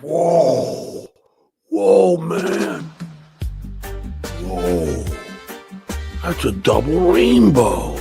Whoa. Whoa, man. Whoa. That's a double rainbow.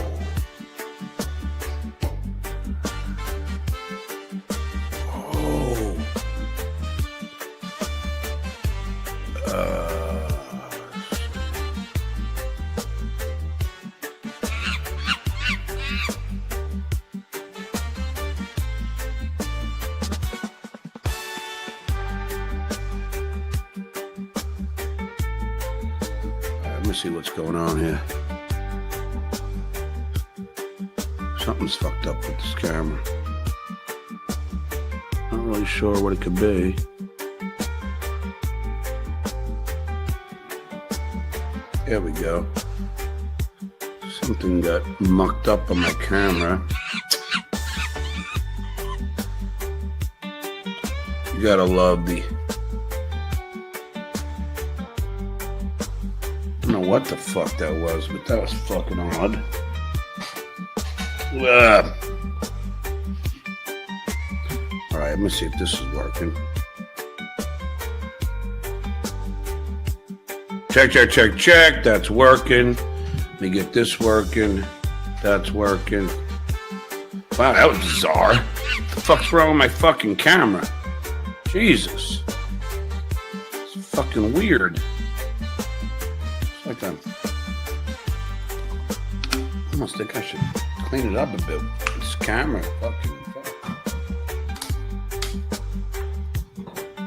Let me see what's going on here. Something's fucked up with this camera. Not really sure what it could be. There we go. Something got mucked up on my camera. You gotta love the... I don't know what the fuck that was, but that was fucking odd. Alright, let me see if this is working. Check, check, check, check. That's working. Let me get this working. That's working. Wow, that was bizarre. What the fuck's wrong with my fucking camera? Jesus. It's fucking weird. It's like that. I almost think I should clean it up a bit. This camera fucking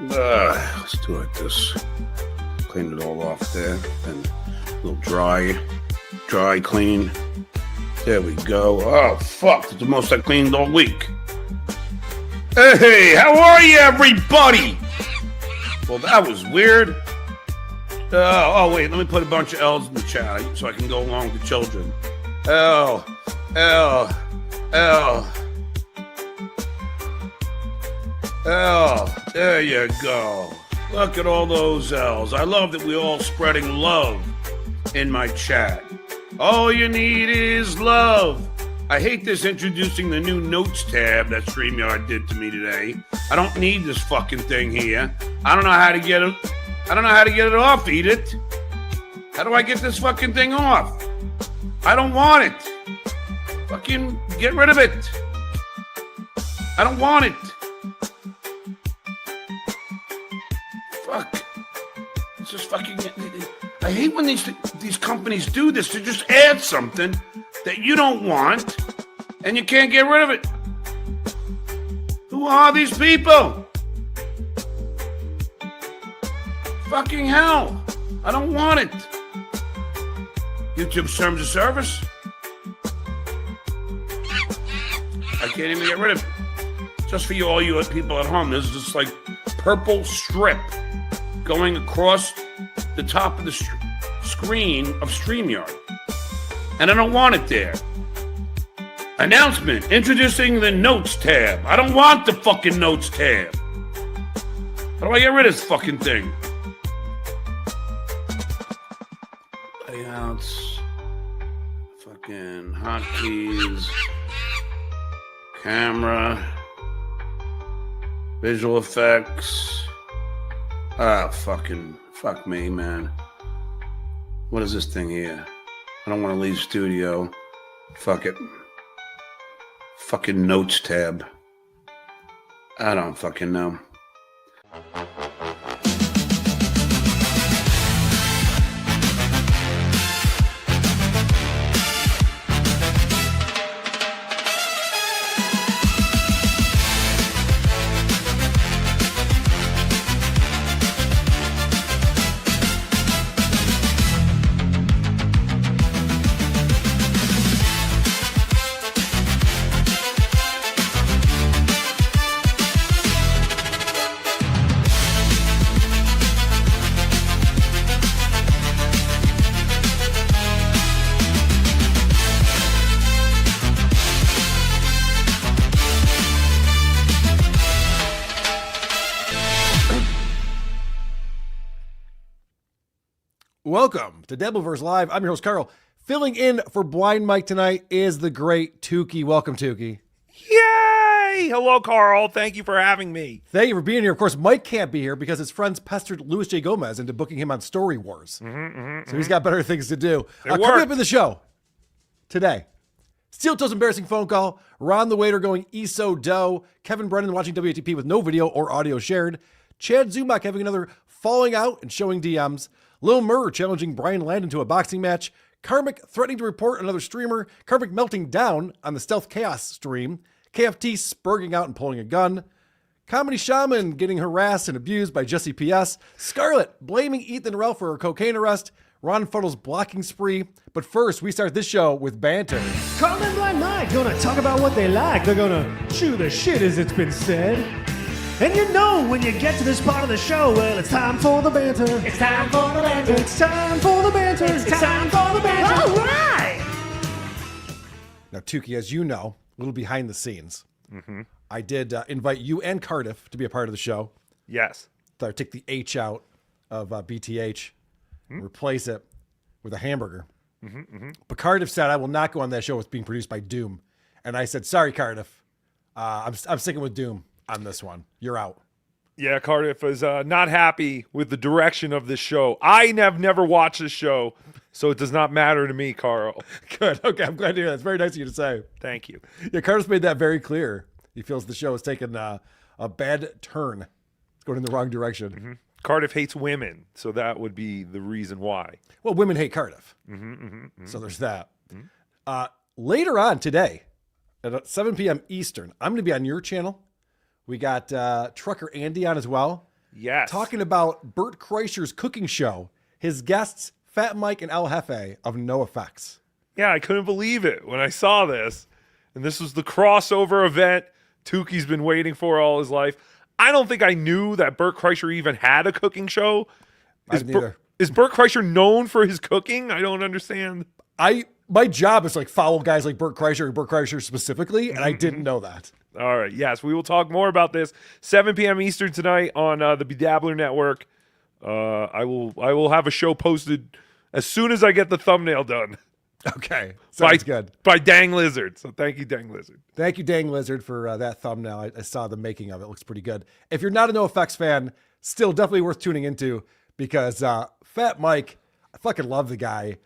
let's do it like this. Clean it all off there. And a little dry clean. There we go. Oh, fuck. It's the most I cleaned all week. Hey, how are you, everybody? Well, that was weird. Oh, wait. Let me put a bunch of L's in the chat so I can go along with the children. L. There you go. Look at all those L's. I love that we're all spreading love in my chat. All you need is love. I hate this introducing the new notes tab that StreamYard did to me today. I don't need this fucking thing here. I don't know how to get it. I don't know how to get it off, Edith. How do I get this fucking thing off? I don't want it. Fucking get rid of it. I don't want it. Fuck. It's just fucking... I hate when these companies do this. To just add something that you don't want and you can't get rid of it. Who are these people? Fucking hell. I don't want it. YouTube terms of service. I can't even get rid of it. Just for you, all you people at home, there's this like purple strip going across the top of the screen of StreamYard. And I don't want it there. Announcement, introducing the notes tab. I don't want the fucking notes tab. How do I get rid of this fucking thing? Layouts. Fucking hotkeys. Camera. Visual effects. Fuck me, man. What is this thing here? I don't want to leave studio. Fuck it. Fucking notes tab. I don't fucking know. Welcome to Dabbleverse Live. I'm your host, Karl. Filling in for Blind Mike tonight is the great Tookie. Welcome, Tookie. Yay! Hey, hello, Karl. Thank you for having me. Thank you for being here. Of course, Mike can't be here because his friends pestered Luis J. Gomez into booking him on Story Wars. So he's got better things to do. Coming up in the show today, Steel Toe's embarrassing phone call, Ron the Waiter going Iso Doh, Kevin Brennan watching WATP with no video or audio shared, Chad Zumock having another falling out and showing DMs, Lil Mir challenging Brian Landon to a boxing match, Karmic threatening to report another streamer, Karmic melting down on the Stealth Kaos stream, KFT spurging out and pulling a gun, Comedy Shaman getting harassed and abused by Jesse P.S., Scarlett blaming Ethan Ralph for a cocaine arrest, Ron Fuddle's blocking spree. But first, we start this show with banter. Karl and Blind Mike gonna talk about what they like. They're gonna chew the shit, as it's been said. And you know when you get to this part of the show, well, it's time for the banter. It's time for the banter. It's time for the banter. It's time for the banter. All right! Now, Tookie, as you know, a little behind the scenes, I did invite you and Cardiff to be a part of the show. Yes. Thought I'd take the H out of BTH and replace it with a hamburger. But Cardiff said, I will not go on that show. It's being produced by Doom. And I said, sorry, Cardiff. I'm sticking with Doom on this one. You're out. Yeah, Cardiff is not happy with the direction of this show. I have never watched this show, so it does not matter to me, Karl. Good. Okay, I'm glad to hear that. It's very nice of you to say. Thank you. Yeah, Cardiff's made that very clear. He feels the show has taken a bad turn. It's going in the wrong direction. Cardiff hates women, so that would be the reason why. Well, women hate Cardiff. So there's that. Later on today, at 7 p.m. Eastern, I'm going to be on your channel. We got Trucker Andy on as well. Yes. Talking about Bert Kreischer's cooking show. His guests, Fat Mike and El Jefe of No Effects. Yeah, I couldn't believe it when I saw this. And this was the crossover event Tookie's been waiting for all his life. I don't think I knew that Bert Kreischer even had a cooking show. Is Bert Kreischer known for his cooking? I don't understand. My job is like follow guys like Bert Kreischer specifically, and I didn't know that. All right. Yes, we will talk more about this 7 p.m. Eastern tonight on the Dabbler Network. I will have a show posted as soon as I get the thumbnail done. Okay, sounds good. By Dang Lizard. So thank you, Dang Lizard. Thank you, Dang Lizard, for that thumbnail. I saw the making of it. It looks pretty good. If you're not a NoFX fan, still definitely worth tuning into because Fat Mike, I fucking love the guy.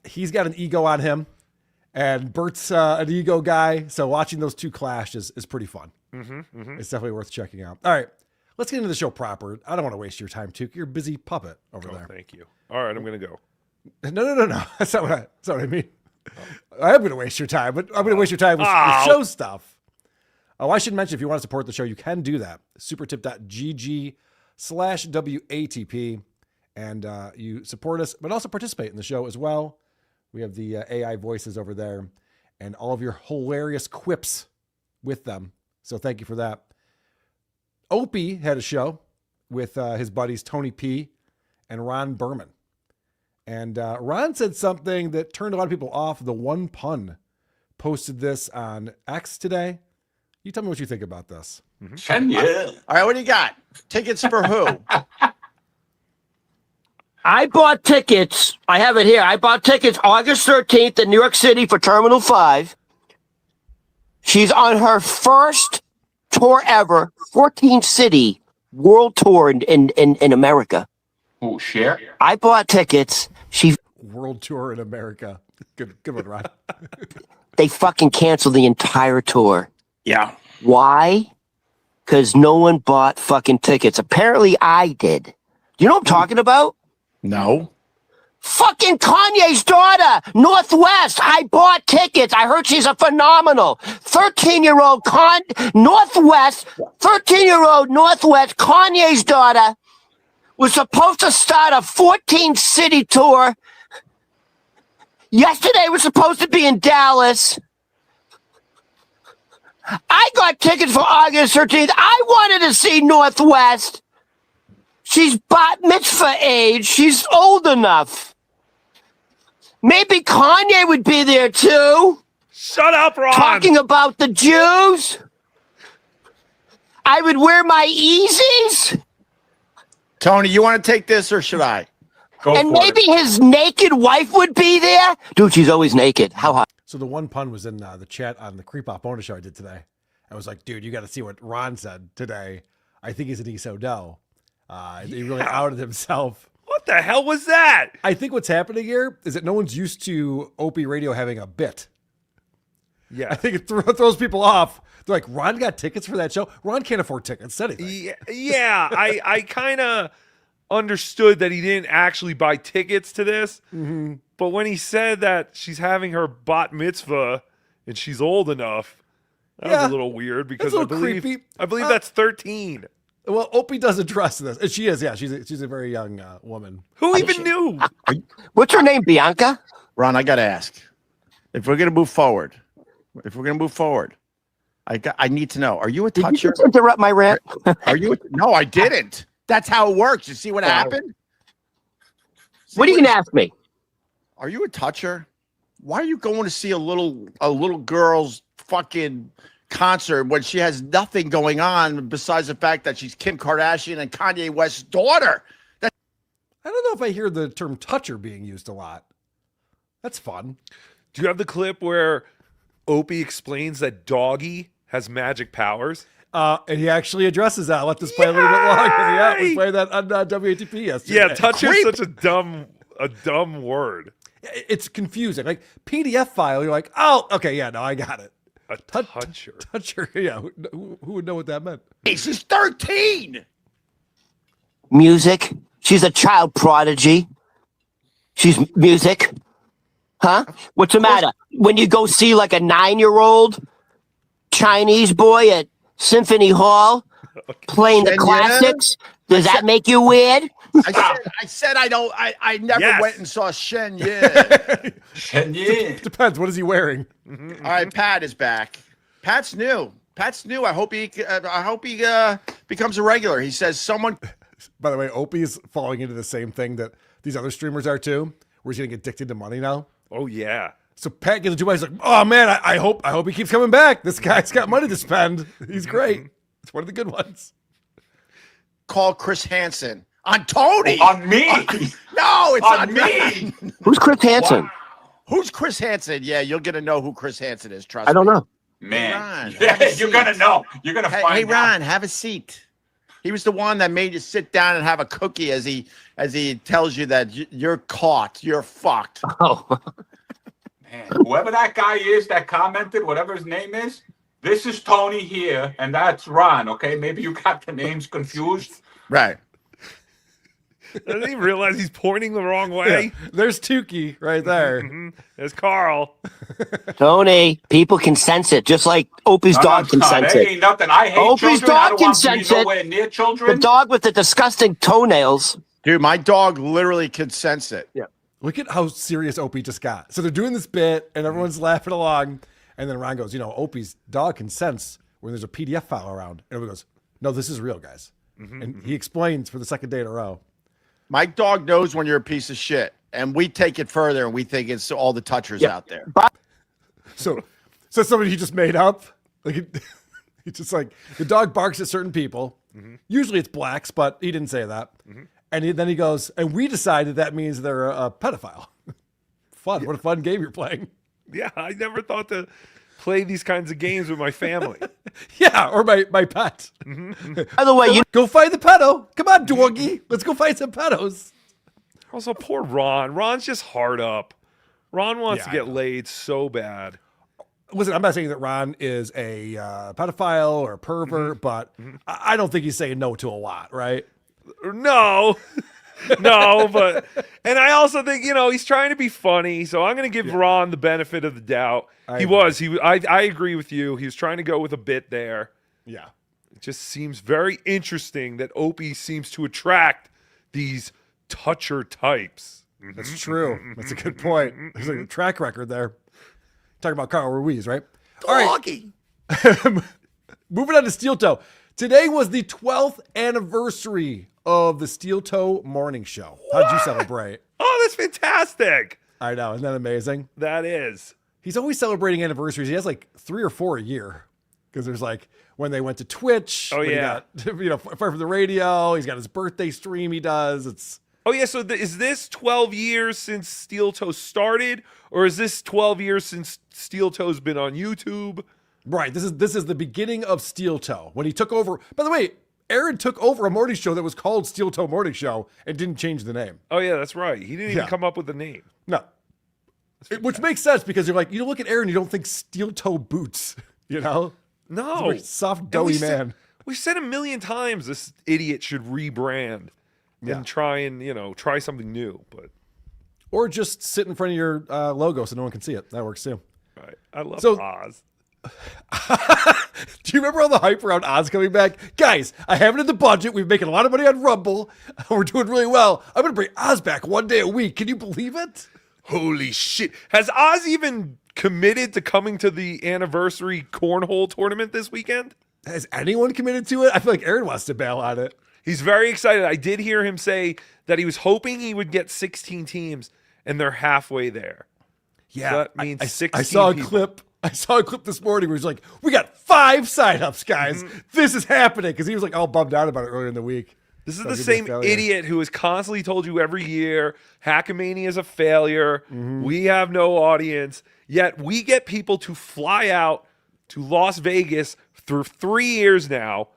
He's got an ego on him. And Bert's an ego guy, so watching those two clash is pretty fun. It's definitely worth checking out. All right, let's get into the show proper. I don't want to waste your time, Tookie. You're a busy puppet over there. Thank you. All right, I'm going to go. No. That's not what I mean. I am going to waste your time, but I'm going to waste your time with show stuff. Oh, I should mention, if you want to support the show, you can do that. supertip.gg/WATP. And you support us, but also participate in the show as well. We have the AI voices over there and all of your hilarious quips with them. So thank you for that. Opie had a show with his buddies Tony P and Ron Berman. And Ron said something that turned a lot of people off. The One Pun posted this on X today. You tell me what you think about this. Can you? All right, what do you got? Tickets for who? I bought tickets. I have it here. I bought tickets August 13th in New York City for Terminal 5. She's on her first tour ever, 14-city world tour in America. Oh, share. I bought tickets. World tour in America. Good one, Ron. They fucking canceled the entire tour. Yeah. Why? Because no one bought fucking tickets. Apparently I did. Do you know what I'm talking about? No. Fucking Kanye's daughter, Northwest. I bought tickets. I heard she's a phenomenal 13-year-old Northwest, Kanye's daughter was supposed to start a 14-city tour. Yesterday was supposed to be in Dallas. I got tickets for August 13th. I wanted to see Northwest. She's bat mitzvah age. She's old enough. Maybe Kanye would be there too. Shut up, Ron. Talking about the Jews. I would wear my Yeezys. Tony, you want to take this or should I? Go And for maybe it. his naked wife would be there. Dude, she's always naked. How hot? So the One Pun was in the chat on the Creep Off bonus show I did today. I was like, dude, you got to see what Ron said today. I think he's an Iso Doh. He really outed himself. What the hell was that? I think what's happening here is that no one's used to Opie Radio having a bit. Yeah. I think it throws people off. They're like, Ron got tickets for that show? Ron can't afford tickets to anything. Yeah. I kind of understood that he didn't actually buy tickets to this. Mm-hmm. But when he said that she's having her bat mitzvah and she's old enough, that was a little weird because I believe that's 13. Well, Opie does address this. And she is, yeah. She's a very young woman. Who even knew? What's her name, Bianca? Ron, I got to ask. If we're going to move forward, I need to know. Are you a Did you toucher? just interrupt my rant? Are you? No, I didn't. That's how it works. You see what happened? What are you going to ask me? Are you a toucher? Why are you going to see a little girl's fucking concert when she has nothing going on besides the fact that she's Kim Kardashian and Kanye West's daughter? I don't know if I hear the term toucher being used a lot. That's fun. Do you have the clip where Opie explains that Doggy has magic powers? And he actually addresses that. Let this play a little bit longer. Yeah, we played that on WATP yesterday. Yeah, toucher is such a dumb word. It's confusing. Like PDF file, you're like, oh, okay, yeah, no, I got it. A toucher. Toucher, yeah. Who would know what that meant? Hey, she's 13. Music. She's a child prodigy. She's music. Huh? What's the matter? When you go see like a 9-year-old Chinese boy at Symphony Hall playing the classics, does that make you weird? I said I don't. I never went and saw Shen Yin. Shen Yin. Depends. What is he wearing? All right, Pat is back. Pat's new. I hope he becomes a regular. He says someone. By the way, Opie's falling into the same thing that these other streamers are too, where he's getting addicted to money now. Oh yeah. So Pat gets into it. He's like, "Oh man, I hope he keeps coming back. This guy's got money to spend. He's great. It's one of the good ones." Call Chris Hansen on Tony. On me. No, it's on me. Who's Chris Hansen? Wow. Who's Chris Hansen? Yeah, you're gonna know who Chris Hansen is. Trust me. I don't know. Man. Ron, Yeah, you're gonna know. You're gonna find Hey, out. Ron, have a seat. He was the one that made you sit down and have a cookie as he tells you that you're caught. You're fucked. Oh, Man, whoever that guy is that commented, whatever his name is, this is Tony here, and that's Ron. Okay, maybe you got the names confused. Right. Doesn't he realize he's pointing the wrong way? Yeah. There's Tookie right there. There's Karl. Tony, people can sense it, just like Opie's dog can sense That it. ain't nothing. I hate Opie's children. I dog don't can want to be sense it. nowhere near The children. dog with the disgusting toenails. Dude, my dog literally could sense it. Yeah. Look at how serious Opie just got. So they're doing this bit, and everyone's laughing along. And then Ron goes, Opie's dog can sense when there's a PDF file around. And everyone goes, no, this is real, guys. And he explains for the second day in a row. My dog knows when you're a piece of shit. And we take it further, and we think it's all the touchers out there. So somebody he just made up. Like he's just like, the dog barks at certain people. Usually it's blacks, but he didn't say that. And then he goes, and we decided that means they're a pedophile. Fun. What a fun game you're playing. Yeah, I never thought to play these kinds of games with my family. Yeah, or my pet. By the way, Go find the pedo. Come on, doggy. Let's go find some pedos. Also, poor Ron. Ron's just hard up. Ron wants to I get know. laid so bad. Listen, I'm not saying that Ron is a pedophile or a pervert, but I don't think he's saying no to a lot, right? No. No, but and I also think, he's trying to be funny, so I'm going to give Ron the benefit of the doubt. I agree with you. He was trying to go with a bit there. Yeah. It just seems very interesting that Opie seems to attract these toucher types. That's true. That's a good point. There's a track record there. Talking about Karl Ruiz, right? All right. Moving on to Steel Toe. Today was the 12th anniversary of the Steel Toe Morning Show. How did you celebrate? Oh, that's fantastic. I know. Isn't that amazing? That is. He's always celebrating anniversaries. He has like 3 or 4 a year. Because there's like when they went to Twitch. Oh, when yeah. He got, Fire from the Radio. He's got his birthday stream he does. It's Oh, yeah. So is this 12 years since Steel Toe started? Or is this 12 years since Steel Toe's been on YouTube? Right. This is the beginning of Steel Toe when he took over. By the way, Aaron took over a morning show that was called Steel Toe Morning Show and didn't change the name. Oh yeah, that's right. He didn't even come up with the name. No. Which makes sense because you're like, you look at Aaron, you don't think steel toe boots, you know? No. He's a very soft, doughy man. We've said a million times this idiot should rebrand and try something new, but or just sit in front of your logo so no one can see it. That works too. right. I love Oz. Do you remember all the hype around Oz coming back? Guys, I have it in the budget. We're making a lot of money on Rumble. We're doing really well. I'm going to bring Oz back one day a week. Can you believe it? Holy shit. Has Oz even committed to coming to the anniversary cornhole tournament this weekend? Has anyone committed to it? I feel like Aaron wants to bail on it. He's very excited. I did hear him say that he was hoping he would get 16 teams, and they're halfway there. Yeah. So that means 16 I saw a people. clip. I saw a clip this morning where he's like, we got 5 signups, guys. This is happening. Because he was like all bummed out about it earlier in the week. This is So the give me a same failure. idiot who has constantly told you every year Hackamania is a failure. We have no audience. Yet we get people to fly out to Las Vegas for 3 years now.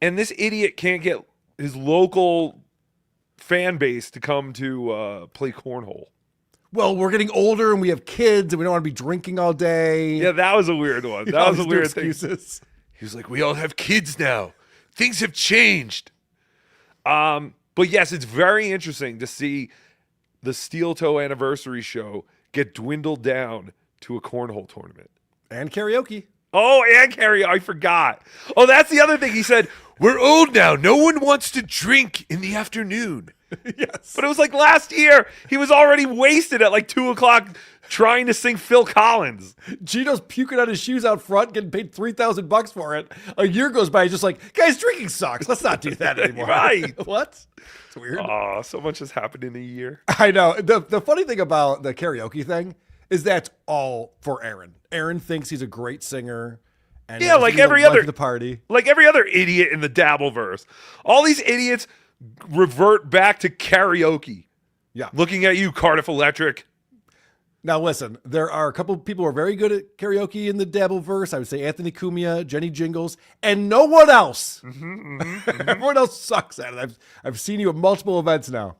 And this idiot can't get his local fan base to come to play cornhole. Well, we're getting older and we have kids and we don't want to be drinking all day. Yeah, that was a weird one. That All was a these new weird thing. excuses. He was like, we all have kids now. Things have changed. But yes, it's very interesting to see the Steel Toe anniversary show get dwindled down to a cornhole tournament. And karaoke. Oh, and Carrie, I forgot. Oh, that's the other thing. He said, we're old now. No one wants to drink in the afternoon. Yes. But it was like last year. He was already wasted at like 2 o'clock trying to sing Phil Collins. Gino's puking on his shoes out front, getting paid $3,000 for it. A year goes by, he's just like, guys, drinking sucks. Let's not do that anymore. Right. What? It's weird. Oh, so much has happened in a year. I know. The funny thing about the karaoke thing is that's all for Aaron. Aaron thinks he's a great singer. And Yeah, like he's the every life other of the party. Like every other idiot in the Dabbleverse. All these idiots revert back to karaoke. Yeah. Looking at you, Cardiff Electric. Now, listen, there are a couple of people who are very good at karaoke in the Dabbleverse. I would say Anthony Cumia, Jenny Jingles, and no one else. Everyone else sucks at it. I've seen you at multiple events now.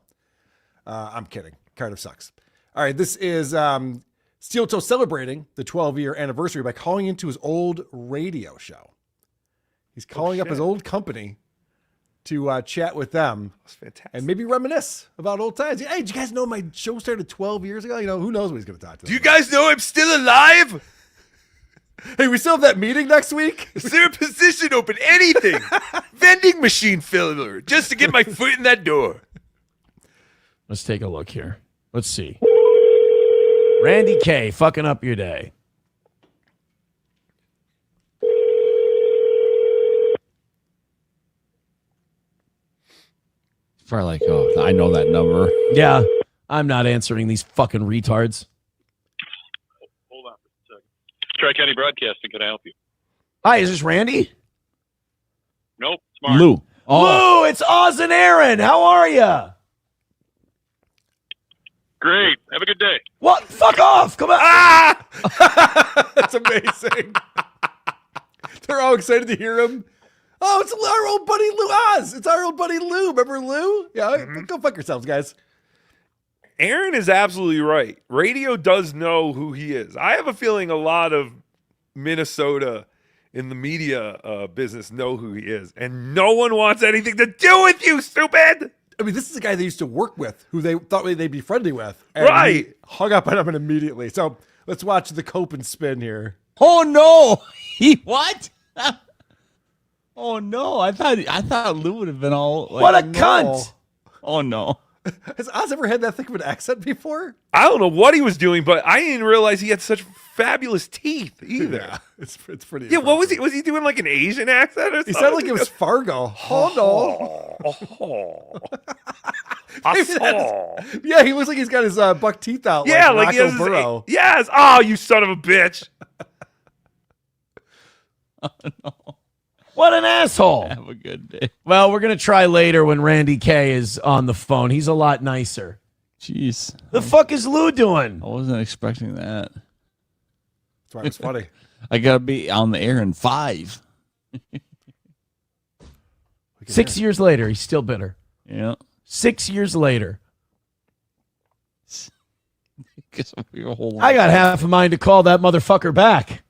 I'm kidding. Cardiff sucks. All right, this is Steel Toe celebrating the 12-year anniversary by calling into his old radio show. He's calling up his old company to chat with them. That's fantastic. And maybe reminisce about old times. Hey, did you guys know my show started 12 years ago? You know, who knows what he's going to talk to. Do you guys know I'm still alive? Hey, we still have that meeting next week? Is there a position open? Anything. Vending machine filler. Just to get my foot in that door. Let's take a look here. Let's see. Randy K, fucking up your day. Probably like, oh, I know that number. Yeah, I'm not answering these fucking retards. Hold on for a second. Tri-County Broadcasting, can I help you? Hi, is this Randy? Nope, it's Mark. Lou. Oh, Lou, it's Oz and Aaron. How are you? Great. Have a good day. What? Fuck off. Come on. Ah! That's amazing. They're all excited to hear him. Oh, it's our old buddy Lou Oz. It's our old buddy Lou. Remember Lou? Yeah, go fuck yourselves, guys. Aaron is absolutely right. Radio does know who he is. I have a feeling a lot of Minnesota in the media business know who he is. And no one wants anything to do with you, stupid! I mean, this is a guy they used to work with, who they thought they'd be friendly with. And Right. he hung up on him immediately. So let's watch the cope and spin here. oh no. He what? Oh no. I thought Lou would have been all like, What a no. cunt. oh no. Has Oz ever had that thick of an accent before? I don't know what he was doing, but I didn't realize he had such fabulous teeth either. Yeah, it's pretty. Yeah, what was he? impressive. Was he doing like an Asian accent or something? He sounded like it was Fargo. Oh no. Oh. I saw. Yeah, he looks like he's got his buck teeth out. Yeah, like like he Rocco has Burrow. yes. Oh, you son of a bitch. What an asshole. Have a good day. Well, we're going to try later when Randy K is on the phone. He's a lot nicer. Jeez. The fuck is Lou doing? I wasn't expecting that. That's why it was funny. I gotta be on the air in 5. 6 years later, he's still bitter. Yeah. 6 years later. I I got half a mind to call that motherfucker back.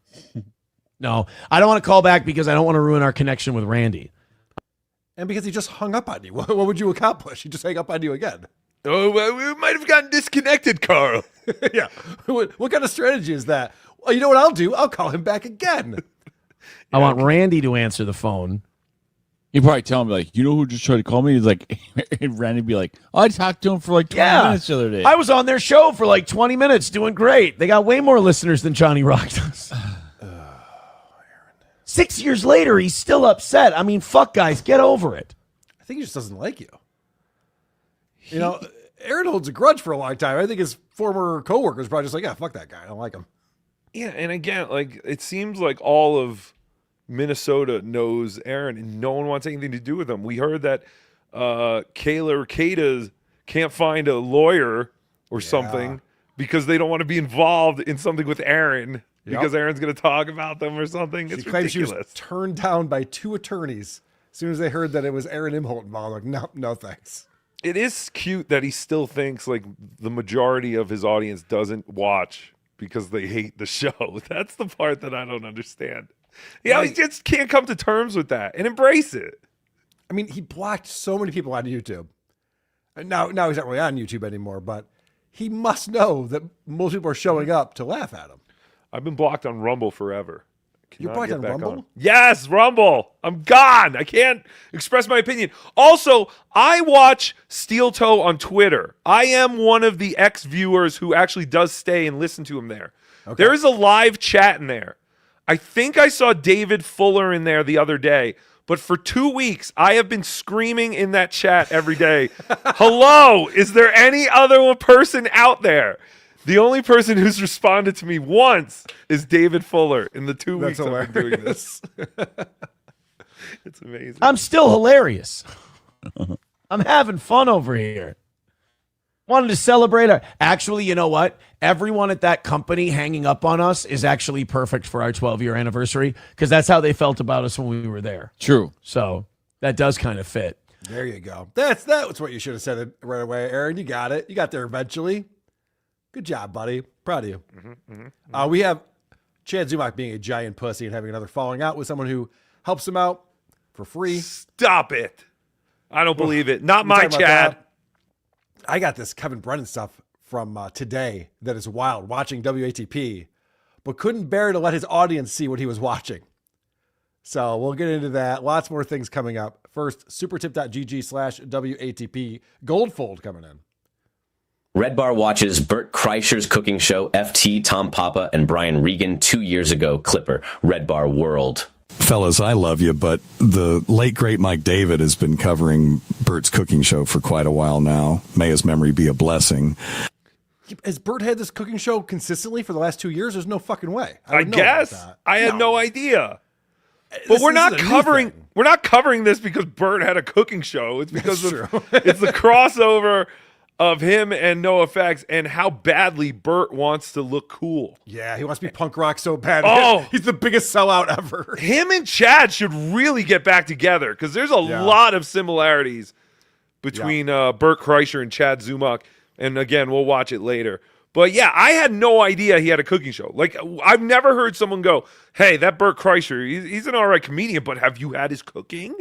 No, I don't want to call back because I don't want to ruin our connection with Randy. And because he just hung up on you. What would you accomplish? He just hang up on you again. Oh, well, we might have gotten disconnected, Karl. Yeah. What kind of strategy is that? Well, you know what I'll do? I'll call him back again. I want Randy to answer the phone. He'd probably tell him, like, you know who just tried to call me? He's like, Randy'd be like, oh, I talked to him for like 20 minutes the other day. I was on their show for like 20 minutes doing great. They got way more listeners than Johnny Rock does. 6 years later, he's still upset. I mean, fuck, guys, get over it. I think he just doesn't like you. You know, Aaron holds a grudge for a long time. I think his former coworkers probably just like, yeah, fuck that guy. I don't like him. Yeah, and again, like it seems like all of Minnesota knows Aaron, and no one wants anything to do with him. We heard that Kayla or Kata can't find a lawyer or something because they don't want to be involved in something with Aaron because Aaron's going to talk about them or something. It's ridiculous. She was turned down by 2 attorneys as soon as they heard that it was Aaron Imholt involved. Like, no, thanks. It is cute that he still thinks like the majority of his audience doesn't watch because they hate the show. That's the part that I don't understand. Yeah, he just can't come to terms with that and embrace it. I mean, he blocked so many people on YouTube. And now he's not really on YouTube anymore, but he must know that most people are showing up to laugh at him. I've been blocked on Rumble forever. You're blocked on Rumble? Yes, Rumble. I'm gone. I can't express my opinion. Also, I watch Steel Toe on Twitter. I am one of the ex-viewers who actually does stay and listen to him there. Okay. There is a live chat in there. I think I saw David Fuller in there the other day, but for 2 weeks, I have been screaming in that chat every day, hello, is there any other person out there? The only person who's responded to me once is David Fuller in the 2 weeks I've been doing this. It's amazing. I'm still hilarious. I'm having fun over here. Wanted to celebrate our... Actually, you know what? Everyone at that company hanging up on us is actually perfect for our 12-year anniversary because that's how they felt about us when we were there. True. So that does kind of fit. There you go. That's what you should have said right away, Aaron. You got it. You got there eventually. Good job, buddy. Proud of you. We have Chad Zumock being a giant pussy and having another falling out with someone who helps him out for free. Stop it. I don't believe it. Not my Chad. I got this Kevin Brennan stuff from today that is wild, watching WATP, but couldn't bear to let his audience see what he was watching. So we'll get into that. Lots more things coming up. First, supertip.gg/WATP Goldfold coming in. Red Bar watches Bert Kreischer's cooking show, FT, Tom Papa, and Brian Regan 2 years ago. Clipper, Red Bar World. Fellas, I love you, but the late, great Mike David has been covering Bert's cooking show for quite a while now. May his memory be a blessing. Has Bert had this cooking show consistently for the last 2 years? There's no fucking way. I guess. I had no idea. But we're not covering this because Bert had a cooking show. It's because it's the crossover of him and NoFX and how badly Bert wants to look cool. Yeah, he wants to be punk rock so bad. Oh, he's the biggest sellout ever. Him and Chad should really get back together because there's a lot of similarities between Bert Kreischer and Chad Zumock. And again, we'll watch it later. But yeah, I had no idea he had a cooking show. Like, I've never heard someone go, hey, that Bert Kreischer, he's an all right comedian, but have you had his cooking?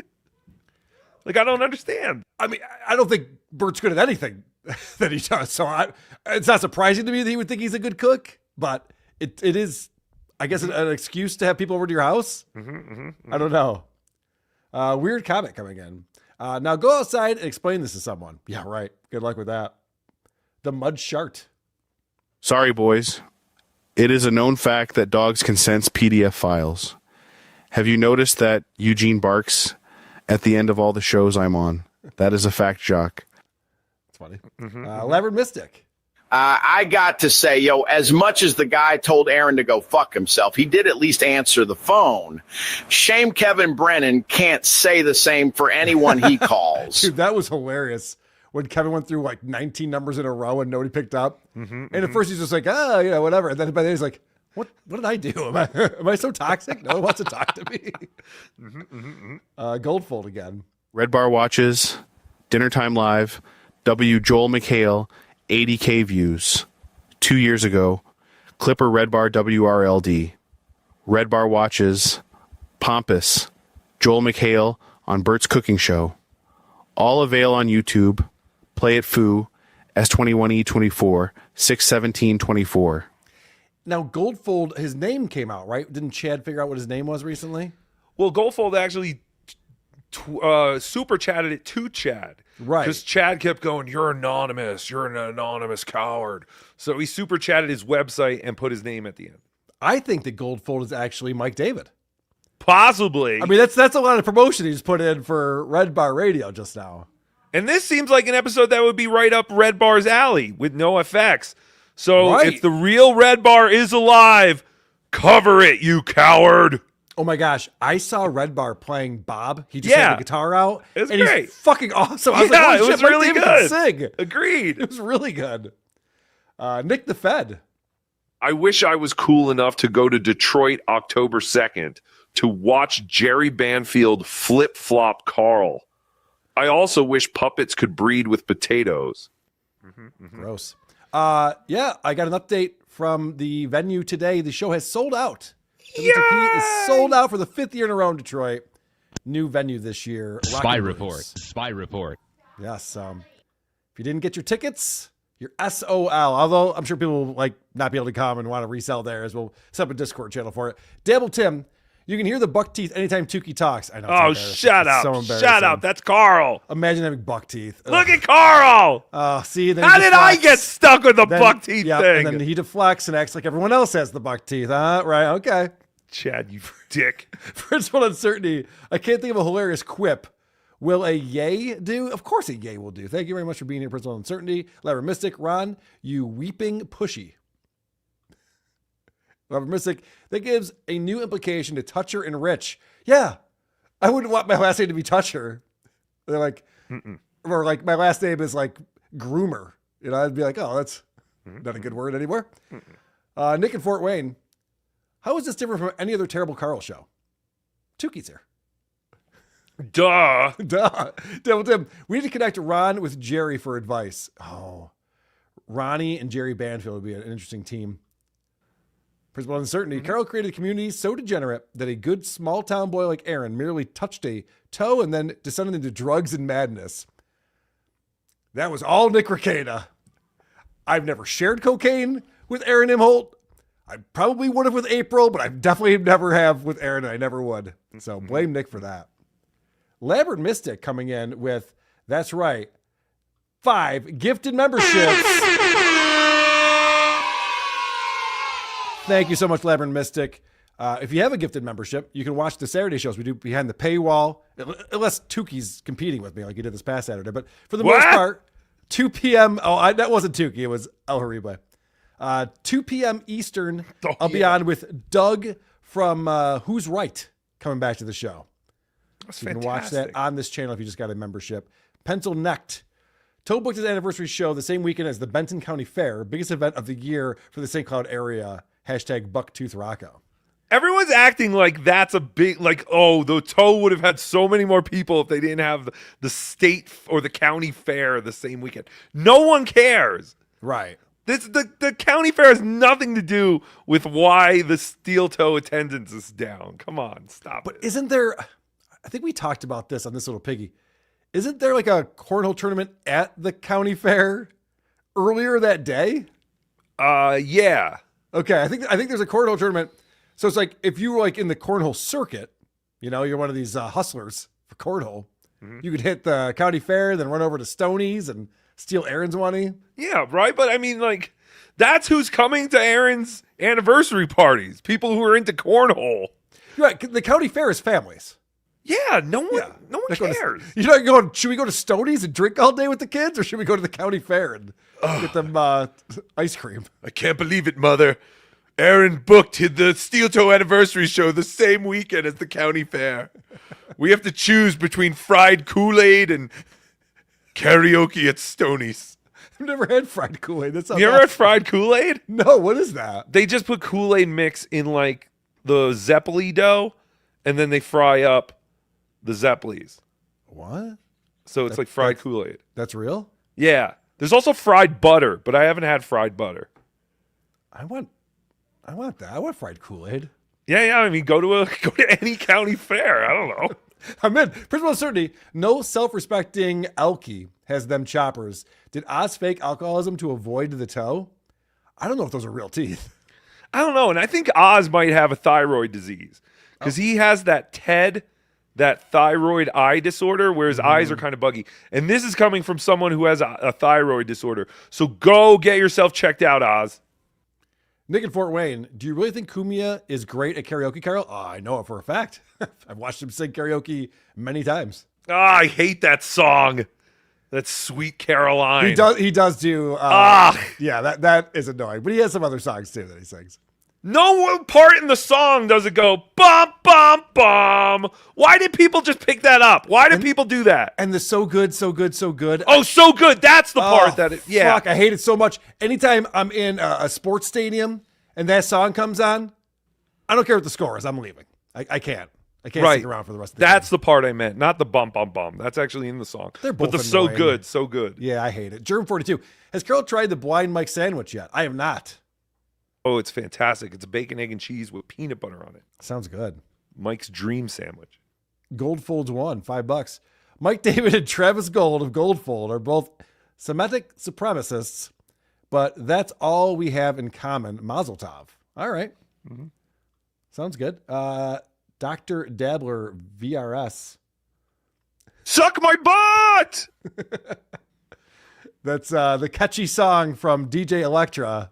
Like, I don't understand. I mean, I don't think Bert's good at anything that he does. So it's not surprising to me that he would think he's a good cook, but it is, I guess, an excuse to have people over to your house. I don't know. Weird comment coming in. Now go outside and explain this to someone. Yeah, right. Good luck with that. The mud shart. Sorry, boys. It is a known fact that dogs can sense PDF files. Have you noticed that Eugene barks at the end of all the shows I'm on? That is a fact, Jock. That's funny. Leopard Mystic. I got to say, as much as the guy told Aaron to go fuck himself, he did at least answer the phone. Shame Kevin Brennan can't say the same for anyone he calls. Dude, that was hilarious. When Kevin went through like 19 numbers in a row and nobody picked up. And at first he's just like, whatever. And then by the end he's like, What did I do? Am I so toxic? No one wants to talk to me. Goldfold again. Red Bar watches, Dinner Time Live, Joel McHale, 80K views. 2 years ago, Clipper Red Bar WRLD. Red Bar watches, Pompous, Joel McHale on Bert's Cooking Show. All avail on YouTube. Play it Foo, S21E24, 61724. Now, Goldfold, his name came out, right? Didn't Chad figure out what his name was recently? Well, Goldfold actually super chatted it to Chad. Right. Because Chad kept going, "You're anonymous. You're an anonymous coward." So he super chatted his website and put his name at the end. I think that Goldfold is actually Mike David. Possibly. I mean, that's a lot of promotion he's put in for Red Bar Radio just now. And this seems like an episode that would be right up Red Bar's alley with no effects. So if the real Red Bar is alive, cover it, you coward. Oh my gosh, I saw Red Bar playing Bob. He just had the guitar out. It's and great. He's fucking awesome. I was like, Yeah, holy it shit, was Mike really David good. can sing. Agreed. It was really good. Nick the Fed. I wish I was cool enough to go to Detroit October 2nd to watch Jerry Banfield flip-flop Karl. I also wish puppets could breed with potatoes. Gross. Yeah, I got an update from the venue today. The show has sold out. WATP is sold out for the 5th year in a row in Detroit. New venue this year. Spy report. Yes. If you didn't get your tickets, your SOL. Although I'm sure people will not be able to come and want to resell theirs. We'll set up a Discord channel for it. Dabble Tim, you can hear the buck teeth anytime Tookie talks. I know. Oh, shut up. So embarrassing. Shut up. That's Karl. Imagine having buck teeth. Look at Karl. See, then how did I get stuck with the buck teeth thing? And then he deflects and acts like everyone else has the buck teeth. Right. Okay. Chad, you dick. Principal uncertainty. I can't think of a hilarious quip. Will a yay do? Of course a yay will do. Thank you very much for being here, Principal uncertainty. Lever Mystic, Ron, you weeping pushy. Lever Mystic, that gives a new implication to Toucher and Rich. Yeah, I wouldn't want my last name to be Toucher. They're like, or my last name is Groomer. I'd be like, oh, that's not a good word anymore. Nick in Fort Wayne. How is this different from any other terrible Karl show? Tookie's here. Duh. Devil Tim, we need to connect Ron with Jerry for advice. Oh, Ronnie and Jerry Banfield would be an interesting team. Principal uncertainty. Karl created a community so degenerate that a good small town boy like Aaron merely touched a toe and then descended into drugs and madness. That was all Nick Ricada. I've never shared cocaine with Aaron Imholt. I probably would have with April, but I definitely never have with Aaron, and I never would. So blame Nick for that. Labyrinth Mystic coming in with, that's right, 5 gifted memberships. Thank you so much, Labyrinth Mystic. If you have a gifted membership, you can watch the Saturday shows we do behind the paywall, unless Tookie's competing with me like he did this past Saturday. But for the most part, 2 p.m. Oh, that wasn't Tookie. It was El Haribe. 2 p.m. Eastern, I'll be on with Doug from Who's Right coming back to the show. That's you can watch that on this channel if you just got a membership. Pencil Necked. Toe booked his anniversary show the same weekend as the Benton County Fair, biggest event of the year for the St. Cloud area. Hashtag Bucktooth Rocco. Everyone's acting like that's a big, the Toe would have had so many more people if they didn't have the state or the county fair the same weekend. No one cares. Right. The county fair has nothing to do with why the steel toe attendance is down. Come on, stop it. Isn't there, I think we talked about this on This Little Piggy. Isn't there a cornhole tournament at the county fair earlier that day? Yeah. Okay, I think there's a cornhole tournament. So it's if you were in the cornhole circuit, you're one of these hustlers for cornhole. You could hit the county fair, then run over to Stoney's and steal Aaron's money. Yeah, right. But I mean, that's who's coming to Aaron's anniversary parties. People who are into cornhole. You're right. The county fair is families. Yeah, no one cares. You're not going, should we go to Stoney's and drink all day with the kids, or should we go to the county fair and get them ice cream? I can't believe it, Mother. Aaron booked the Steel Toe anniversary show the same weekend as the county fair. We have to choose between fried Kool-Aid and karaoke at Stoney's. never had fried Kool-Aid. That sounds You ever had fried Kool-Aid? No, what is that? They just put Kool-Aid mix in like the Zeppeli dough, and then they fry up the Zeppelis. What? So it's like fried Kool-Aid. That's real? Yeah. There's also fried butter, but I haven't had fried butter. I want that. I want fried Kool-Aid. Yeah. I mean, go to any county fair. I don't know. I'm in. Principle of certainty. No self-respecting Elkie has them choppers. Did Oz fake alcoholism to avoid the toe? I don't know if those are real teeth. I don't know. And I think Oz might have a thyroid disease because he has that that thyroid eye disorder where his eyes are kind of buggy. And this is coming from someone who has a thyroid disorder. So go get yourself checked out, Oz. Nick in Fort Wayne, do you really think Kumia is great at karaoke, Karl? Oh, I know it for a fact. I've watched him sing karaoke many times. I hate that song. That's Sweet Caroline. He does do. Yeah, that is annoying. But he has some other songs too that he sings. No part in the song does it go bum bum bum. Why did people just pick that up? Why did people do that? And the so good, so good, so good. Oh, so good. That's the part that it. Yeah. Fuck, I hate it so much. Anytime I'm in a sports stadium and that song comes on, I don't care what the score is. I'm leaving. I can't. I can't stick around for the rest of the That's the part I meant, not the bum bum bum. That's actually in the song. They're both but the so annoying. good, so good. Yeah, I hate it. Germ 42. Has Karl tried the blind Mike sandwich yet? I have not. Oh, it's fantastic. It's bacon, egg, and cheese with peanut butter on it. Sounds good. Mike's dream sandwich. Goldfold's won, $5. Mike David and Travis Gold of Goldfold are both Semitic supremacists, but that's all we have in common. Mazel tov. All right. Mm-hmm. Sounds good. Dr. Dabbler VRS. Suck my butt! That's the catchy song from DJ Electra.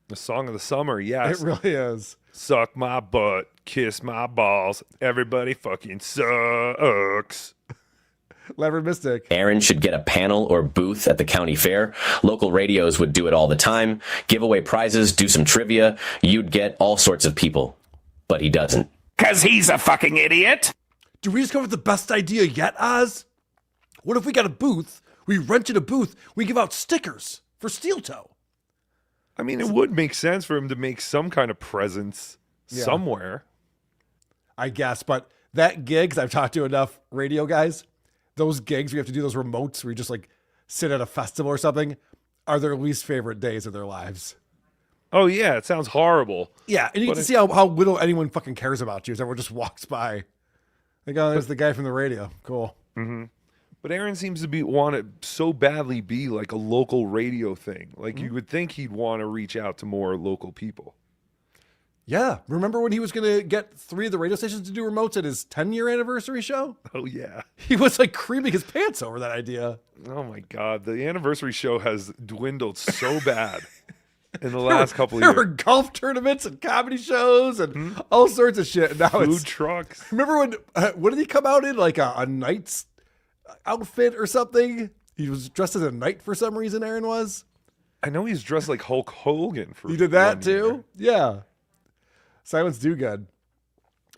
The song of the summer, yes. It really is. Suck my butt, kiss my balls. Everybody fucking sucks. Lever Mystic. Aaron should get a panel or booth at the county fair. Local radios would do it all the time. Give away prizes, do some trivia. You'd get all sorts of people. But he doesn't. 'Cause he's a fucking idiot. Did we just come up with the best idea yet, Oz? What if we got a booth? We rented a booth. We give out stickers for Steel Toe. I mean, it would make sense for him to make some kind of presence somewhere. I guess, but that gigs, I've talked to enough radio guys, those gigs, we have to do those remotes where you just like sit at a festival or something, are their least favorite days of their lives. Oh, yeah, it sounds horrible. Yeah, and you get to see how little anyone fucking cares about you as everyone just walks by. Like, oh, there's the guy from the radio. Cool. Mm-hmm. But Aaron seems to want to so badly be like a local radio thing. Like you would think he'd want to reach out to more local people. Yeah. Remember when he was going to get 3 of the radio stations to do remotes at his 10-year anniversary show? Oh, yeah. He was like creaming his pants over that idea. Oh, my God. The anniversary show has dwindled so bad in the last couple of years. There were golf tournaments and comedy shows and all sorts of shit. And now Food trucks. Remember when, what did he come out in? Like a knight's outfit or something? He was dressed as a knight for some reason, Aaron was. I know he's dressed like Hulk Hogan. You did that too? Yeah. Silence do good.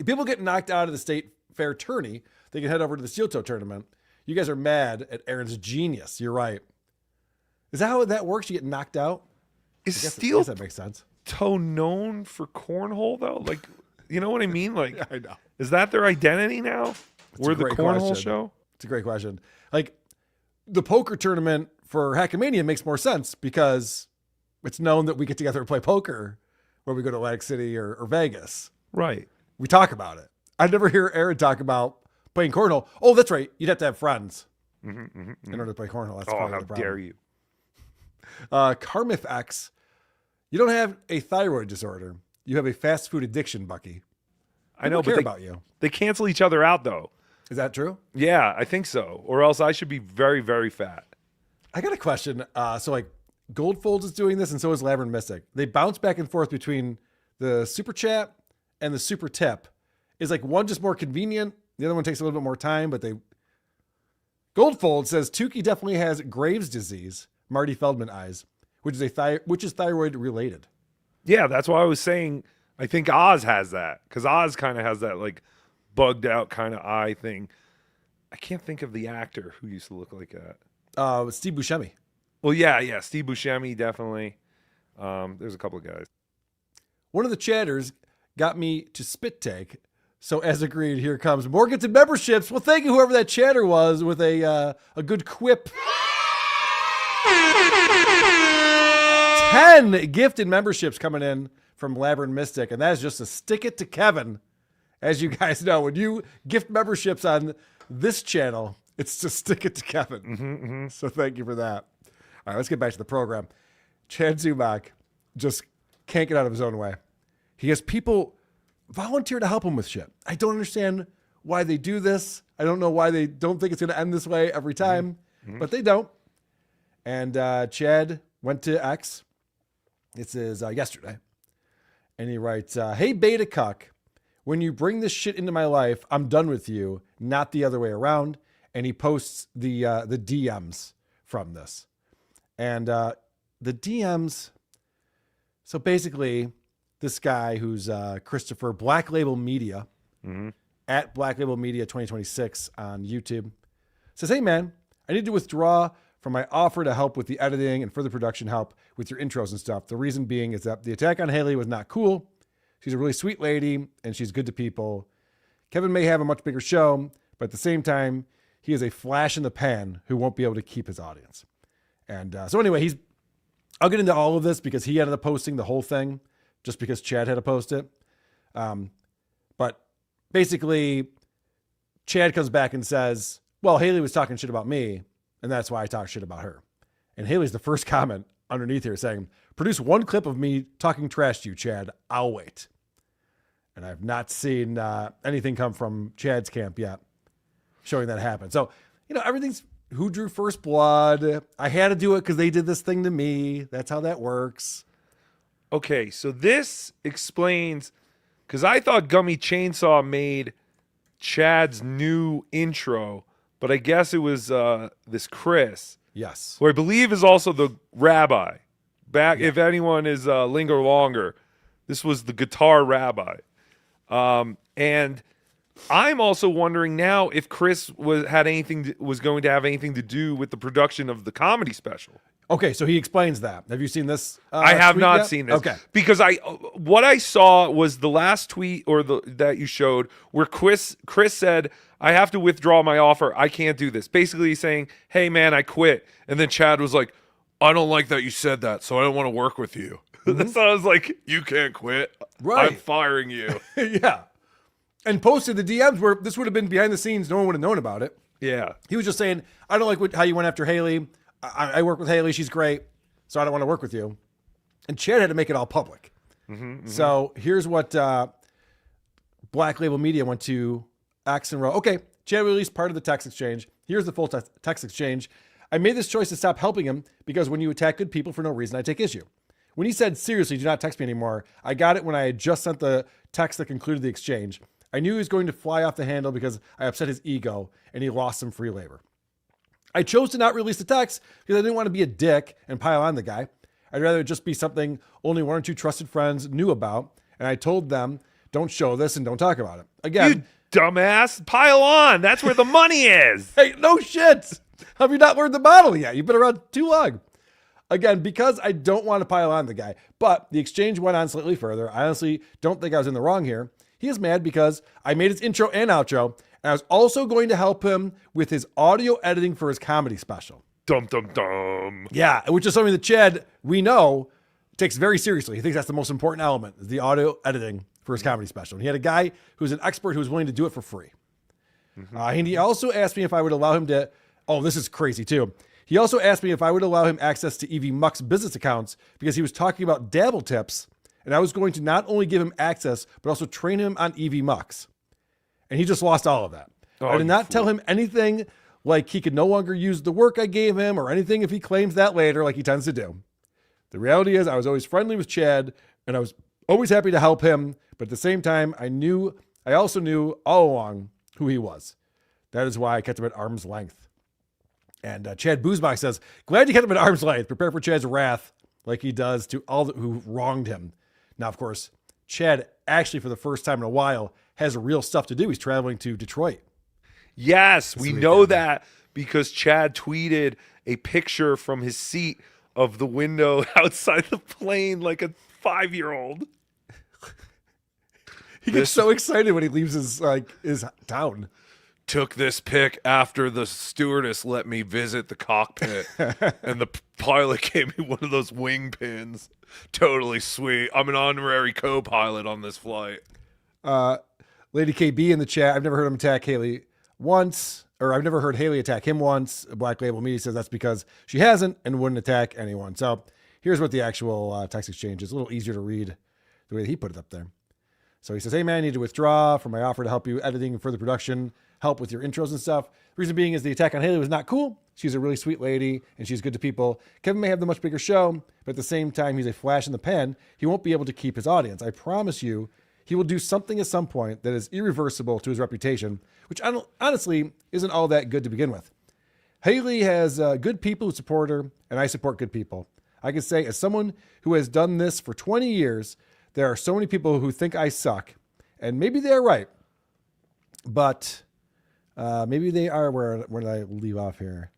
If people get knocked out of the state fair tourney, they can head over to the Steel Toe tournament. You guys are mad at Aaron's genius. You're right. Is that how that works? You get knocked out? Is I guess Steel that makes sense. Toe known for cornhole though? Like, you know what I mean? Like, I know. Is that their identity now? We're the cornhole question. show? It's a great question. Like, the poker tournament for Hackamania makes more sense because it's known that we get together and play poker when we go to Atlantic City or Vegas. Right. We talk about it. I never hear Aaron talk about playing cornhole. Oh, that's right. You'd have to have friends in order to play cornhole. That's how the problem. dare you? Karmic X, you don't have a thyroid disorder. You have a fast food addiction, Bucky. I know, People but care about you. They cancel each other out though. Is that true? Yeah, I think so. Or else I should be very, very fat. I got a question. So like Goldfolds is doing this and so is Laverne Mystic. They bounce back and forth between the super chat and the super tip. Is like one just more convenient? The other one takes a little bit more time, but Goldfold says Tookie definitely has Graves' disease, Marty Feldman eyes, which is thyroid related. Yeah, that's why I was saying I think Oz has that. Because Oz kind of has that like bugged out kind of eye thing. I can't think of the actor who used to look like that. Steve Buscemi. Well, yeah. Steve Buscemi, definitely. There's a couple of guys. One of the chatters got me to spit take. So as agreed, here comes more gifted memberships. Well, thank you, whoever that chatter was, with a good quip. 10 gifted memberships coming in from Labyrinth Mystic, and that is just a stick it to Kevin. As you guys know, when you gift memberships on this channel, it's to stick it to Kevin. So thank you for that. All right, let's get back to the program. Chad Zumock just can't get out of his own way. He has people volunteer to help him with shit. I don't understand why they do this. I don't know why they don't think it's going to end this way every time, but they don't. And Chad went to X. This is yesterday. And he writes, hey, beta cuck, when you bring this shit into my life, I'm done with you, not the other way around. And he posts the DMs from this. And the DMs, so basically, this guy who's Christopher Black Label Media, at Black Label Media 2026 on YouTube, says, hey, man, I need to withdraw from my offer to help with the editing and further production help with your intros and stuff. The reason being is that the attack on Haley was not cool. She's a really sweet lady, and she's good to people. Kevin may have a much bigger show, but at the same time, he is a flash in the pan who won't be able to keep his audience. And so anyway, I'll get into all of this because he ended up posting the whole thing just because Chad had to post it. But basically, Chad comes back and says, well, Haley was talking shit about me, and that's why I talk shit about her. And Haley's the first comment underneath here saying, produce one clip of me talking trash to you, Chad. I'll wait. And I've not seen anything come from Chad's camp yet showing that happen. So, everything's who drew first blood. I had to do it because they did this thing to me. That's how that works. Okay, so this explains, because I thought Gummy Chainsaw made Chad's new intro, but I guess it was this Chris. Yes. Who I believe is also the rabbi. If anyone is linger longer, this was the guitar rabbi. And I'm also wondering now if Chris was going to have anything to do with the production of the comedy special. Okay, so he explains that. Have you seen this? I have not seen this. Okay, because what I saw was the last tweet that you showed where Chris said, "I have to withdraw my offer. I can't do this." Basically saying, "Hey man, I quit." And then Chad was like, "I don't like that you said that, so I don't want to work with you." So I was like, "You can't quit. Right. I'm firing you." Yeah. And posted the DMs where this would have been behind the scenes. No one would have known about it. Yeah. He was just saying, I don't like how you went after Haley. I work with Haley. She's great. So I don't want to work with you. And Chad had to make it all public. So here's what Black Label Media went to X and wrote, okay, Chad released part of the text exchange. Here's the full text exchange. I made this choice to stop helping him because when you attack good people for no reason, I take issue. When he said, seriously, do not text me anymore, I got it when I had just sent the text that concluded the exchange. I knew he was going to fly off the handle because I upset his ego and he lost some free labor. I chose to not release the text because I didn't want to be a dick and pile on the guy. I'd rather it just be something only one or two trusted friends knew about. And I told them, don't show this and don't talk about it. Again, you dumbass, pile on. That's where the money is. Hey, no shit. Have you not learned the model yet? You've been around too long. Again, because I don't want to pile on the guy, but the exchange went on slightly further. I honestly don't think I was in the wrong here. He is mad because I made his intro and outro, and I was also going to help him with his audio editing for his comedy special. Dum, dum, dum. Yeah, which is something that Chad, we know, takes very seriously. He thinks that's the most important element, is the audio editing for his comedy special. And he had a guy who's an expert who was willing to do it for free. And he also asked me if I would allow him to, oh, this is crazy too. He also asked me if I would allow him access to EV Muck's business accounts because he was talking about dabble tips, and I was going to not only give him access, but also train him on EV Mucks. And he just lost all of that. Oh, I did not tell him anything like he could no longer use the work I gave him or anything if he claims that later like he tends to do. The reality is I was always friendly with Chad, and I was always happy to help him, but at the same time, I also knew all along who he was. That is why I kept him at arm's length. And Chad Boozbach says, glad you kept him at arm's length. Prepare for Chad's wrath like he does to all who wronged him. Now, of course, Chad actually, for the first time in a while, has real stuff to do. He's traveling to Detroit. Yes, we know that because Chad tweeted a picture from his seat of the window outside the plane like a 5-year-old. He gets so excited when he leaves his town. Took this pic after the stewardess let me visit the cockpit, and the pilot gave me one of those wing pins. Totally sweet. I'm an honorary co-pilot on this flight. Lady KB in the chat. I've never heard him attack Haley once, or I've never heard Haley attack him once. Black Label Media says that's because she hasn't and wouldn't attack anyone. So here's what the actual text exchange is. A little easier to read the way that he put it up there. So he says, hey, man, I need to withdraw from my offer to help you editing and further production, help with your intros and stuff. The reason being is the attack on Haley was not cool. She's a really sweet lady, and she's good to people. Kevin may have the much bigger show, but at the same time, he's a flash in the pan. He won't be able to keep his audience. I promise you, he will do something at some point that is irreversible to his reputation, which honestly isn't all that good to begin with. Haley has good people who support her, and I support good people. I can say, as someone who has done this for 20 years, there are so many people who think I suck, and maybe they're right, but maybe they are. Where did I leave off here?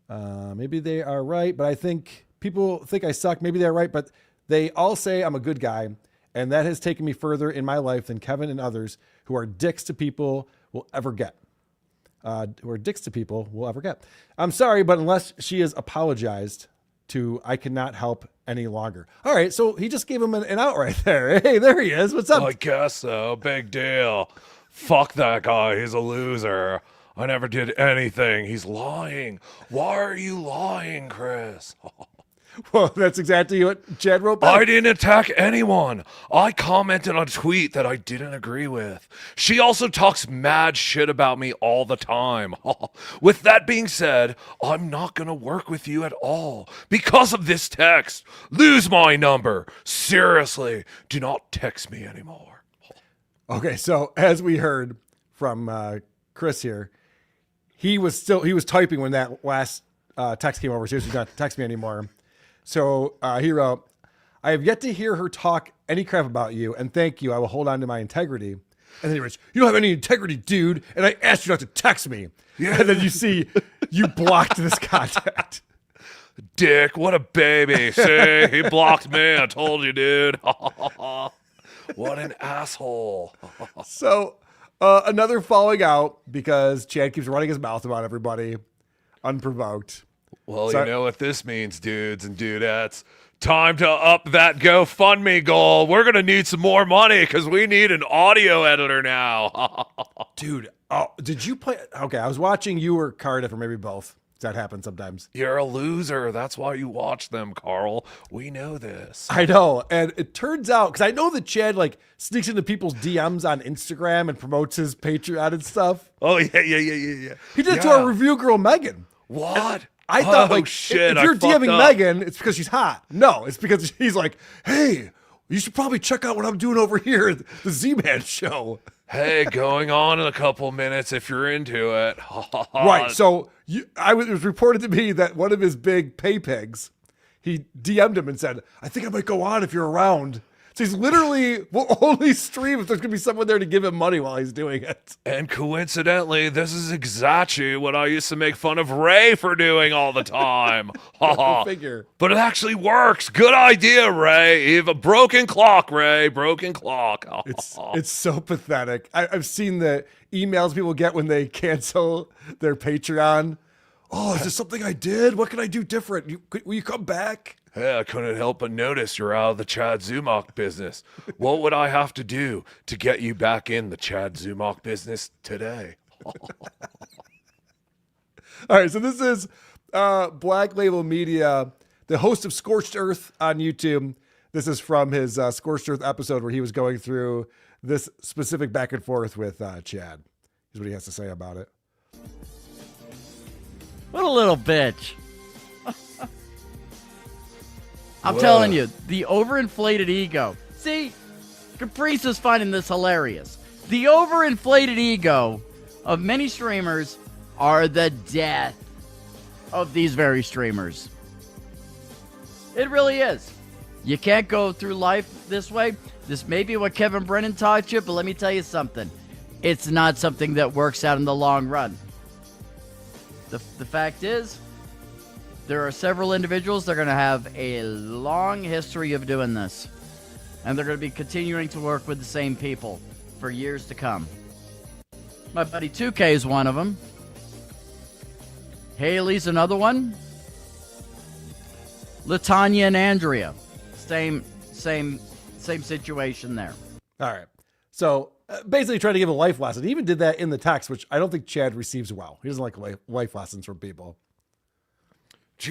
Maybe they are right, but I think people think I suck. Maybe they're right, but they all say I'm a good guy, and that has taken me further in my life than Kevin and others who are dicks to people will ever get. I'm sorry, but unless she has apologized to, I cannot help any longer. All right, so he just gave him an out right there. Hey, there he is. What's up? I guess so. Big deal. Fuck that guy. He's a loser. I never did anything. He's lying. Why are you lying, Chris? Well, that's exactly what Chad wrote back. I didn't attack anyone. I commented on a tweet that I didn't agree with. She also talks mad shit about me all the time. With that being said, I'm not going to work with you at all because of this text. Lose my number. Seriously, do not text me anymore. Okay, so as we heard from Chris here, he was typing when that last text came over. Seriously, do not text me anymore. So he wrote, I have yet to hear her talk any crap about you, and thank you. I will hold on to my integrity. And then he writes, you don't have any integrity, dude, and I asked you not to text me. Yeah. And then you see you blocked this contact. Dick, what a baby. See, he blocked me. I told you, dude. What an asshole. So another falling out because Chad keeps running his mouth about everybody unprovoked. Well, you know what this means, dudes and dudettes. Time to up that GoFundMe goal. We're going to need some more money because we need an audio editor now. Dude, did you play? Okay, I was watching you or Cardiff, or maybe both. That happens sometimes. You're a loser. That's why you watch them, Karl. We know this. I know. And it turns out, because I know that Chad sneaks into people's DMs on Instagram and promotes his Patreon and stuff. Oh, yeah. He did it to our review girl, Megan. What? And I thought, shit, if you're DMing Megan, it's because she's hot. No, it's because he's like, hey, you should probably check out what I'm doing over here at the Z-Man show. Hey, going on in a couple minutes if you're into it. Right. So it was reported to me that one of his big pay pigs, he DM'd him and said, I think I might go on if you're around. So he's literally will only stream if there's going to be someone there to give him money while he's doing it. And coincidentally, this is exactly what I used to make fun of Ray for doing all the time. Figure. But it actually works. Good idea, Ray. You have a broken clock, Ray. Broken clock. It's so pathetic. I've seen the emails people get when they cancel their Patreon. Oh, is this something I did? What can I do different? Will you come back? Hey, I couldn't help but notice you're out of the Chad Zumock business. What would I have to do to get you back in the Chad Zumock business today? All right, so this is Black Label Media, the host of Scorched Earth on YouTube. This is from his Scorched Earth episode where he was going through this specific back and forth with Chad. Here's what he has to say about it. What a little bitch. I'm telling you, the overinflated ego. See, Caprice is finding this hilarious. The overinflated ego of many streamers are the death of these very streamers. It really is. You can't go through life this way. This may be what Kevin Brennan taught you, but let me tell you something. It's not something that works out in the long run. The fact is, there are several individuals that are going to have a long history of doing this. And they're going to be continuing to work with the same people for years to come. My buddy 2K is one of them. Haley's another one. LaTanya and Andrea. Same situation there. All right. So basically trying to give a life lesson. He even did that in the text, which I don't think Chad receives well. He doesn't like life lessons from people. Did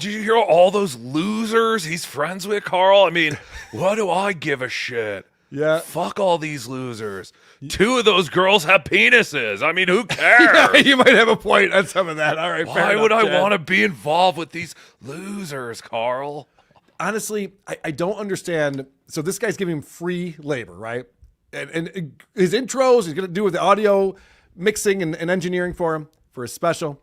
you hear all those losers he's friends with, Karl? I mean, what do I give a shit? Yeah. Fuck all these losers. 2 of those girls have penises. I mean, who cares? Yeah, you might have a point on some of that. All right. Why would I want to be involved with these losers, Karl? Honestly, I don't understand. So this guy's giving him free labor, right? And his intros, he's going to do with the audio mixing and engineering for him for his special.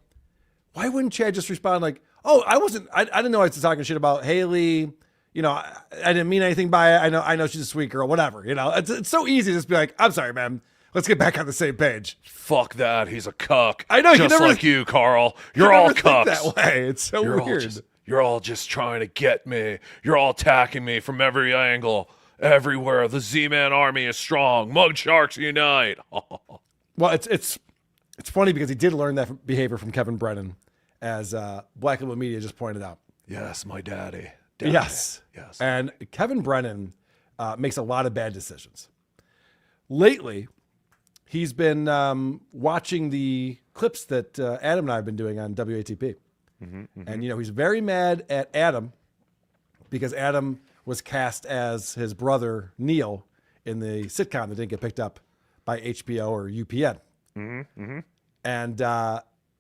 Why wouldn't Chad just respond like, oh, I didn't know I was talking shit about Haley. You know, I didn't mean anything by it. I know she's a sweet girl, whatever. You know, it's so easy to just be like, I'm sorry, man. Let's get back on the same page. Fuck that. He's a cuck. I know. Just like you, Karl. You're all cucks. That way. It's so weird. You're all just trying to get me. You're all attacking me from every angle. Everywhere. The Z-Man army is strong. Mug Sharks unite. Well, it's funny because he did learn that behavior from Kevin Brennan, as Black Label Media just pointed out. Yes, my daddy. Yes. And Kevin Brennan makes a lot of bad decisions. Lately, he's been watching the clips that Adam and I have been doing on WATP. And, you know, he's very mad at Adam because Adam was cast as his brother, Neil, in the sitcom that didn't get picked up by HBO or UPN. And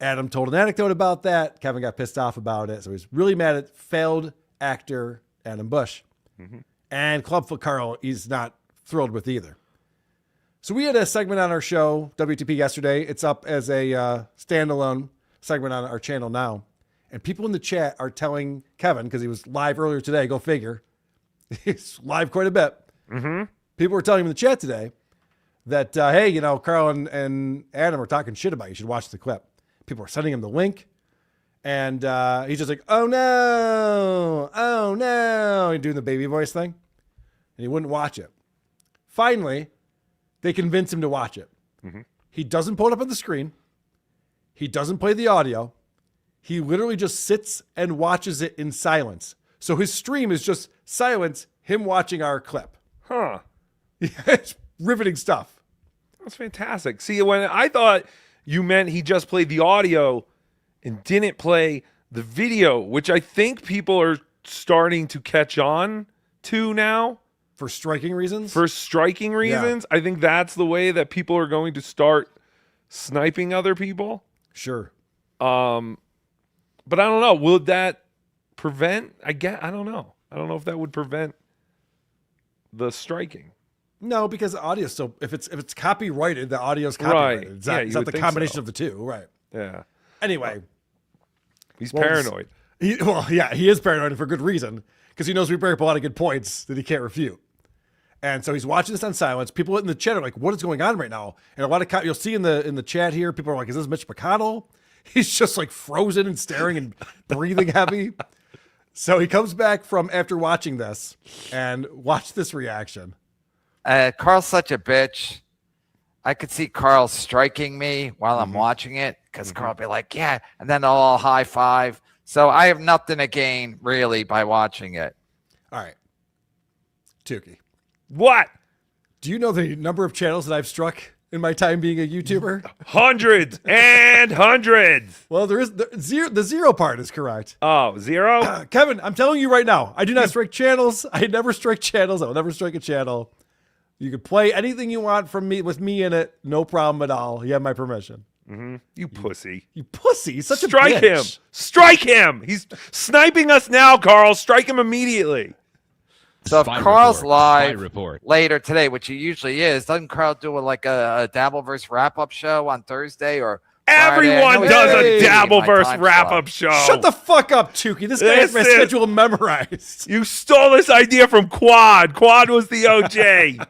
Adam told an anecdote about that. Kevin got pissed off about it. So he's really mad at failed actor Adam Bush. And Clubfoot Karl, he's not thrilled with either. So we had a segment on our show, WTP, yesterday. It's up as a standalone segment on our channel now. And people in the chat are telling Kevin, because he was live earlier today, go figure. He's live quite a bit. People were telling him in the chat today that, hey, you know, Karl and Adam are talking shit about you. You should watch the clip. People are sending him the link. And he's just like, oh, no. He's doing the baby voice thing. And he wouldn't watch it. Finally, they convince him to watch it. He doesn't pull it up on the screen. He doesn't play the audio. He literally just sits and watches it in silence. So his stream is just silence, him watching our clip. Huh. It's riveting stuff. That's fantastic. See, when I thought you meant he just played the audio and didn't play the video, which I think people are starting to catch on to now. For striking reasons? Yeah. I think that's the way that people are going to start sniping other people. Sure. But I don't know. Would that prevent? I don't know. I don't know if that would prevent the striking. No, because the audio still, if it's copyrighted, the audio's copyrighted. Right. It's not the combination of the two, right? Yeah. Anyway. He's paranoid. He is paranoid for good reason, because he knows we bring up a lot of good points that he can't refute. And so he's watching this on silence. People in the chat are like, what is going on right now? And a lot of, you'll see in the chat here, people are like, is this Mitch McConnell? He's just like frozen and staring and breathing heavy. So he comes back from after watching this and watch this reaction. Karl's such a bitch. I could see Karl striking me while I'm watching it because Karl will be like, yeah, and then they'll all high five. So I have nothing to gain really by watching it. All right. Tookie. What? Do you know the number of channels that I've struck in my time being a YouTuber? Hundreds and hundreds. Well, there is the zero part is correct. Oh, zero? Kevin, I'm telling you right now, I do not strike channels. I never strike channels. I will never strike a channel. You can play anything you want from me with me in it. No problem at all. You have my permission. You pussy. You pussy. Such a Strike him. bitch. Strike him. He's sniping us now, Karl. Strike him immediately. So if Karl's live later today, which he usually is, doesn't Karl do a Dabbleverse wrap-up show on Thursday or Everyone does a Dabbleverse wrap-up show. Shut the fuck up, Tookie. This guy has my schedule memorized. You stole this idea from Quad. Quad was the OJ.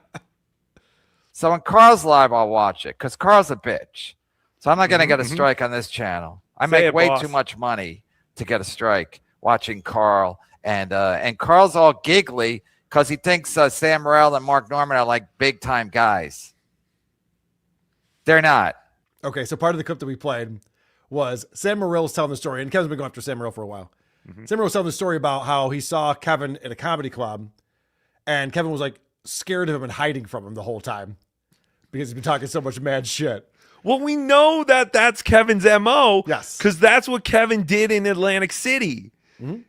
So when Karl's live, I'll watch it because Karl's a bitch. So I'm not going to get a strike on this channel. I make way too much money to get a strike watching Karl, and Karl's all giggly because he thinks Sam Morril and Mark Norman are like big time guys. They're not. Okay, so part of the clip that we played was Sam Morril was telling the story, and Kevin's been going after Sam Morril for a while. Sam Morril was telling the story about how he saw Kevin at a comedy club, and Kevin was like scared of him and hiding from him the whole time because he's been talking so much mad shit. Well, we know that that's Kevin's MO. Yes. Because that's what Kevin did in Atlantic City.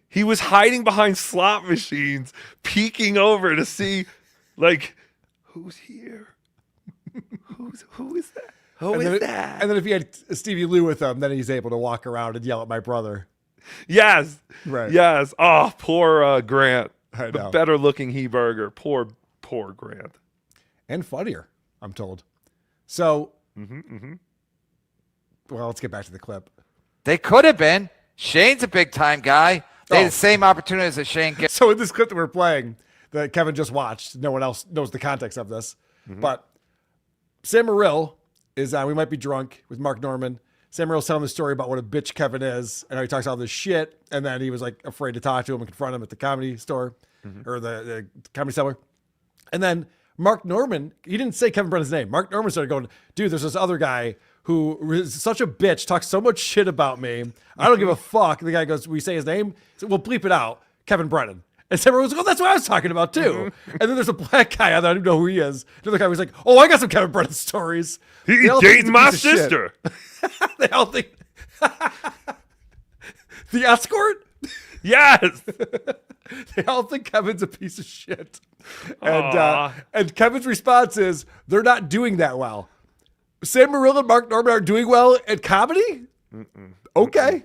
He was hiding behind slot machines, peeking over to see, like, who's here? Who is that? Who is that? And then if he had Stevie Lou with him, then he's able to walk around and yell at my brother. Yes. Right. Yes. Oh, poor Grant. I The know. better looking He-Burger. Poor Grant. And funnier, I'm told. So, well, let's get back to the clip. They could have been. Shane's a big time guy. They had the same opportunities as Shane. So in this clip that we're playing, that Kevin just watched, no one else knows the context of this, but Sam Morril is on We Might Be Drunk with Mark Norman. Sam Morril's telling the story about what a bitch Kevin is and how he talks all this shit, and then he was like afraid to talk to him and confront him at the comedy store or the comedy cellar. And then Mark Norman, he didn't say Kevin Brennan's name. Mark Norman started going, dude, there's this other guy who is such a bitch, talks so much shit about me. I don't give a fuck. The guy goes, we say his name? He said, well, bleep it out. Kevin Brennan. And Sam was like, oh, that's what I was talking about too. And then there's a black guy, I don't even know who he is. Another guy was like, oh, I got some Kevin Brennan stories. He's dating my sister. They all think the escort? Yes. They all think Kevin's a piece of shit. And Kevin's response is, they're not doing that well. Sam Morril and Mark Norman are doing well at comedy? Okay.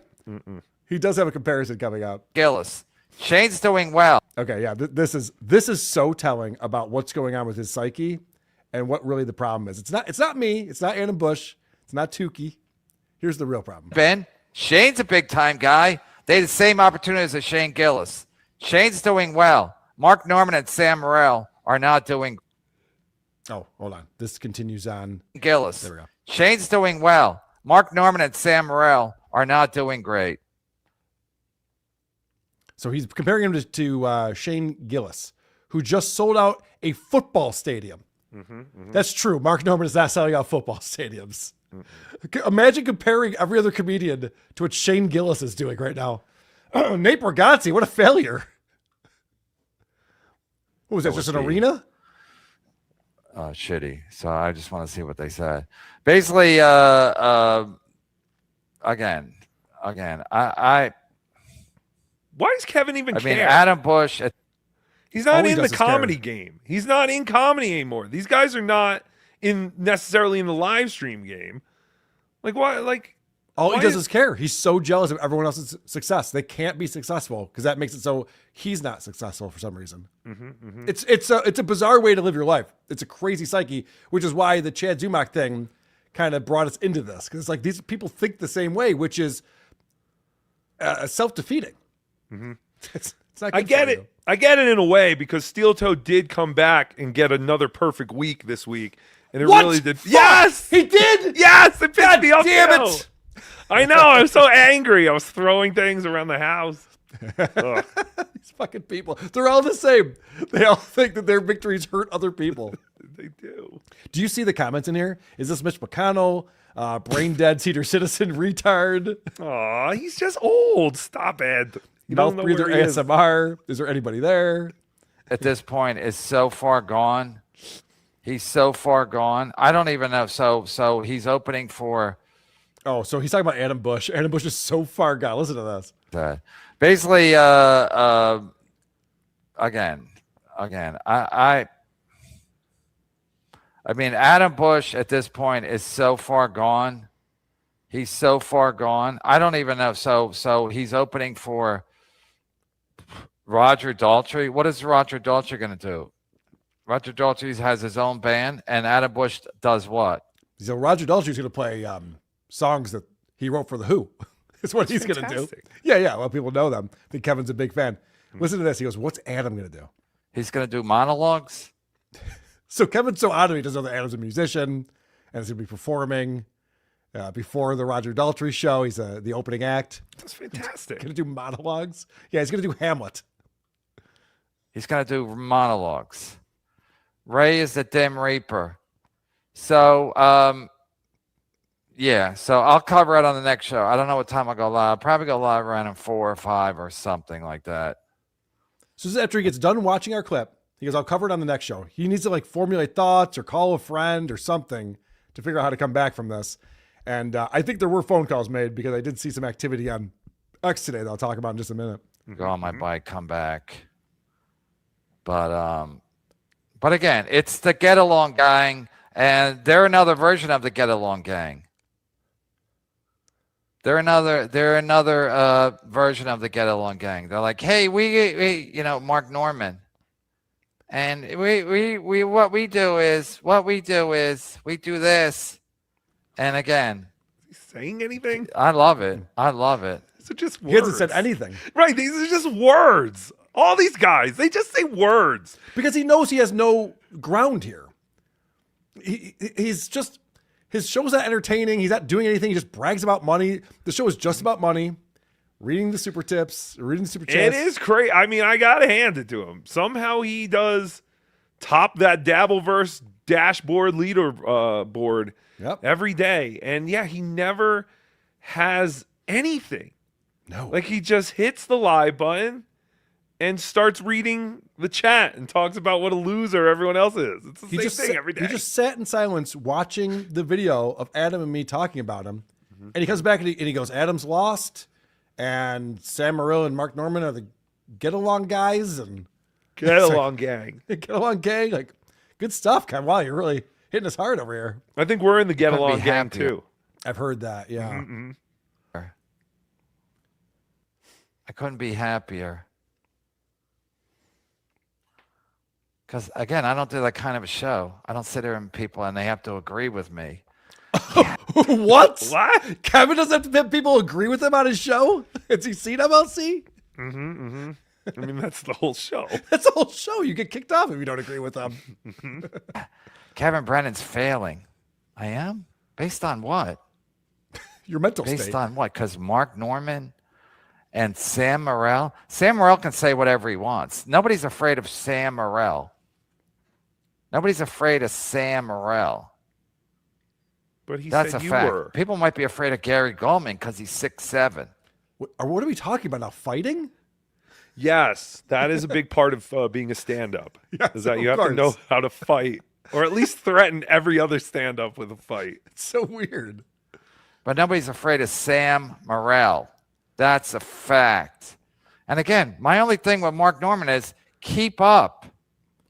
He does have a comparison coming out. Gillis. Shane's doing well. Okay, yeah. This is so telling about what's going on with his psyche and what really the problem is. It's not me. It's not Adam Bush. It's not Tookie. Here's the real problem. Ben, Shane's a big time guy. They had the same opportunities as Shane Gillis. Shane's doing well. Mark Norman and Sam Morril are not doing. Oh, hold on. This continues on. Gillis. There we go. Shane's doing well. Mark Norman and Sam Morril are not doing great. So he's comparing him to Shane Gillis, who just sold out a football stadium. That's true. Mark Norman is not selling out football stadiums. Imagine comparing every other comedian to what Shane Gillis is doing right now. Nate Bargatze, what a failure. What was that, just an arena? Shitty. So I just want to see what they said. Basically, again, I Why does Kevin even care? mean, Adam Bush. He's not All he in the does is care. comedy game. He's not in comedy anymore. These guys are not necessarily in the live stream game. Like why? Like All he does is care. He's so jealous of everyone else's success. They can't be successful because that makes it so he's not successful for some reason. It's a bizarre way to live your life. It's a crazy psyche, which is why the Chad Zumock thing kind of brought us into this, because it's like these people think the same way, which is self-defeating. It's not. I get it. I get it in a way because Steel Toe did come back and get another perfect week this week, and it really did. Fuck! Yes, he did. Yes, it pissed me off. Damn too. it! I know. I was so angry. I was throwing things around the house. Ugh. These fucking people. They're all the same. They all think that their victories hurt other people. They do. Do you see the comments in here? Is this Mitch McConnell? Brain dead senior citizen retard? Aw, he's just old. Stop it. You Mouth don't know breather where he is. ASMR. Is there anybody there? At this point is so far gone. He's so far gone. I don't even know. So he's opening for. Oh, so he's talking about Adam Bush. Adam Bush is so far gone. Listen to this. Basically, again, I mean, Adam Bush at this point is so far gone. He's so far gone. I don't even know. So he's opening for Roger Daltrey. What is Roger Daltrey going to do? Roger Daltrey has his own band, and Adam Bush does what? So Roger Daltrey's going to play songs that he wrote for The Who. That's what he's going to do. Yeah. Well, people know them. I think Kevin's a big fan. Listen to this. He goes, what's Adam going to do? He's going to do monologues? So Kevin's so out of it. He doesn't know that Adam's a musician and he's going to be performing. before the Roger Daltrey show. He's the opening act. That's fantastic. Going to do monologues. Yeah, he's going to do Hamlet. He's going to do monologues. Ray is the Dim Reaper. So, yeah. So I'll cover it on the next show. I don't know what time I'll go live. I'll probably go live around 4 or 5 or something like that. So this is after he gets done watching our clip. He goes, I'll cover it on the next show. He needs to formulate thoughts or call a friend or something to figure out how to come back from this. And I think there were phone calls made because I did see some activity on X today that I'll talk about in just a minute. Go on my bike, come back. But again, it's the Get Along Gang, and they're another version of the Get Along Gang. They're another version of the Get Along Gang. They're like, hey, we Mark Norman. And we what we do is we do this. And again, is he saying anything? I love it. These are just words. He hasn't said anything. Right, these are just words. All these guys, they just say words. Because he knows he has no ground here. He's just, his show's not entertaining. He's not doing anything. He just brags about money. The show is just about money. Reading the super tips, reading the super chats. It is crazy. I mean, I got to hand it to him. Somehow he does top that Dabbleverse dashboard leader board every day. And yeah, he never has anything. No. Like he just hits the live button and starts reading the chat and talks about what a loser everyone else is. It's the same thing every day. He just sat in silence watching the video of Adam and me talking about him. And he comes back and he goes, Adam's lost. And Sam Morril and Mark Norman are the get-along guys. And Get-along gang. Get-along gang. Like, good stuff, Ken. Wow, you're really hitting us hard over here. I think we're in the get-along gang, too. I've heard that, yeah. Mm-hmm. I couldn't be happier. Because, again, I don't do that kind of a show. I don't sit there and people and they have to agree with me. What? What? Kevin doesn't have people agree with him on his show? Has he seen MLC? Mm-hmm. I mean, that's the whole show. That's the whole show. You get kicked off if you don't agree with them. Kevin Brennan's failing. I am? Based on what? Your mental state. Based on what? Because Mark Norman and Sam Morril. Sam Morril can say whatever he wants. Nobody's afraid of Sam Morril. Nobody's afraid of Sam Morril. But That's said a you fact. were. People might be afraid of Gary Goldman because he's 6'7". What are we talking about now? Fighting? Yes, that is a big part of being a stand-up. Yes, is that of you have to course. know how to fight, or at least threaten every other stand-up with a fight. It's so weird. But nobody's afraid of Sam Morril. That's a fact. And again, my only thing with Mark Norman is keep up.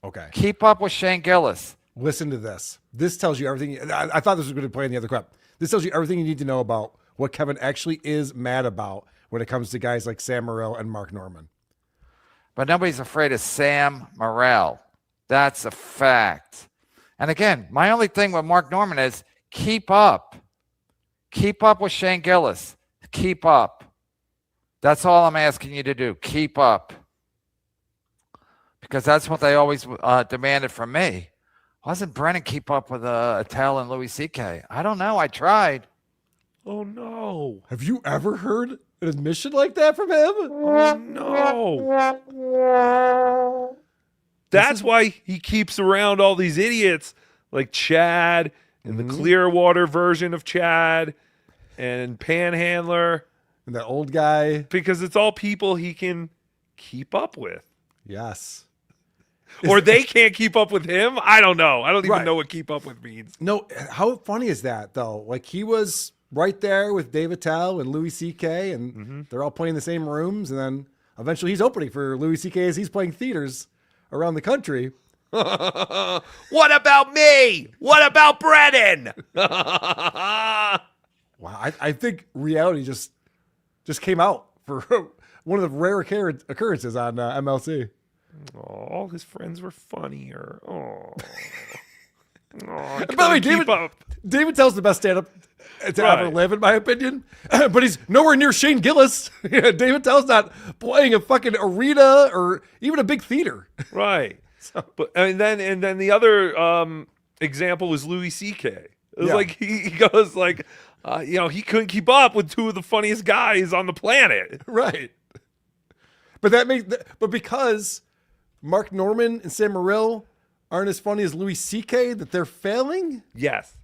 Okay. Keep up with Shane Gillis. Listen to this. This tells you everything. I thought this was going to play in the other crap. This tells you everything you need to know about what Kevin actually is mad about when it comes to guys like Sam Morril and Mark Norman. But nobody's afraid of Sam Morril. That's a fact. And again, my only thing with Mark Norman is keep up. Keep up with Shane Gillis. Keep up. That's all I'm asking you to do. Keep up. Because that's what they always demanded from me. Why doesn't Brennan keep up with Attell and Louis C.K.? I don't know. I tried. Oh, no. Have you ever heard an admission like that from him? Oh, no. That's why he keeps around all these idiots like Chad and the Clearwater version of Chad and Panhandler. And that old guy. Because it's all people he can keep up with. Yes. Or they can't keep up with him. I don't know. I don't even Right. know what keep up with means. No, how funny is that, though? Like, he was right there with Dave Attell and Louis C.K., and they're all playing the same rooms, and then eventually he's opening for Louis C.K. as he's playing theaters around the country. What about me? What about Brennan? Wow, I think reality just came out for one of the rare occurrences on MLC. Oh, all his friends were funnier. Oh. And by the way, David Tell's the best stand-up to ever live, in my opinion. But he's nowhere near Shane Gillis. David Tell's not playing a fucking arena or even a big theater. Right. But and then the other example was Louis C.K. It was like he goes like, he couldn't keep up with two of the funniest guys on the planet. Right. But because Mark Norman and Sam Morril aren't as funny as Louis C.K., that they're failing? Yes.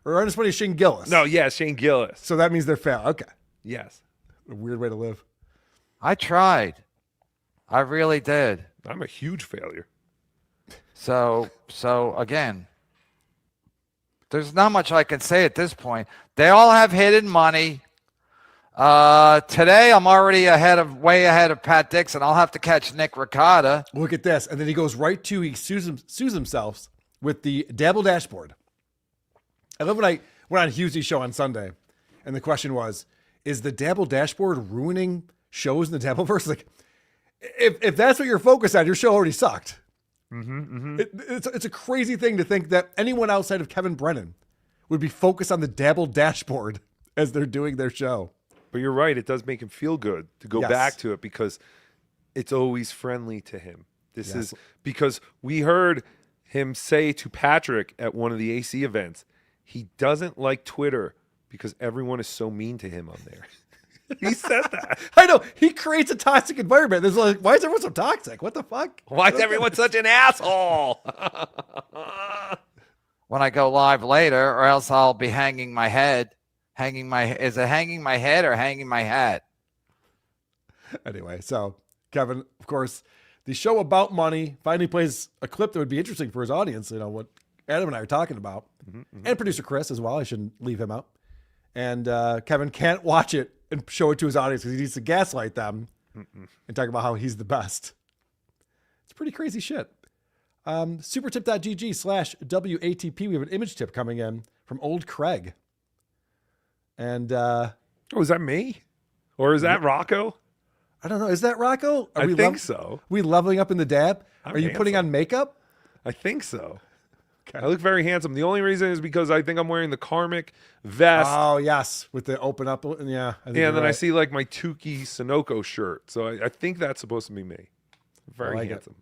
Or aren't as funny as Shane Gillis? No, yeah, Shane Gillis. So that means they're failing. Okay. Yes. A weird way to live. I tried. I really did. I'm a huge failure. So again, there's not much I can say at this point. They all have hidden money. Today I'm already way ahead of Pat Dixon. I'll have to catch Nick Ricotta. Look at this. And then he goes right to, he sues himself with the Dabble dashboard. I love when I went on Hughes' show on Sunday, and the question was, is the Dabble dashboard ruining shows in the Dabbleverse? Like, if that's what you're focused on, your show already sucked. It's a crazy thing to think that anyone outside of Kevin Brennan would be focused on the Dabble dashboard as they're doing their show. But you're right. It does make him feel good to go back to it because it's always friendly to him. This is because we heard him say to Patrick at one of the AC events, he doesn't like Twitter because everyone is so mean to him on there. He said that. I know. He creates a toxic environment. There's like, why is everyone so toxic? What the fuck? Why is everyone such an asshole? When I go live later, or else I'll be hanging my head. Is it hanging my head or hanging my hat? Anyway, so Kevin, of course, the show about money finally plays a clip that would be interesting for his audience. You know, what Adam and I are talking about. And producer Chris as well. I shouldn't leave him out. And Kevin can't watch it and show it to his audience because he needs to gaslight them and talk about how he's the best. It's pretty crazy shit. Supertip.gg/WATP. We have an image tip coming in from old Craig. And is that me? Or is that Rocco? I don't know. Is that Rocco? I think so. We leveling up in the dab? Are you putting on makeup? I think so. Okay. I look very handsome. The only reason is because I think I'm wearing the Karmic vest. Oh, yes. With the open up. Yeah. And then I see like my Tookie Sunoco shirt. So I think that's supposed to be me. Very handsome.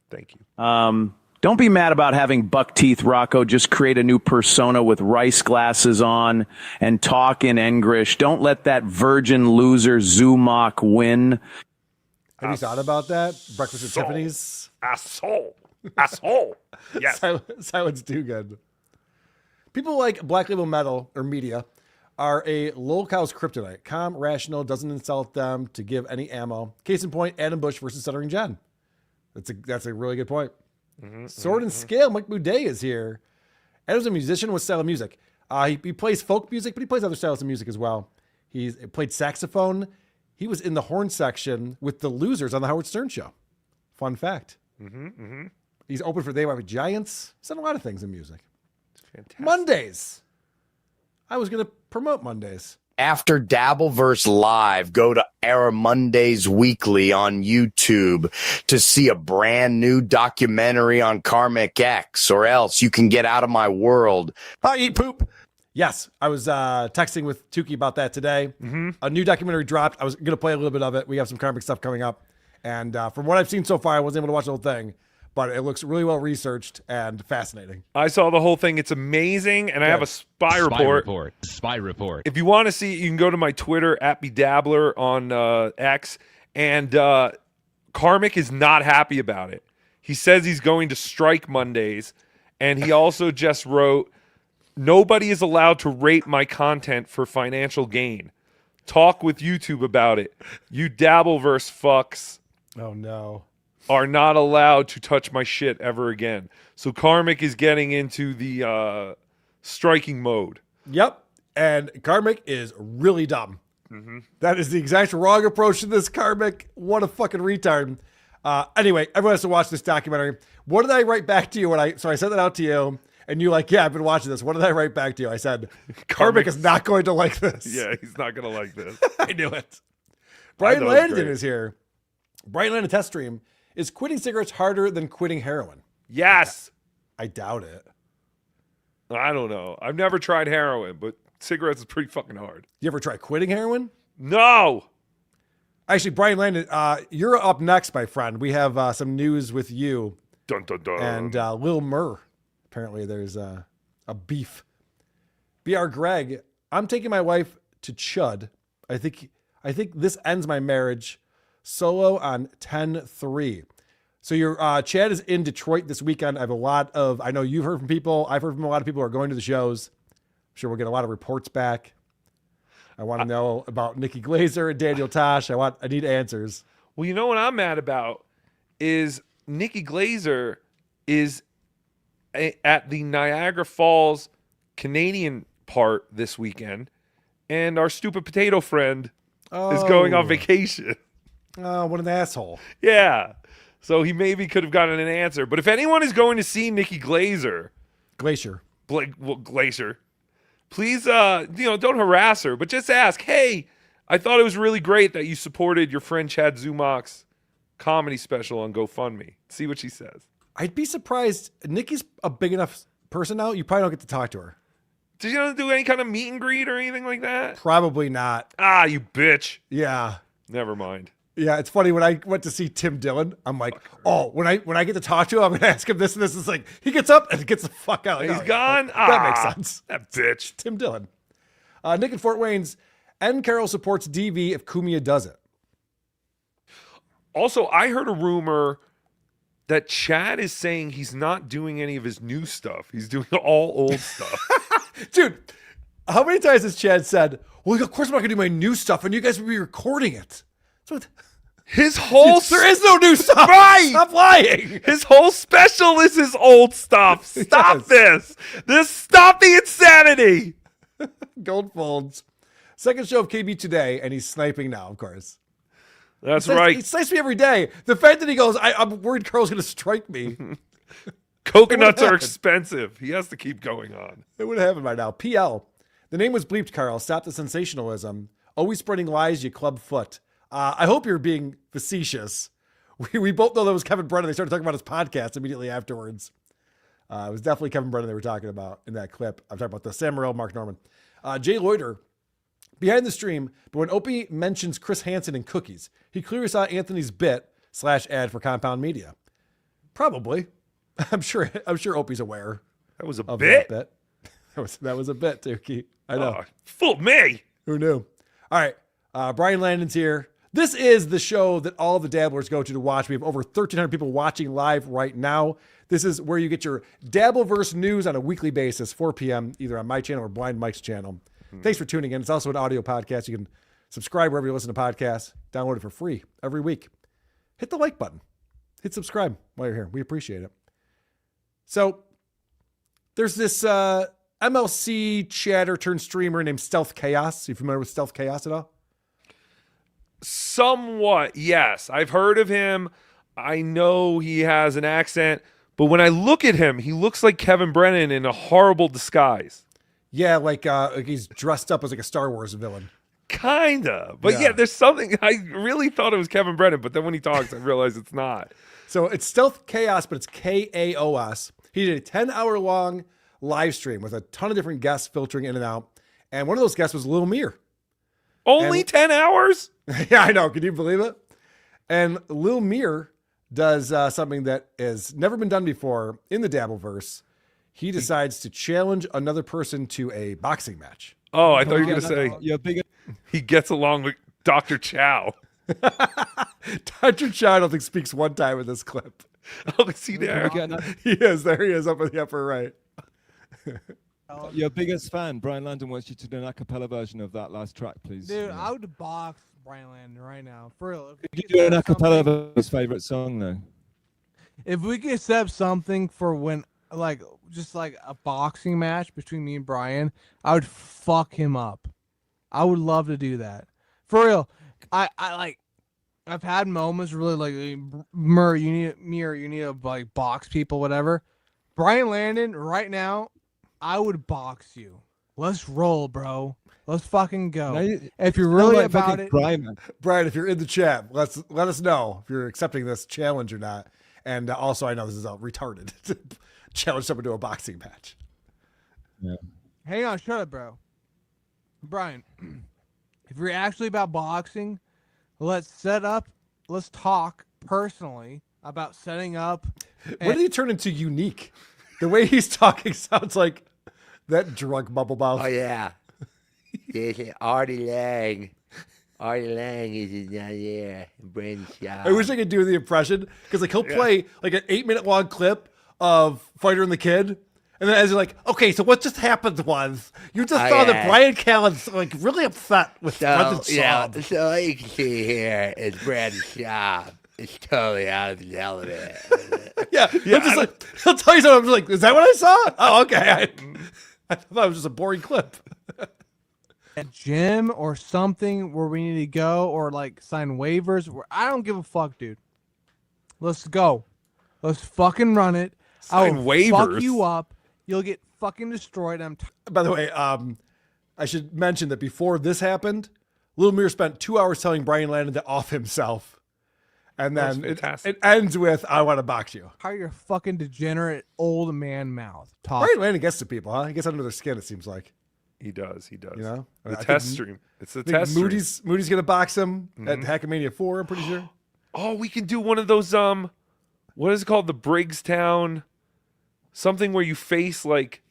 Thank you. Don't be mad about having buck teeth, Rocco. Just create a new persona with rice glasses on and talk in English. Don't let that virgin loser Zumock win. Have you thought about that? Breakfast at Tiffany's? Asshole. Asshole. Yes. Silence do good. People like Black Label Metal or media are a Lil Kaos kryptonite. Calm, rational, doesn't insult them to give any ammo. Case in point, Adam Bush versus Stuttering Jen. That's a really good point. Sword and Scale, Mike Boudet is here. Adam's a musician with style of music. He plays folk music, but he plays other styles of music as well. He's played saxophone. He was in the horn section with the Losers on the Howard Stern Show. Fun fact. He's open for They Might Be Giants. He's done a lot of things in music. It's fantastic. Mondays. I was going to promote Mondays. After Dabbleverse Live, go to Era Mondays Weekly on YouTube to see a brand new documentary on Karmic X, or else you can get out of my world. I eat poop. Yes, I was texting with Tookie about that today. A new documentary dropped. I was going to play a little bit of it. We have some Karmic stuff coming up. And from what I've seen so far, I wasn't able to watch the whole thing. But it looks really well researched and fascinating. I saw the whole thing. It's amazing. And I have a spy report. Spy report. If you want to see it, you can go to my Twitter, @BDabbler on X. And Karmic is not happy about it. He says he's going to strike Mondays. And he also just wrote, "Nobody is allowed to rate my content for financial gain. Talk with YouTube about it. You Dabbleverse fucks." Oh, no. Are not allowed to touch my shit ever again. So Karmic is getting into the striking mode. Yep. And Karmic is really dumb. That is the exact wrong approach to this, Karmic. What a fucking retard. Anyway, everyone has to watch this documentary. What did I write back to you when I sent that out to you? And you like, yeah, I've been watching this. What did I write back to you? I said, Karmic is not going to like this. Yeah, he's not going to like this. I knew it. Brian Landon is here. Brian Landon test stream. Is quitting cigarettes harder than quitting heroin? Yes. I doubt it. I don't know. I've never tried heroin, but cigarettes is pretty fucking hard. You ever try quitting heroin? No. Actually, Brian Landon, you're up next, my friend. We have some news with you. Dun, dun, dun. And Lil Mir. Apparently there's a beef. BR Greg, I'm taking my wife to Chud. I think this ends my marriage. Solo on 10-3. So your Chad is in Detroit this weekend. I know you've heard from people. I've heard from a lot of people who are going to the shows. I'm sure we'll get a lot of reports back. I want to know about Nikki Glazer and Daniel Tosh. I need answers. Well, you know what I'm mad about is Nikki Glazer is at the Niagara Falls Canadian part this weekend, and our stupid potato friend is going on vacation. Oh, what an asshole. Yeah. So he maybe could have gotten an answer. But if anyone is going to see Nikki Glazer, Glacier, please, don't harass her, but just ask, hey, I thought it was really great that you supported your friend Chad Zumock's comedy special on GoFundMe. See what she says. I'd be surprised. Nikki's a big enough person now. You probably don't get to talk to her. Did you not do any kind of meet and greet or anything like that? Probably not. Ah, you bitch. Yeah. Never mind. Yeah, it's funny when I went to see Tim Dillon. I'm like, when I get to talk to him, I'm gonna ask him this and this. It's like he gets up and gets the fuck out. He's gone. That makes sense. That bitch. Tim Dillon. Nick in Fort Wayne's Karl supports DV if Kumia does it. Also, I heard a rumor that Chad is saying he's not doing any of his new stuff. He's doing all old stuff. Dude, how many times has Chad said, well, of course I'm not gonna do my new stuff and you guys will be recording it. So his whole there is no new stuff. Right. Stop lying. His whole special is his old stuff. Stop this. Stop the insanity. Gold folds. Second show of KB today, and he's sniping now, of course. That's right. He snipes me every day. The fact that he goes, I'm worried Karl's going to strike me. Coconuts are expensive. He has to keep going on. It would have happened by now. PL. The name was bleeped, Karl. Stop the sensationalism. Always spreading lies, you club foot. I hope you're being facetious. We both know that was Kevin Brennan. They started talking about his podcast immediately afterwards. It was definitely Kevin Brennan they were talking about in that clip. I'm talking about the Sam Morril, Mark Norman. Jay Loiter, behind the stream, but when Opie mentions Chris Hansen and cookies, he clearly saw Anthony's bit/ad for Compound Media. Probably. I'm sure Opie's aware. That was a of bit? That bit. That was a bit, Tookie. I know. Fooled me. Who knew? All right. Brian Landon's here. This is the show that all the dabblers go to watch. We have over 1,300 people watching live right now. This is where you get your Dabbleverse news on a weekly basis, 4 p.m., either on my channel or Blind Mike's channel. Thanks for tuning in. It's also an audio podcast. You can subscribe wherever you listen to podcasts. Download it for free every week. Hit the like button. Hit subscribe while you're here. We appreciate it. So there's this MLC chatter turned streamer named Stealth Kaos. You familiar with Stealth Kaos at all? Somewhat, yes. I've heard of him. I know he has an accent, but when I look at him, he looks like Kevin Brennan in a horrible disguise. Yeah, like he's dressed up as like a Star Wars villain. Kinda. But yeah, there's something. I really thought it was Kevin Brennan, but then when he talks, I realize it's not. So it's Stealth Kaos, but it's Kaos. He did a 10-hour-long live stream with a ton of different guests filtering in and out. And one of those guests was Lil Mir. Only 10 hours? Yeah, I know. Can you believe it? And Lil Mir does something that has never been done before in the Dabbleverse. He decides to challenge another person to a boxing match. Oh, I thought you were going to say he gets along with Dr. Chow. Dr. Chow, I don't think, speaks one time in this clip. Oh, is he there? He is. There he is up in the upper right. Your biggest fan, Brian Landon, wants you to do an a cappella version of that last track, please. Dude, I would box Brian Landon right now. For real. Could you do an a cappella of his favorite song, though? If we could set up something for when, just like a boxing match between me and Brian, I would fuck him up. I would love to do that. For real. I've had moments really like, Mir, you need to like box people, whatever. Brian Landon, right now, I would box you. Let's roll, bro. Let's fucking go. If you're really about it, Brian, if you're in the chat, let us know if you're accepting this challenge or not. And also, I know this is retarded to challenge someone to a boxing match. Yeah. Hang on, shut up, bro. Brian, if you're actually about boxing, let's talk personally about setting up. When did he turn into unique? The way he's talking sounds like That drunk bubble mouth. Oh yeah. Artie Lang. Artie Lang is not here. Brandon Shaw. I wish I could do the impression because like he'll play like an 8-minute long clip of Fighter and the Kid. And then as you're like, okay, so what just happened was you just saw that Brian Callen's like really upset with Brendan Shaw. So all you can see here is Brandon Shaw. It's totally out of the element. He'll tell you something. I'm just like, is that what I saw? Oh, okay. I thought it was just a boring clip. A gym or something where we need to go or like sign waivers. I don't give a fuck, dude. Let's go. Let's fucking run it. Sign waivers. Fuck you up. You'll get fucking destroyed. By the way, I should mention that before this happened, Lil Mir spent 2 hours telling Brian Landon to off himself. And then it ends with, I want to box you. How your fucking degenerate old man mouth talk. Brian Landon gets to people, huh? He gets under their skin, it seems like. He does. He does. You know? The test stream. It's the test stream. Moody's going to box him at Hackamania 4, I'm pretty sure. Oh, we can do one of those, what is it called? The Briggstown, something where you face like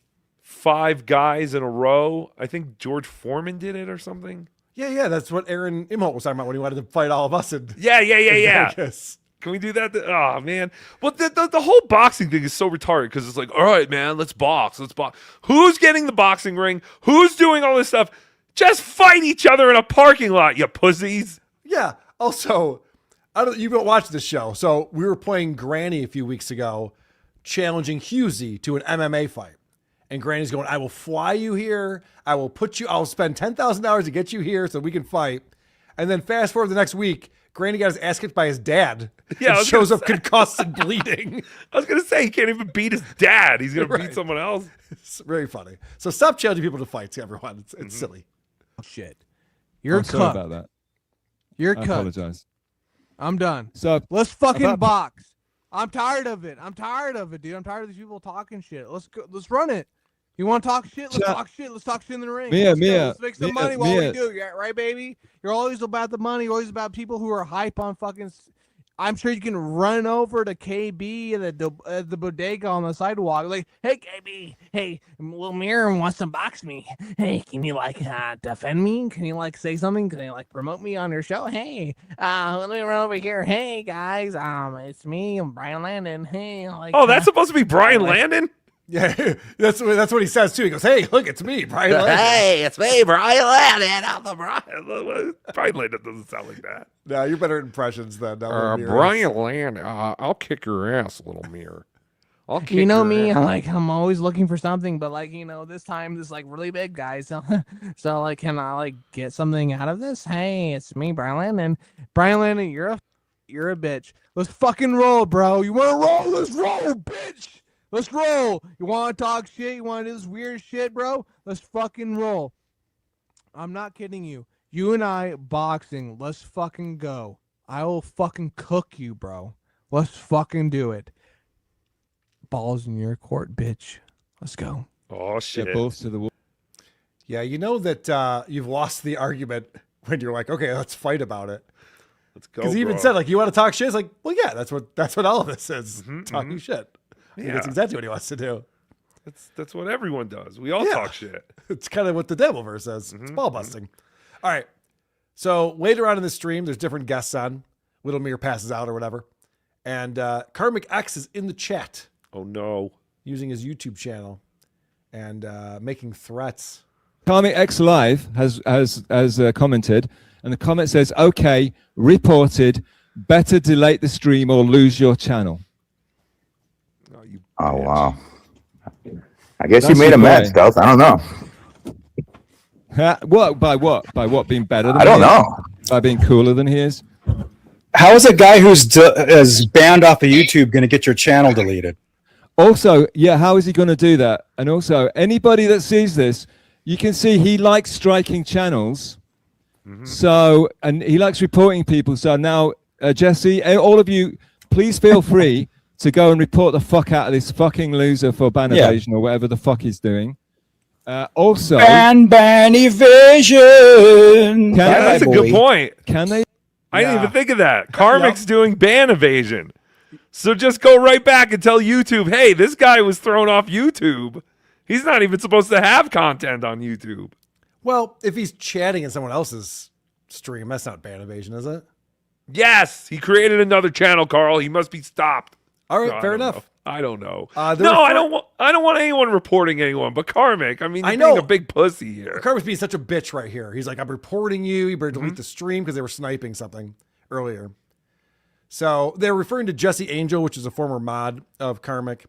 5 guys in a row. I think George Foreman did it or something. Yeah, that's what Aaron Imholt was talking about when he wanted to fight all of us. Yeah. Can we do that? Oh, man. But the whole boxing thing is so retarded because it's like, all right, man, let's box. Who's getting the boxing ring? Who's doing all this stuff? Just fight each other in a parking lot, you pussies. Yeah. Also, you don't watch this show. So we were playing Granny a few weeks ago, challenging Husey to an MMA fight. And Granny's going, I will fly you here. I'll spend $10,000 to get you here so we can fight. And then fast forward the next week, Granny got his ass kicked by his dad. Yeah, and shows up concussed and bleeding. I was going to say, he can't even beat his dad. He's going to beat someone else. It's very funny. So stop challenging people to fights, everyone. It's silly. Shit. You're sorry about that. You're I cut. apologize. I'm done. So let's fucking box. I'm tired of it, dude. I'm tired of these people talking shit. Let's go. Let's run it. You want to talk shit? Let's talk shit. Let's talk shit in the ring. Let's make some money while we do. Yeah, right, baby? You're always about the money. You're always about people who are hype on fucking... I'm sure you can run over to KB at the bodega on the sidewalk. Like, hey, KB. Hey, Lil Mir wants to box me. Hey, can you, like, defend me? Can you, like, say something? Can you, like, promote me on your show? Hey, let me run over here. Hey, guys. It's me. I'm Brian Landon. Hey, like... Oh, that's supposed to be Brian Landon? Yeah, that's what he says too. He goes, "Hey, look, it's me, Brian Landon." Hey, it's me, Brian Landon. I'm the Brian. Brian Landon doesn't sound like that. No, you're better at impressions than Brian Landon. I'll kick your ass, Little Mir. I'll kick you know your me, ass. I'm always looking for something, but this time this really big guy. So can I get something out of this? Hey, it's me, Brian Landon. Brian Landon, you're a bitch. Let's fucking roll, bro. You want to roll? Let's roll, bitch. Let's roll. You want to talk shit? You want to do this weird shit, bro? Let's fucking roll. I'm not kidding you. You and I boxing. Let's fucking go. I will fucking cook you, bro. Let's fucking do it. Balls in your court, bitch. Let's go. Oh, shit. Get balls to the wall. Yeah, you know that you've lost the argument when you're like, okay, let's fight about it. Let's go, because he even said, you want to talk shit? It's like, well, yeah, that's what all of this is, talking shit. Yeah. That's exactly what he wants to do. That's what everyone does. We all talk shit. It's kind of what the Dabbleverse says. It's ball busting. All right. So later on in the stream, there's different guests on. Lil Mir passes out or whatever. And Karmic X is in the chat. Oh, no. Using his YouTube channel and making threats. Karmic X Live has commented, and the comment says, okay, reported, better delete the stream or lose your channel. Oh, wow. I guess you made a mad Stealth. I don't know. What? By what? By what? Being better than I don't he is? know. By being cooler than he is? How is a guy who's is banned off of YouTube going to get your channel deleted? Also, yeah, how is he going to do that? And also, anybody that sees this, you can see he likes striking channels. So, and he likes reporting people. So now, Jesse, all of you, please feel free to go and report the fuck out of this fucking loser for ban evasion or whatever the fuck he's doing. Also, ban evasion. That's a good point. Can they? I didn't even think of that. Karmic's doing ban evasion. So just go right back and tell YouTube, hey, this guy was thrown off YouTube He's not even supposed to have content on YouTube. Well, if he's chatting in someone else's stream, that's not ban evasion, is it? Yes, he created another channel, Karl. He must be stopped. All right, No, fair I don't enough. know. I don't know. I don't want anyone reporting anyone. But Karmic, I mean, you're being a big pussy here. Karmic's being such a bitch right here. He's like, I'm reporting you. You better delete the stream because they were sniping something earlier. So they're referring to Jesse Angel, which is a former mod of Karmic,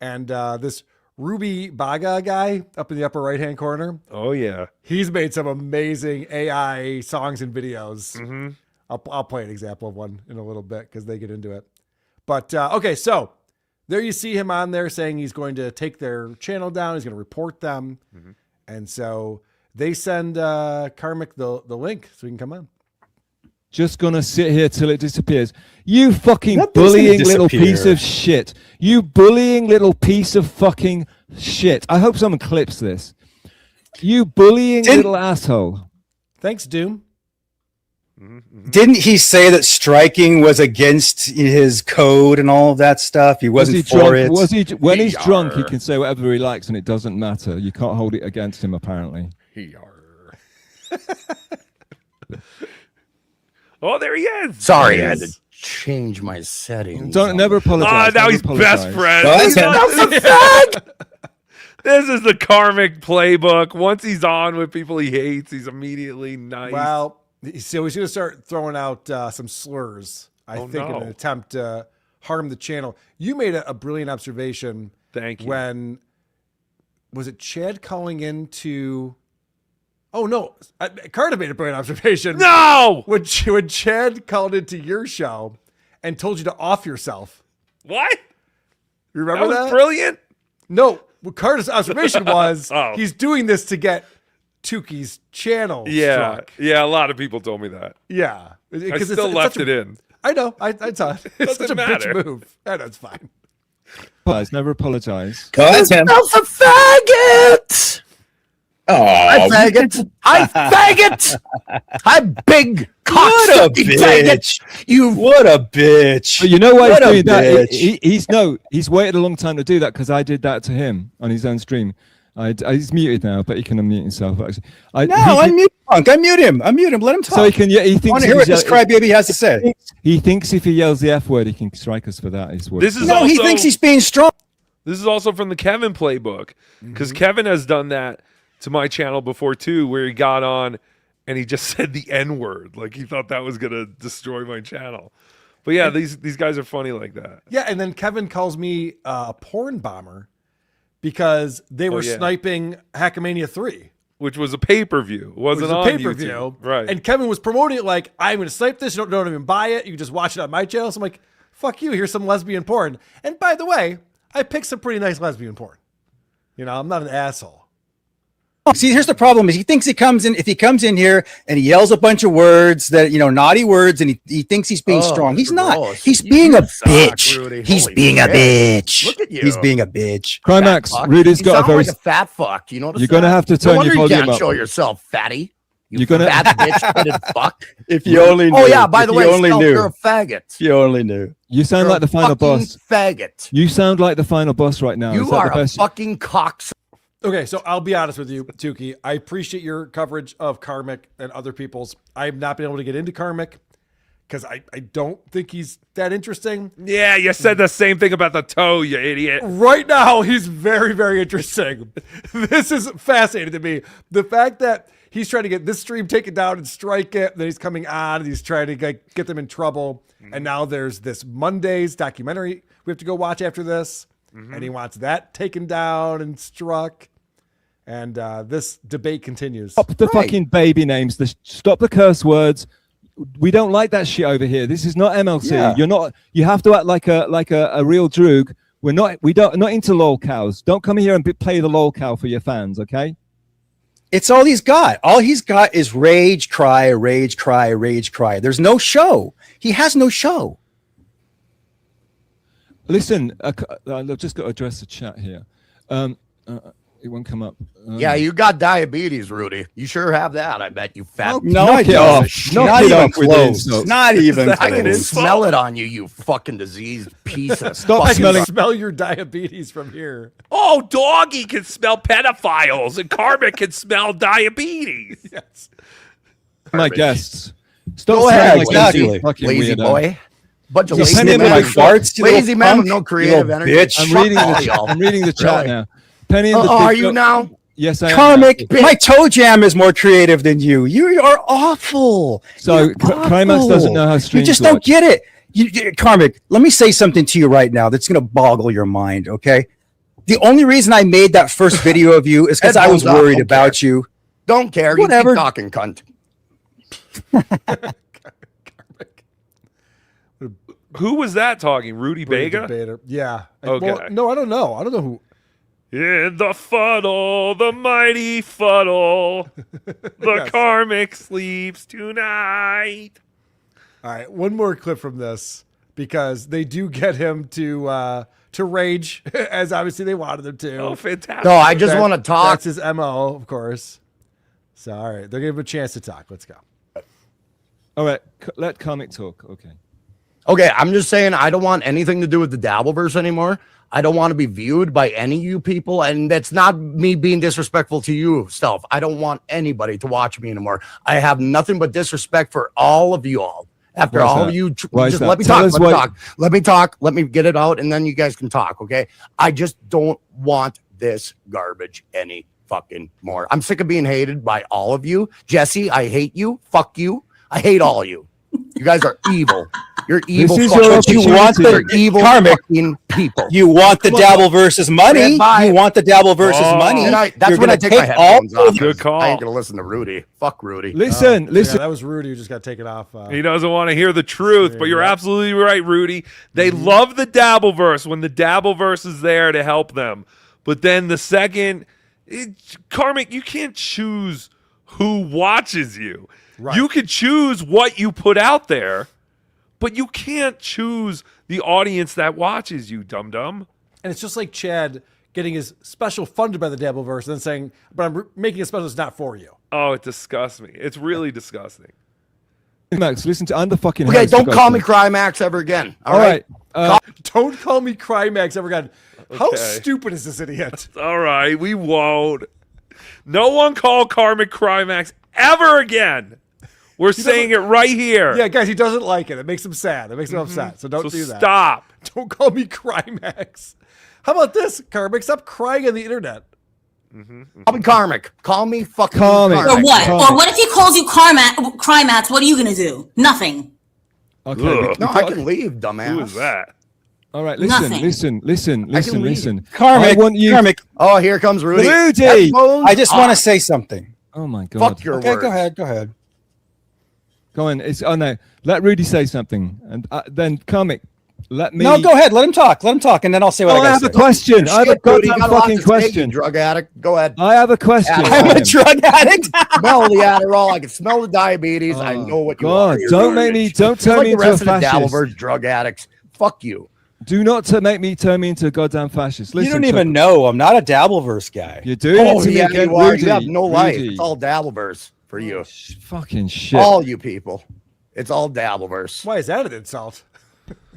and this Ruby Baga guy up in the upper right-hand corner. Oh yeah, he's made some amazing AI songs and videos. I'll play an example of one in a little bit because they get into it. But okay, so there you see him on there saying he's going to take their channel down. He's going to report them, and so they send Karmic the link so he can come on. Just gonna sit here till it disappears. You fucking That doesn't bullying little disappear. piece of shit. You bullying little piece of fucking shit. I hope someone clips this. You bullying little asshole. Thanks, Doom. Didn't he say that striking was against his code and all of that stuff? He wasn't for it. Was he? When he's drunk, he can say whatever he likes, and it doesn't matter. You can't hold it against him, apparently. Oh, there he is. Sorry, I had to change my settings. Don't never apologize. Now Never he's apologize. best friends. No, He's that's on- This is the Karmic playbook. Once he's on with people he hates, he's immediately nice. Well, so he's going to start throwing out some slurs, I think, in no. an attempt to harm the channel. You made a brilliant observation. Thank you. When, was it Chad calling into... Oh, no. Carter made a brilliant observation. No! When Chad called into your show and told you to off yourself. What? You remember That that? was brilliant? No. What Carter's observation was Oh. he's doing this to get Tookie's channel Yeah. struck. Yeah, a lot of people told me that. Yeah. I 'Cause still it's left such it in. I know. I saw it. It's such a Doesn't matter. bitch move. I know, it's fine. Apologize. Never apologize. That's a faggot. Oh, hi, faggot. Hi, faggot. Hi, big cock-sucking faggot. You What a bitch. But you know why he's What a doing that? bitch. He's waited a long time to do that because I did that to him on his own stream. He's muted now, but he can unmute himself. Actually, unmute Punk. Unmute him. Unmute him. Let him talk. So he can. Yeah, he I thinks. want to hear what this crybaby has to say. He thinks if he yells the F word, he can strike us for that. He thinks he's being strong. This is also from the Kevin playbook because Kevin has done that to my channel before too, where he got on and he just said the N word, like he thought that was gonna destroy my channel. But yeah, these guys are funny like that. Yeah, and then Kevin calls me a porn bomber because they were sniping Hackamania 3. Which was a pay-per-view. It wasn't on pay-per-view. YouTube. Right. And Kevin was promoting it like, I'm going to snipe this. You don't even buy it. You can just watch it on my channel. So I'm like, fuck you. Here's some lesbian porn. And by the way, I picked some pretty nice lesbian porn. You know, I'm not an asshole. See, here's the problem: is he thinks if he comes in here and he yells a bunch of words that naughty words, and he thinks he's being strong. He's not. He's being a bitch. Rudy. He's Holy being a shit. bitch. Look at you. He's being a bitch. Climax. Fuck. Rudy's You got a sound very. like a fat fuck. You notice You're gonna that? have to No turn wonder your you volume can't up. show yourself, fatty. You You're gonna- fat bitch-headed fuck. If you only knew. Oh yeah. By If the you way, only Stealth, knew. you're a faggot. If you only knew. You sound You're like the final fucking boss. Faggot. You sound like the final boss right now. Is You that are the a best? fucking cocksucker. Okay, so I'll be honest with you, Tookie. I appreciate your coverage of Karmic and other people's. I have not been able to get into Karmic because I don't think he's that interesting. Yeah, you said the same thing about the toe, you idiot. Right now, he's very, very interesting. This is fascinating to me. The fact that he's trying to get this stream taken down and strike it, then he's coming on and he's trying to get them in trouble. And now there's this Monday's documentary we have to go watch after this. And he wants that taken down and struck. And this debate continues. Stop the fucking baby names. Stop the curse words. We don't like that shit over here. This is not MLC. Yeah. You're not. You have to act like a real droog. We're not. We don't. Not into lol cows. Don't come here and play the lol cow for your fans. Okay. It's all he's got. All he's got is rage, cry, rage, cry, rage, cry. There's no show. He has no show. Listen, I've just got to address the chat here. It won't come up. Yeah, you got diabetes, Rudy. You sure have that. I bet you fat. No, I don't. Not even close. Not even I can close. smell it on you, you fucking diseased piece of I fucking. can smell your diabetes from here. Oh, Doggy can smell pedophiles, and Karmic can smell diabetes. Yes. My guests. Stop Go ahead, sounding like exactly. a fucking Lazy weirdo. boy. Bunch of So lazy Penny and men. the Big Farts, you lazy little men with punk, no creative you energy. bitch. I'm reading all the y'all. I'm reading the chat Really? now. Penny and the Are Big you now? Yes, I am. Karmic, my toe jam is more creative than you. You are awful. So You're Climax awful. doesn't know how You streams just don't work. get it. Karmic, let me say something to you right now that's going to boggle your mind, okay? The only reason I made that first video of you is because I was Headphones off, worried don't about care. you. Don't care. Whatever. You keep talking, cunt. Who was that talking? Rudy Vega? Debater. Yeah. Okay. Well, no, I don't know. I don't know who. In the Fuddle, the mighty Fuddle, the Yes. Karmic sleeps tonight. All right, one more clip from this because they do get him to rage as obviously they wanted him to. Oh, fantastic. No, I just want to talk. That's his MO, of course. So, all right, they're giving him a chance to talk. Let's go. All right, let Karmic talk. Okay. Okay, I'm just saying I don't want anything to do with the Dabbleverse anymore. I don't want to be viewed by any of you people, and that's not me being disrespectful to you, Stealth. I don't want anybody to watch me anymore. I have nothing but disrespect for all of you all. After Why is all that? of you, Why is just that? let me Tell talk. us Let me what- talk. Let me talk. Let me get it out, and then you guys can talk. Okay? I just don't want this garbage any fucking more. I'm sick of being hated by all of you. Jesse, I hate you. Fuck you. I hate all of you. You guys are evil. You're evil. This is fucking- your But you want opportunity. the You're evil Karmic. fucking people. You want the Dabbleverse's money. Bye. You want the Dabbleverse's Oh. money. And that's You're when I gonna take my headphones all off. Good call. I ain't gonna listen to Rudy. Fuck Rudy. Listen, Yeah, listen. that was Rudy who just got taken off. He doesn't want to hear the truth, but you're Yeah. absolutely right, Rudy. They Mm-hmm. love the Dabbleverse when the Dabbleverse is there to help them. But then the second, Karmic, you can't choose who watches you. Right. You can choose what you put out there, but you can't choose the audience that watches you, dum-dum. And it's just like Chad getting his special funded by the Dabbleverse and then saying, but I'm making a special that's not for you. Oh, it disgusts me. It's really disgusting. Max, listen to. I'm the fucking. Okay, host, don't for call God's me sake. Crymax ever again. All right. Don't call me Crymax ever again. How Okay. stupid is this idiot? All right, we won't. No one call Karmic Crymax ever again. We're saying it right here. Yeah, guys, he doesn't like it. It makes him sad. It makes him upset. So don't So do that. stop. Don't call me Crymax. How about this, Karmic? Stop crying on the internet. Call me Karmic. Call me fucking Karmic. Karmic. Or what? Karmic. Or what if he calls you Crymax? What are you gonna do? Nothing. Okay. No, I can leave, dumbass. Who is that? All right. Listen. Nothing. Listen. I Karmic. want you. Karmic. Oh, here comes Rudy. Rudy! Headphones I just want to off. say something. Oh my God. Fuck your Okay, words. go ahead. Go ahead. Go on. It's. Oh no. Let Rudy say something, and then Karmic. Let me. No, go ahead. Let him talk. Let him talk, and then I'll say what Oh, I I have got a to say. question. I have a Shit, Rudy, goddamn got a lot fucking to say, you question. drug addict. Go ahead. I have a question. I'm I'm a drug addict. Smell the Adderall. I can smell the diabetes. I know what you God, are. don't make me. Don't Just turn like me the into a rest of the fascist. Dabbleverse drug addicts. Fuck you. Do not make me turn me into a goddamn fascist. Listen, You don't even know. I'm not a Dabbleverse guy. You're doing Oh, it to yeah, me again, you are. Rudy. You have no life. Rudy. It's all Dabbleverse for you. Fucking shit. All you people. It's all Dabbleverse. Why is that an insult?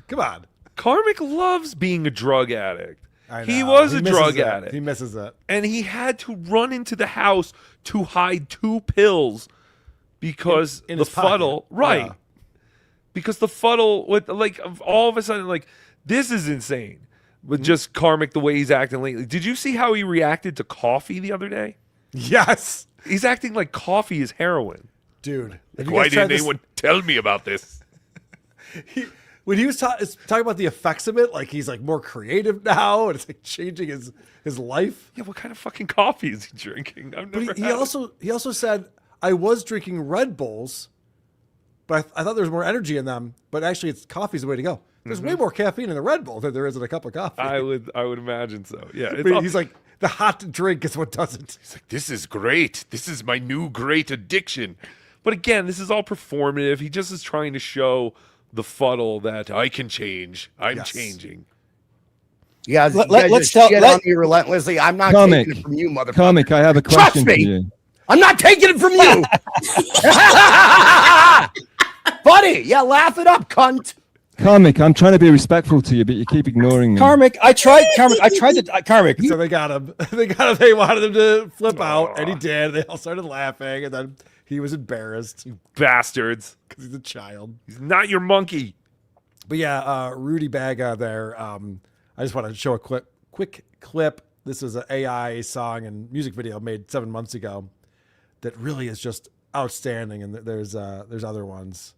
Come on. Karmic loves being a drug addict. I He know. was a misses drug it. addict. He misses it. And he had to run into the house to hide 2 pills because In the his pocket. Fuddle, right? Yeah. Because the Fuddle, with like all of a sudden, like this is insane. With just Karmic the way he's acting lately. Did you see how he reacted to coffee the other day? Yes. He's acting like coffee is heroin. Dude. have you Why guys tried didn't this? anyone tell me about this? When he was talking about the effects of it, like he's like more creative now, and it's like changing his life. Yeah, what kind of fucking coffee is he drinking? I've never But he had it. also said, I was drinking Red Bulls, but I thought there was more energy in them. But actually, it's coffee's the way to go. There's way more caffeine in the Red Bull than there is in a cup of coffee. I would imagine so. Yeah, it's But all- he's like, the hot drink is what does it. He's like, this is great. This is my new great addiction. But again, this is all performative. He just is trying to show the Fuddle that I can change. I'm Yes. changing. You guys, let's just shit tell. on me relentlessly. I'm not Comic. taking it from you, motherfucker. Comic, I have a Trust question me. for you. I'm not taking it from you. Buddy, yeah, laugh it up, cunt. Karmic, I'm trying to be respectful to you, but you keep ignoring me. Karmic, I tried to Karmic. So they got him. They wanted him to flip out, and he did. They all started laughing, and then he was embarrassed. You bastards. Because he's a child. He's not your monkey. But yeah, Rudy Baga there. I just want to show a quick clip. This is an AI song and music video made 7 months ago that really is just outstanding. And there's other ones.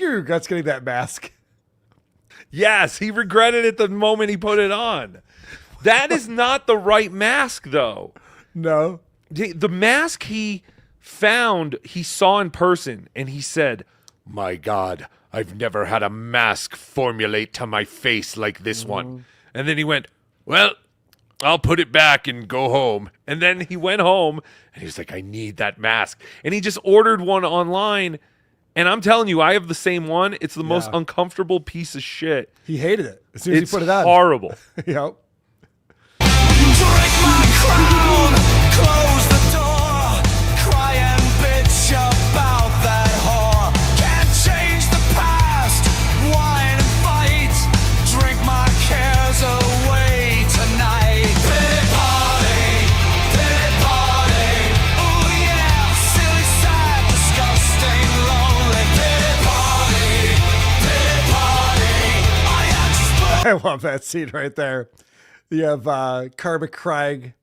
Regrets getting that mask. Yes, he regretted it the moment he put it on. That is not the right mask, though. No. The mask he found, he saw in person, and he said, "My God, I've never had a mask formulate to my face like this one." And then he went, "Well, I'll put it back and go home." And then he went home, and he was like, "I need that mask." And he just ordered one online. And I'm telling you, I have the same one. It's the most uncomfortable piece of shit. He hated it as soon as he put it on. It's horrible. Yep. Break my crown, close the door, cry and bitch about that whore. Can't change the past, whine and fight, drink my cares away tonight. Pity party, oh yeah, silly, sad, disgusting, lonely. Pity party, I love that scene right there. You have Karmic crying.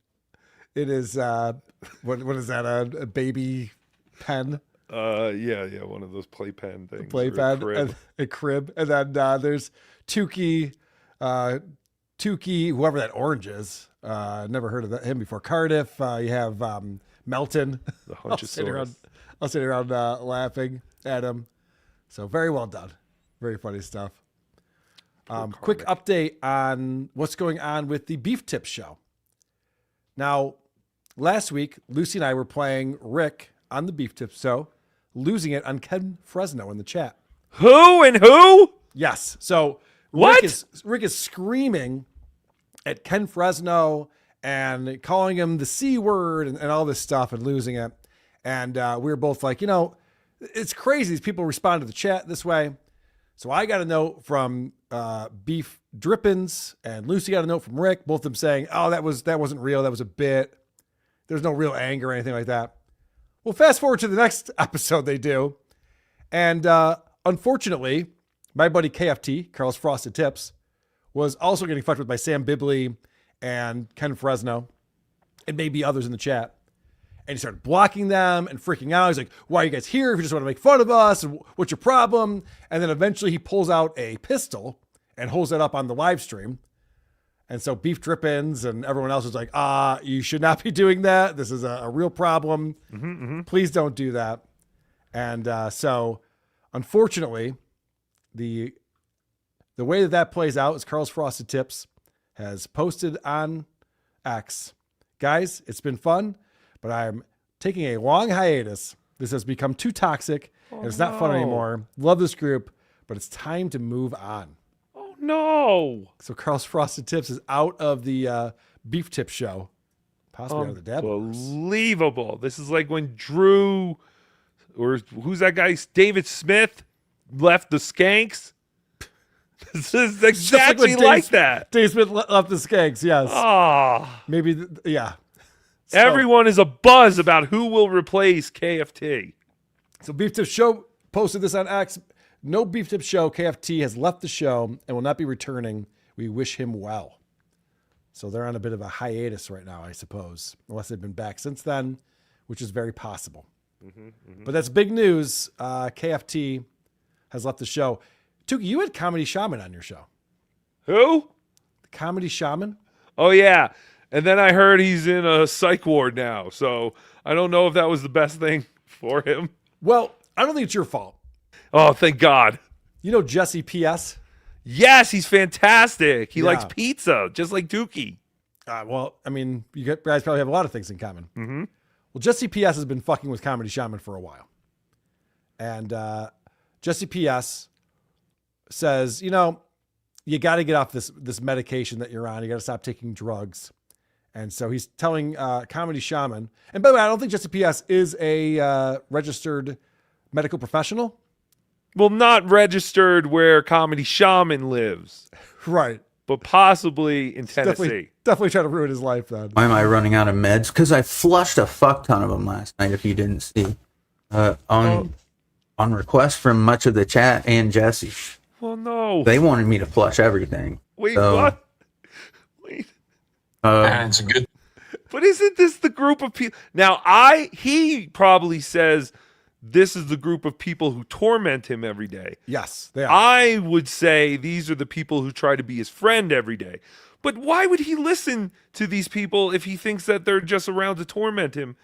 It is what is that? A baby pen? Yeah, one of those playpen things. Playpen and a crib. And then there's Tookie, whoever that orange is. Never heard of him before. Cardiff. You have Melton. The Hunchosaurus. I'll sit around laughing at him. So very well done. Very funny stuff. Quick update on what's going on with the Beef Tips show. Now, last week, Lucy and I were playing Rick on the Beef Tips show, losing it on Ken Fresno in the chat. Who and who? Yes. So what? Rick is screaming at Ken Fresno and calling him the C word and all this stuff and losing it. And we were both like, it's crazy. These people respond to the chat this way. So I got a note from Beef Drippins, and Lucy got a note from Rick, both of them saying, "Oh, that wasn't real. That was a bit. There's no real anger or anything like that." Well, fast forward to the next episode they do, and unfortunately, my buddy KFT, Karl's Frosted Tips, was also getting fucked with by Sam Bibley and Ken Fresno, and maybe others in the chat. And he started blocking them and freaking out. He's like, "Why are you guys here if you just want to make fun of us? And what's your problem?" And then eventually he pulls out a pistol and holds it up on the live stream. And so Beef Drippins and everyone else is like, you should not be doing that. This is a real problem. Please don't do that. And so unfortunately, the way that plays out is Karl's Frosted Tips has posted on X. Guys, it's been fun, but I'm taking a long hiatus. This has become too toxic, and it's not fun anymore. Love this group, but it's time to move on. Oh, no. So Karl's Frosted Tips is out of the Beef Tip show, possibly out of the Dabbleverse. Unbelievable. This is like when Drew, or who's that guy, David Smith, left the Skanks. This is exactly like that. Dave Smith left the Skanks, yes. Maybe, yeah. So, everyone is abuzz about who will replace KFT. So Beef Tip Show posted this on X. No Beef Tip Show. KFT has left the show and will not be returning. We wish him well. So they're on a bit of a hiatus right now, I suppose, unless they've been back since then, which is very possible. But that's big news. KFT has left the show. Tookie, you had Comedy Shaman on your show. Who? Comedy Shaman. Oh yeah. And then I heard he's in a psych ward now. So I don't know if that was the best thing for him. Well, I don't think it's your fault. Oh, thank God. You know Jesse P.S.? Yes, he's fantastic. He likes pizza, just like Tookie. Well, I mean, you guys probably have a lot of things in common. Mm-hmm. Well, Jesse P.S. has been fucking with Comedy Shaman for a while. And Jesse P.S. says, you know, you got to get off this medication that you're on. You got to stop taking drugs. And so he's telling Comedy Shaman. And by the way, I don't think Jesse P.S. is a registered medical professional. Well, not registered where Comedy Shaman lives. Right. But possibly in Tennessee. Definitely trying to ruin his life then. Why am I running out of meds? Because I flushed a fuck ton of them last night, if you didn't see. On request from much of the chat and Jesse. Well, no. They wanted me to flush everything. Wait, so, what? Wait. It's a good... But isn't this the group of people? Now, he probably says this is the group of people who torment him every day. Yes, they are. I would say these are the people who try to be his friend every day. But why would he listen to these people if he thinks that they're just around to torment him?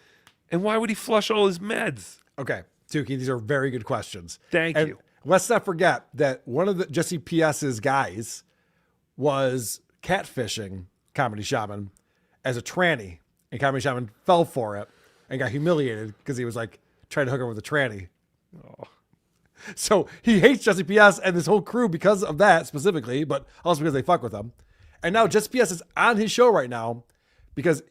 And why would he flush all his meds? Okay, Tookie, these are very good questions. Thank you. Let's not forget that one of the Jesse P.S.'s guys was catfishing Comedy Shaman as a tranny, and Comedy Shaman fell for it and got humiliated because he was like trying to hook her with a tranny. Oh. So he hates Jesse P.S. and this whole crew because of that specifically, but also because they fuck with him. And now Jesse P.S. is on his show right now because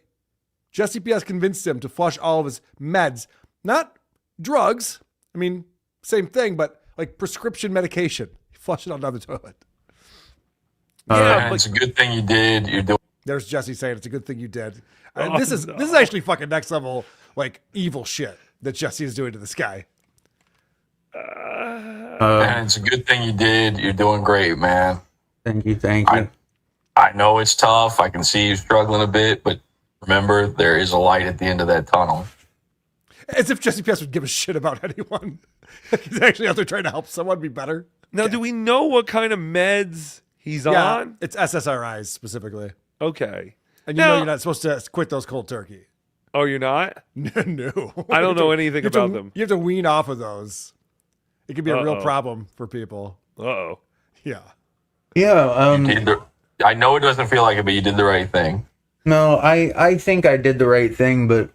Jesse P.S. convinced him to flush all of his meds, not drugs. I mean, same thing, but like prescription medication. He flushed it all down the toilet. Yeah, it's a good thing you did. You're doing. There's Jesse saying it's a good thing you did. This is actually fucking next level, like evil shit that Jesse is doing to this guy. Man, it's a good thing you did. You're doing great, man. Thank you. I know it's tough. I can see you struggling a bit, but remember, there is a light at the end of that tunnel. As if Jesse P.S. would give a shit about anyone. He's actually out there trying to help someone be better. Now, do we know what kind of meds he's on? It's SSRIs specifically. Okay. And you know you're not supposed to quit those cold turkey. Oh, you're not? No. I don't know anything about them. You have to wean off of those. It could be a real problem for people. Uh-oh. Yeah. Yeah. I know it doesn't feel like it, but you did the right thing. No, I think I did the right thing, but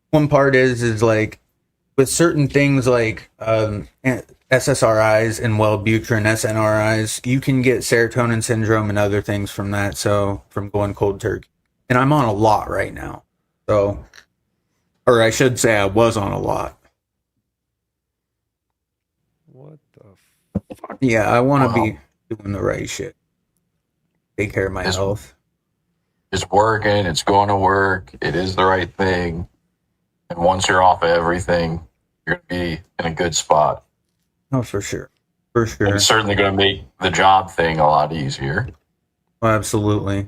one part is like with certain things like SSRIs and Wellbutrin, SNRIs, you can get serotonin syndrome and other things from that. So from going cold turkey, and I'm on a lot right now. So, or I should say I was on a lot. What the fuck? Yeah, I want to be doing the right shit. Take care of my health. It's working. It's going to work. It is the right thing. And once you're off of everything, you're going to be in a good spot. Oh, for sure. For sure. And it's certainly going to make the job thing a lot easier. Oh, absolutely.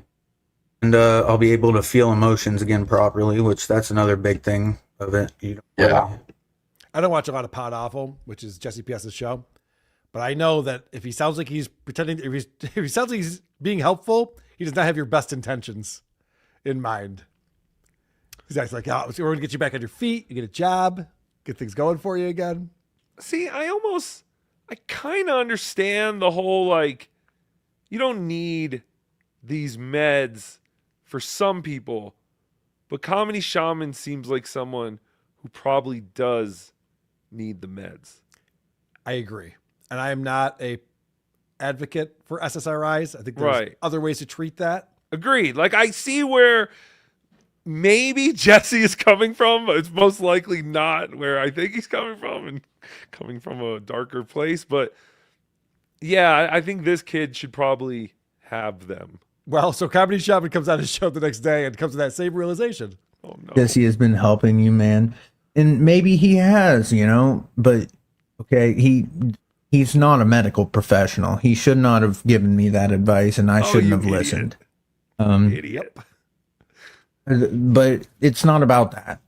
And I'll be able to feel emotions again properly, which that's another big thing of it. Yeah. I don't watch a lot of Pod Awful, which is Jesse P.S.'s show. But I know that if he sounds like he's pretending, if he sounds like he's being helpful, he does not have your best intentions in mind. He's actually like, oh, so we're going to get you back on your feet. You get a job, get things going for you again. See, I kind of understand the whole, like, you don't need these meds for some people, but Comedy Shaman seems like someone who probably does need the meds. I agree. And I am not a advocate for SSRIs. I think there's other ways to treat that. Agreed. Like, I see where maybe Jesse is coming from, but it's most likely not where I think he's coming from, and coming from a darker place. But yeah, I think this kid should probably have them. Well, so Comedy Shaman comes on his show the next day and comes to that same realization. Oh no. Jesse has been helping you, man. And maybe he has, but okay, he's not a medical professional. He should not have given me that advice, and I shouldn't have listened. Idiot. But it's not about that.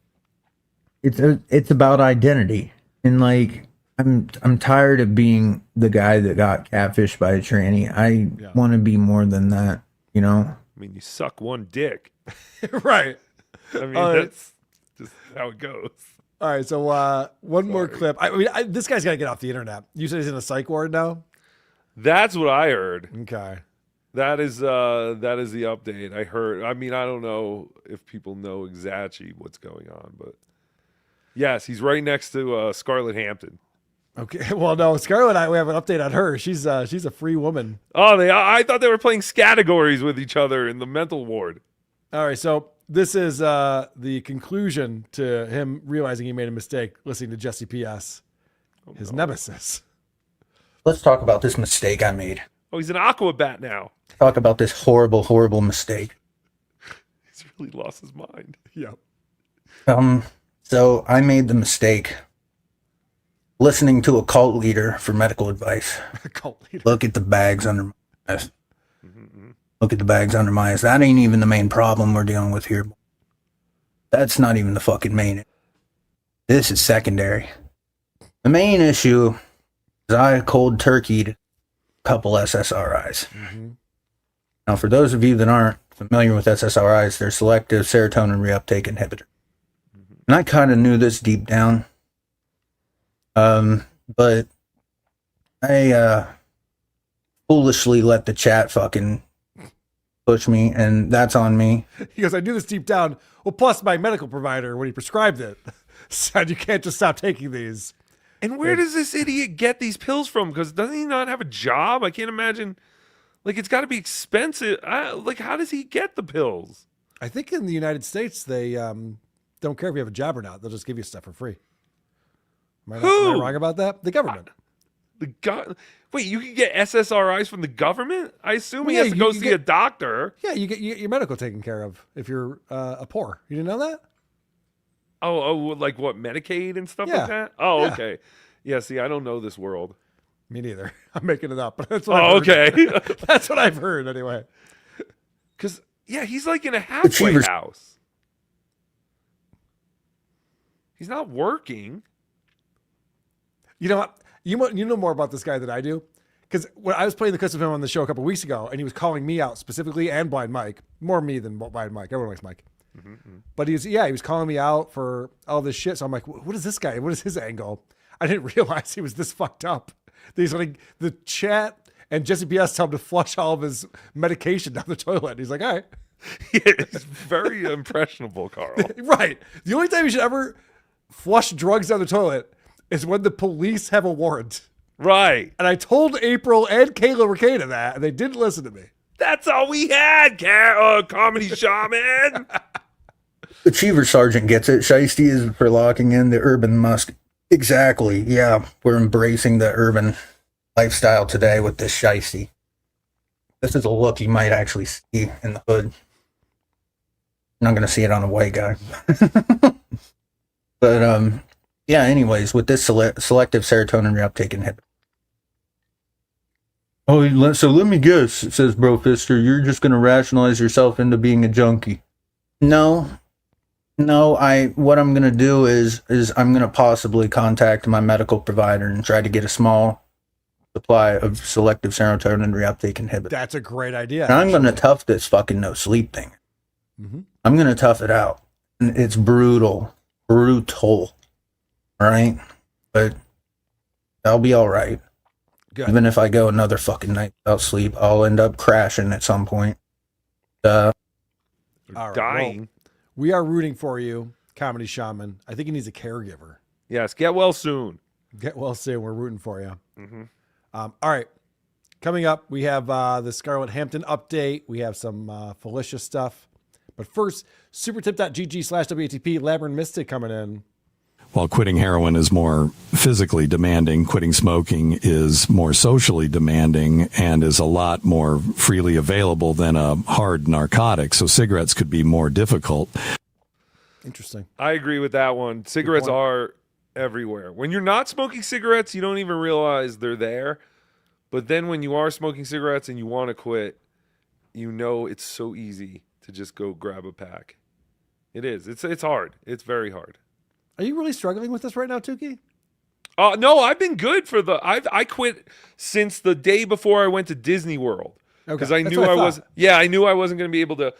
It's about identity. And like I'm tired of being the guy that got catfished by a tranny. I want to be more than that, you know? I mean, you suck one dick. Right. I mean, All right. that's just how it goes. All right, so one more clip. I mean, this guy's got to get off the internet. You said he's in a psych ward now? That's what I heard. Okay. That is the update I heard. I mean, I don't know if people know exactly what's going on, but yes, he's right next to Scarlett Hampton. Okay. Well, no, Scarlett and we have an update on her. She's a free woman. Oh, I thought they were playing categories with each other in the mental ward. All right, so this is the conclusion to him realizing he made a mistake listening to Jesse P.S., his nemesis. Let's talk about this mistake I made. Oh, he's an Aquabat now. Talk about this horrible, horrible mistake. He's really lost his mind. Yeah. So I made the mistake listening to a cult leader for medical advice. Cult leader. Look at the bags under my eyes. Look at the bags under my eyes. That ain't even the main problem we're dealing with here. That's not even the fucking main. This is secondary. The main issue is I cold turkeyed a couple SSRIs. Now, for those of you that aren't familiar with SSRIs, they're selective serotonin reuptake inhibitor. And I kind of knew this deep down. But I foolishly let the chat fucking push me, and that's on me. He goes, I knew this deep down. Well, plus my medical provider, when he prescribed it, said you can't just stop taking these. And where does this idiot get these pills from? Because doesn't he not have a job? I can't imagine. Like, it's got to be expensive. Like, how does he get the pills? I think in the United States, they don't care if you have a job or not. They'll just give you stuff for free. Am I wrong about that? The government. Wait, you can get SSRIs from the government? I assume Well, he yeah, has to you go can see get- a doctor. Yeah, you get your medical taken care of if you're a poor. You didn't know that? Oh, like what, Medicaid and stuff Yeah. like that? Oh, Yeah. okay. Yeah, see, I don't know this world. Me neither. I'm making it up, but that's what Oh, I've heard. okay. That's what I've heard anyway. Because, yeah, he's like in a halfway Achievers. house. He's not working. You know what? You know more about this guy than I do. Because when I was playing the clips of him on the show a couple weeks ago, and he was calling me out specifically, and Blind Mike, more me than Blind Mike. Everyone likes Mike. But he was calling me out for all this shit. So I'm like, what is this guy? What is his angle? I didn't realize he was this fucked up. He's like, the chat and Jesse PS told him to flush all of his medication down the toilet. He's like, all right. It's very impressionable, Karl. Right. The only time you should ever flush drugs down the toilet is when the police have a warrant. Right. And I told April and Kayla Ricada that, and they didn't listen to me. That's all we had, Comedy Shaman. Achiever Sergeant gets it. Shiesty is for locking in the urban musk. Exactly. Yeah, we're embracing the urban lifestyle today with this shiesty. This is a look you might actually see in the hood. You're not going to see it on a white guy. But, yeah, anyways, with this selective serotonin reuptake inhibitor. Oh, so let me guess, says Bro Fister, you're just going to rationalize yourself into being a junkie. No, what I'm going to do is I'm going to possibly contact my medical provider and try to get a small supply of selective serotonin reuptake inhibitor. That's a great idea. And I'm going to tough this fucking no sleep thing. I'm going to tough it out. And it's brutal. All right? But I'll be all right. Good. Even if I go another fucking night without sleep, I'll end up crashing at some point. All right, dying. well, we are rooting for you, Comedy Shaman. I think he needs a caregiver. Yes, get well soon. Get well soon. We're rooting for you. All right. Coming up, we have the Scarlett Hampton update. We have some Felicia stuff. But first, supertip.gg/WATP, Labyrinth Mystic coming in. While quitting heroin is more physically demanding, quitting smoking is more socially demanding and is a lot more freely available than a hard narcotic. So cigarettes could be more difficult. Interesting. I agree with that one. Cigarettes are everywhere. When you're not smoking cigarettes, you don't even realize they're there. But then when you are smoking cigarettes and you want to quit, you know it's so easy to just go grab a pack. It is. It's hard. It's very hard. Are you really struggling with this right now, Tookie? No, I've been good for the. I quit since the day before I went to Disney World because I knew I was. Yeah, I knew I wasn't going to be able to.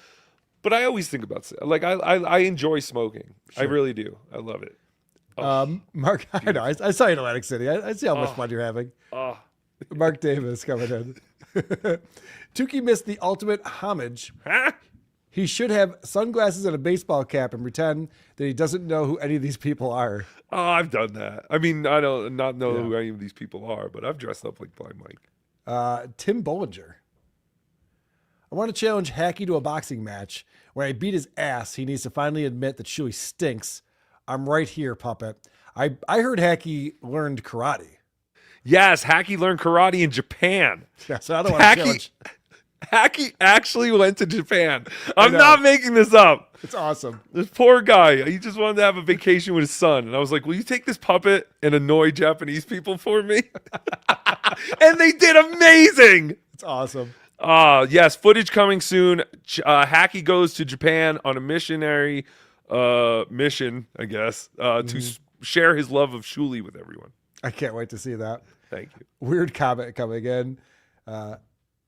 But I always think about like I enjoy smoking. I really do. I love it. Mark, I know. I saw you in Atlantic City. I see how much fun you're having. Mark Davis coming in. Tookie missed the ultimate homage. He should have sunglasses and a baseball cap and pretend that he doesn't know who any of these people are. Oh, I've done that. I mean, I don't know who any of these people are, but I've dressed up like Blind Mike. Tim Bollinger. I want to challenge Hacky to a boxing match. When I beat his ass, he needs to finally admit that Chewy stinks. I'm right here, puppet. I heard Hacky learned karate. Yes, Hacky learned karate in Japan. Yeah, so I don't want to challenge. Hacky actually went to Japan. I'm not making this up. It's awesome. This poor guy, he just wanted to have a vacation with his son. And I was like, will you take this puppet and annoy Japanese people for me? And they did amazing. It's awesome. Yes, footage coming soon. Hacky goes to Japan on a missionary mission, I guess, to share his love of Shuli with everyone. I can't wait to see that. Thank you. Weird comment coming in.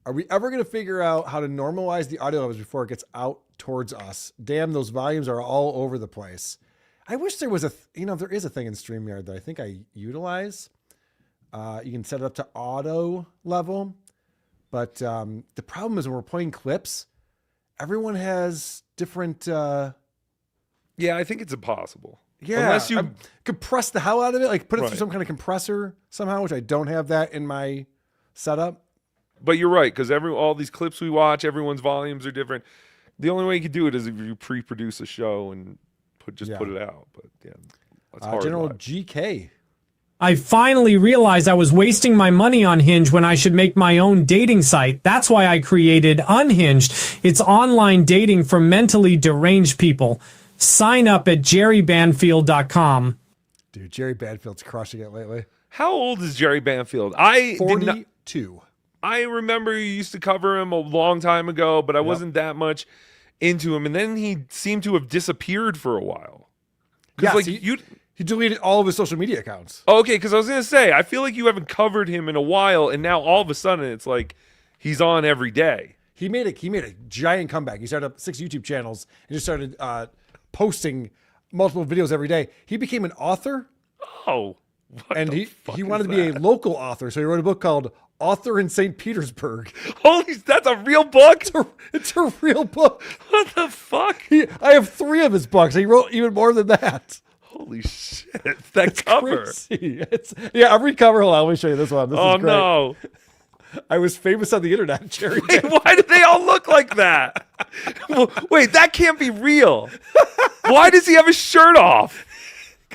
Are we ever going to figure out how to normalize the audio levels before it gets out towards us? Damn, those volumes are all over the place. I wish there was there is a thing in StreamYard that I think I utilize. You can set it up to auto level. But the problem is when we're playing clips, everyone has different... yeah, I think it's impossible. Yeah, unless you compress the hell out of it, like put it through some kind of compressor somehow, which I don't have that in my setup. But you're right, because all these clips we watch, everyone's volumes are different. The only way you could do it is if you pre-produce a show and put it out. But yeah, that's hard. General GK. I finally realized I was wasting my money on Hinge when I should make my own dating site. That's why I created Unhinged. It's online dating for mentally deranged people. Sign up at jerrybanfield.com. Dude, Jerry Banfield's crushing it lately. How old is Jerry Banfield? 42. I remember you used to cover him a long time ago, but I wasn't that much into him. And then he seemed to have disappeared for a while. Yeah, he deleted all of his social media accounts. Okay, because I was going to say, I feel like you haven't covered him in a while, and now all of a sudden it's like he's on every day. He made a giant comeback. He started up 6 YouTube channels and just started posting multiple videos every day. He became an author. Oh, and he wanted to be a local author, so he wrote a book called Author in St. Petersburg. Holy, that's a real book? It's a real book. What the fuck? I have 3 of his books. He wrote even more than that. Holy shit. That cover. Crazy. Every cover. Hold on, let me show you this one. This is great. No. I was famous on the internet, Jerry. Wait, why do they all look like that? Wait, that can't be real. Why does he have his shirt off?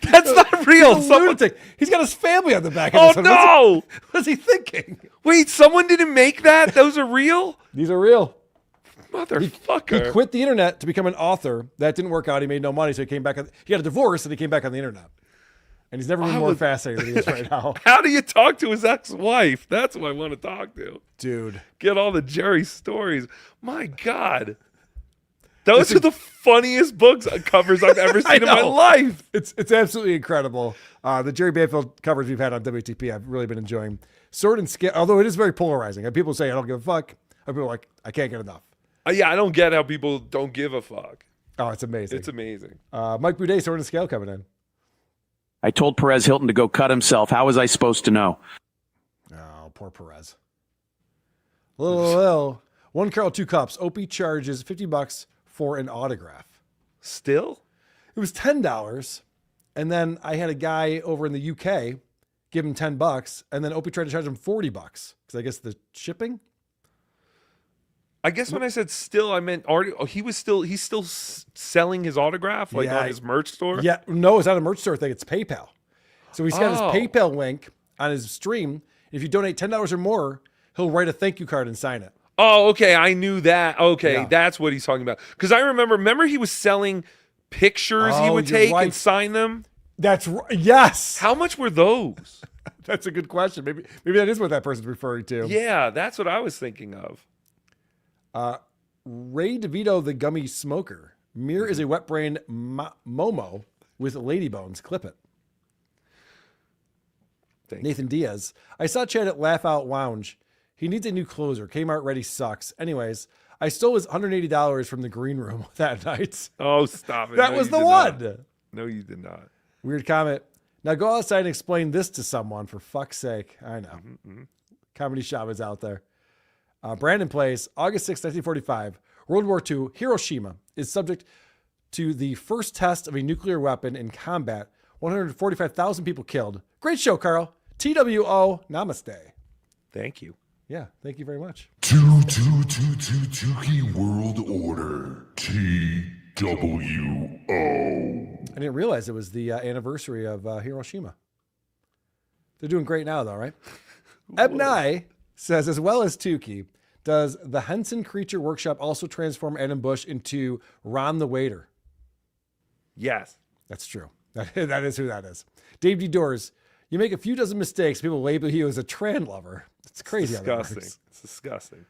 That's not real. He's a lunatic. He's got his family on the back. Oh, no. What's he thinking? Wait, someone didn't make that? Those are real? These are real. Motherfucker. He quit the internet to become an author. That didn't work out. He made no money, so he came back. He got a divorce, and he came back on the internet. And he's never been more fascinated than he is right now. How do you talk to his ex-wife? That's what I want to talk to. Dude. Get all the Jerry stories. My God. Those are the funniest books covers I've ever seen in my life. It's absolutely incredible. The Jerry Banfield covers we've had on WTP, I've really been enjoying. Sword and Scale, although it is very polarizing. And people say, I don't give a fuck. And people are like, I can't get enough. Yeah, I don't get how people don't give a fuck. Oh, it's amazing. It's amazing. Mike Boudet, Sword and Scale coming in. I told Perez Hilton to go cut himself. How was I supposed to know? Oh, poor Perez. Lil. 1 Karl, 2 cups. Opie charges $50 for an autograph. Still? It was $10. And then I had a guy over in the UK give him $10. And then Opie tried to charge him $40 because I guess the shipping. I guess when I said still, I meant already. Oh, he's still selling his autograph on his merch store. Yeah, no, it's not a merch store thing. It's PayPal. So he's got his PayPal link on his stream. If you donate $10 or more, he'll write a thank you card and sign it. Oh, okay, I knew that. Okay, that's what he's talking about. Because I remember he was selling pictures he would take and sign them. That's right. Yes. How much were those? That's a good question. Maybe that is what that person's referring to. Yeah, that's what I was thinking of. Ray DeVito, the gummy smoker. Mir is a wet brain Momo with lady bones. Clip it. Nathan Diaz. I saw Chad at Laugh Out Lounge. He needs a new closer. Kmart Ready sucks. Anyways, I stole his $180 from the green room that night. Oh, stop it. That No, was you the did one. not. No, you did not. Weird comment. Now go outside and explain this to someone, for fuck's sake. I know. Comedy Shaman's out there. Brandon plays August 6, 1945. World War II, Hiroshima is subject to the first test of a nuclear weapon in combat. 145,000 people killed. Great show, Karl. TWO, namaste. Thank you. Yeah, thank you very much. Tookie World Order. TWO. I didn't realize it was the anniversary of Hiroshima. They're doing great now, though, right? Ebnai says, as well as Tookie, does the Henson Creature Workshop also transform Adam Bush into Ron the Waiter? Yes. That's true. That is who that is. Dave D. Doors, you make a few dozen mistakes. People label you as a trans lover. It's crazy. Disgusting. How that works. It's disgusting.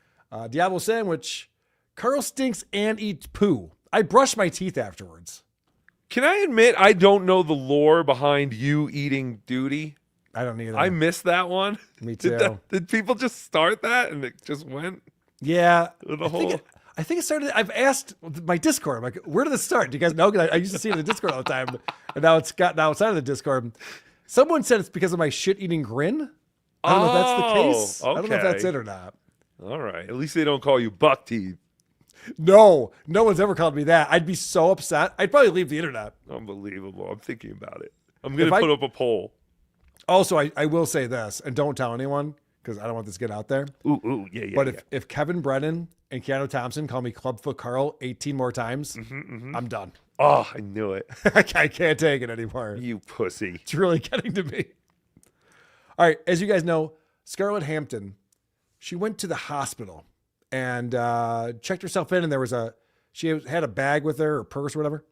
Diablo Sandwich, Karl stinks and eats poo. I brush my teeth afterwards. Can I admit I don't know the lore behind you eating duty? I don't either. I missed that one. Me too. Did people just start that and it just went? Yeah. The whole. I think it started. I've asked my Discord. I'm like, where did this start? Do you guys know? 'Cause I used to see it in the Discord all the time, and now it's gotten outside of the Discord. Someone said it's because of my shit-eating grin. I don't know if that's the case. Okay. I don't know if that's it or not. All right. At least they don't call you buck teeth. No one's ever called me that. I'd be so upset. I'd probably leave the internet. Unbelievable. I'm thinking about it. I'm going If to put up a poll. Also, I will say this, and don't tell anyone because I don't want this to get out there. Yeah. But if Kevin Brennan and Keanu Thompson call me Clubfoot Karl 18 more times, I'm done. Oh, I knew it. I can't take it anymore. You pussy. It's really getting to me. All right. As you guys know, Scarlett Hampton, she went to the hospital and checked herself in, and she had a bag with her, or purse or whatever.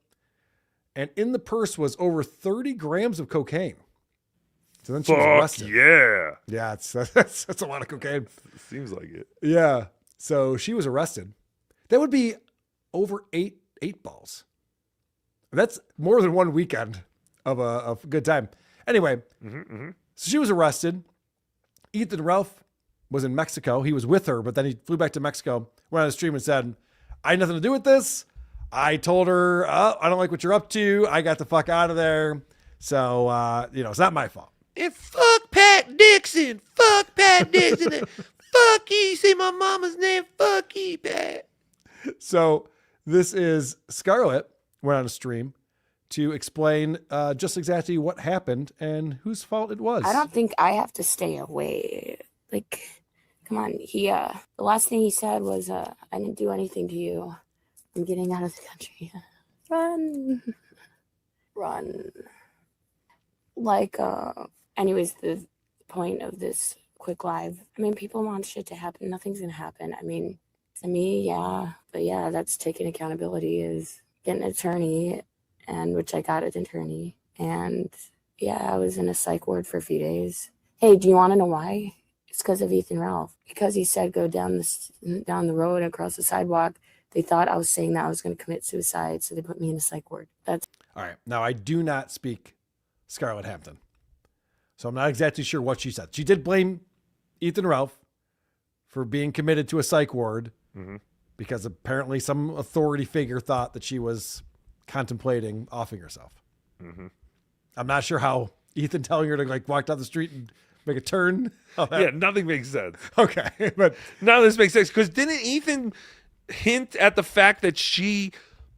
And in the purse was over 30 grams of cocaine. So then she was arrested. Yeah. Yeah, that's a lot of cocaine. Seems like it. Yeah. So she was arrested. That would be over eight balls. That's more than one weekend of a good time. Anyway, so she was arrested. Ethan Ralph was in Mexico. He was with her, but then he flew back to Mexico, went on a stream and said, I had nothing to do with this. I told her, I don't like what you're up to. I got the fuck out of there. So, it's not my fault. And fuck Pat Dixon. Fuck Pat Dixon. And fuck you. Say my mama's name. Fuck you, Pat. So this is Scarlett went on a stream to explain just exactly what happened and whose fault it was. I don't think I have to stay away. Like, come on. The last thing he said was, I didn't do anything to you. I'm getting out of the country. Run. Like, anyways, the point of this quick live, I mean, people want shit to happen. Nothing's gonna happen. I mean, to me, yeah. But yeah, that's taking accountability, is getting an attorney, and which I got an attorney. And yeah, I was in a psych ward for a few days. Hey, do you want to know why? It's because of Ethan Ralph. Because he said go down the road across the sidewalk. They thought I was saying that I was going to commit suicide, so they put me in a psych ward. That's all right. Now, I do not speak Scarlett Hampton, so I'm not exactly sure what she said. She did blame Ethan Ralph for being committed to a psych ward because apparently some authority figure thought that she was contemplating offing herself. I'm not sure how Ethan telling her to walk down the street and make a turn. Yeah, nothing makes sense. Okay, but none of this makes sense because didn't Ethan hint at the fact that she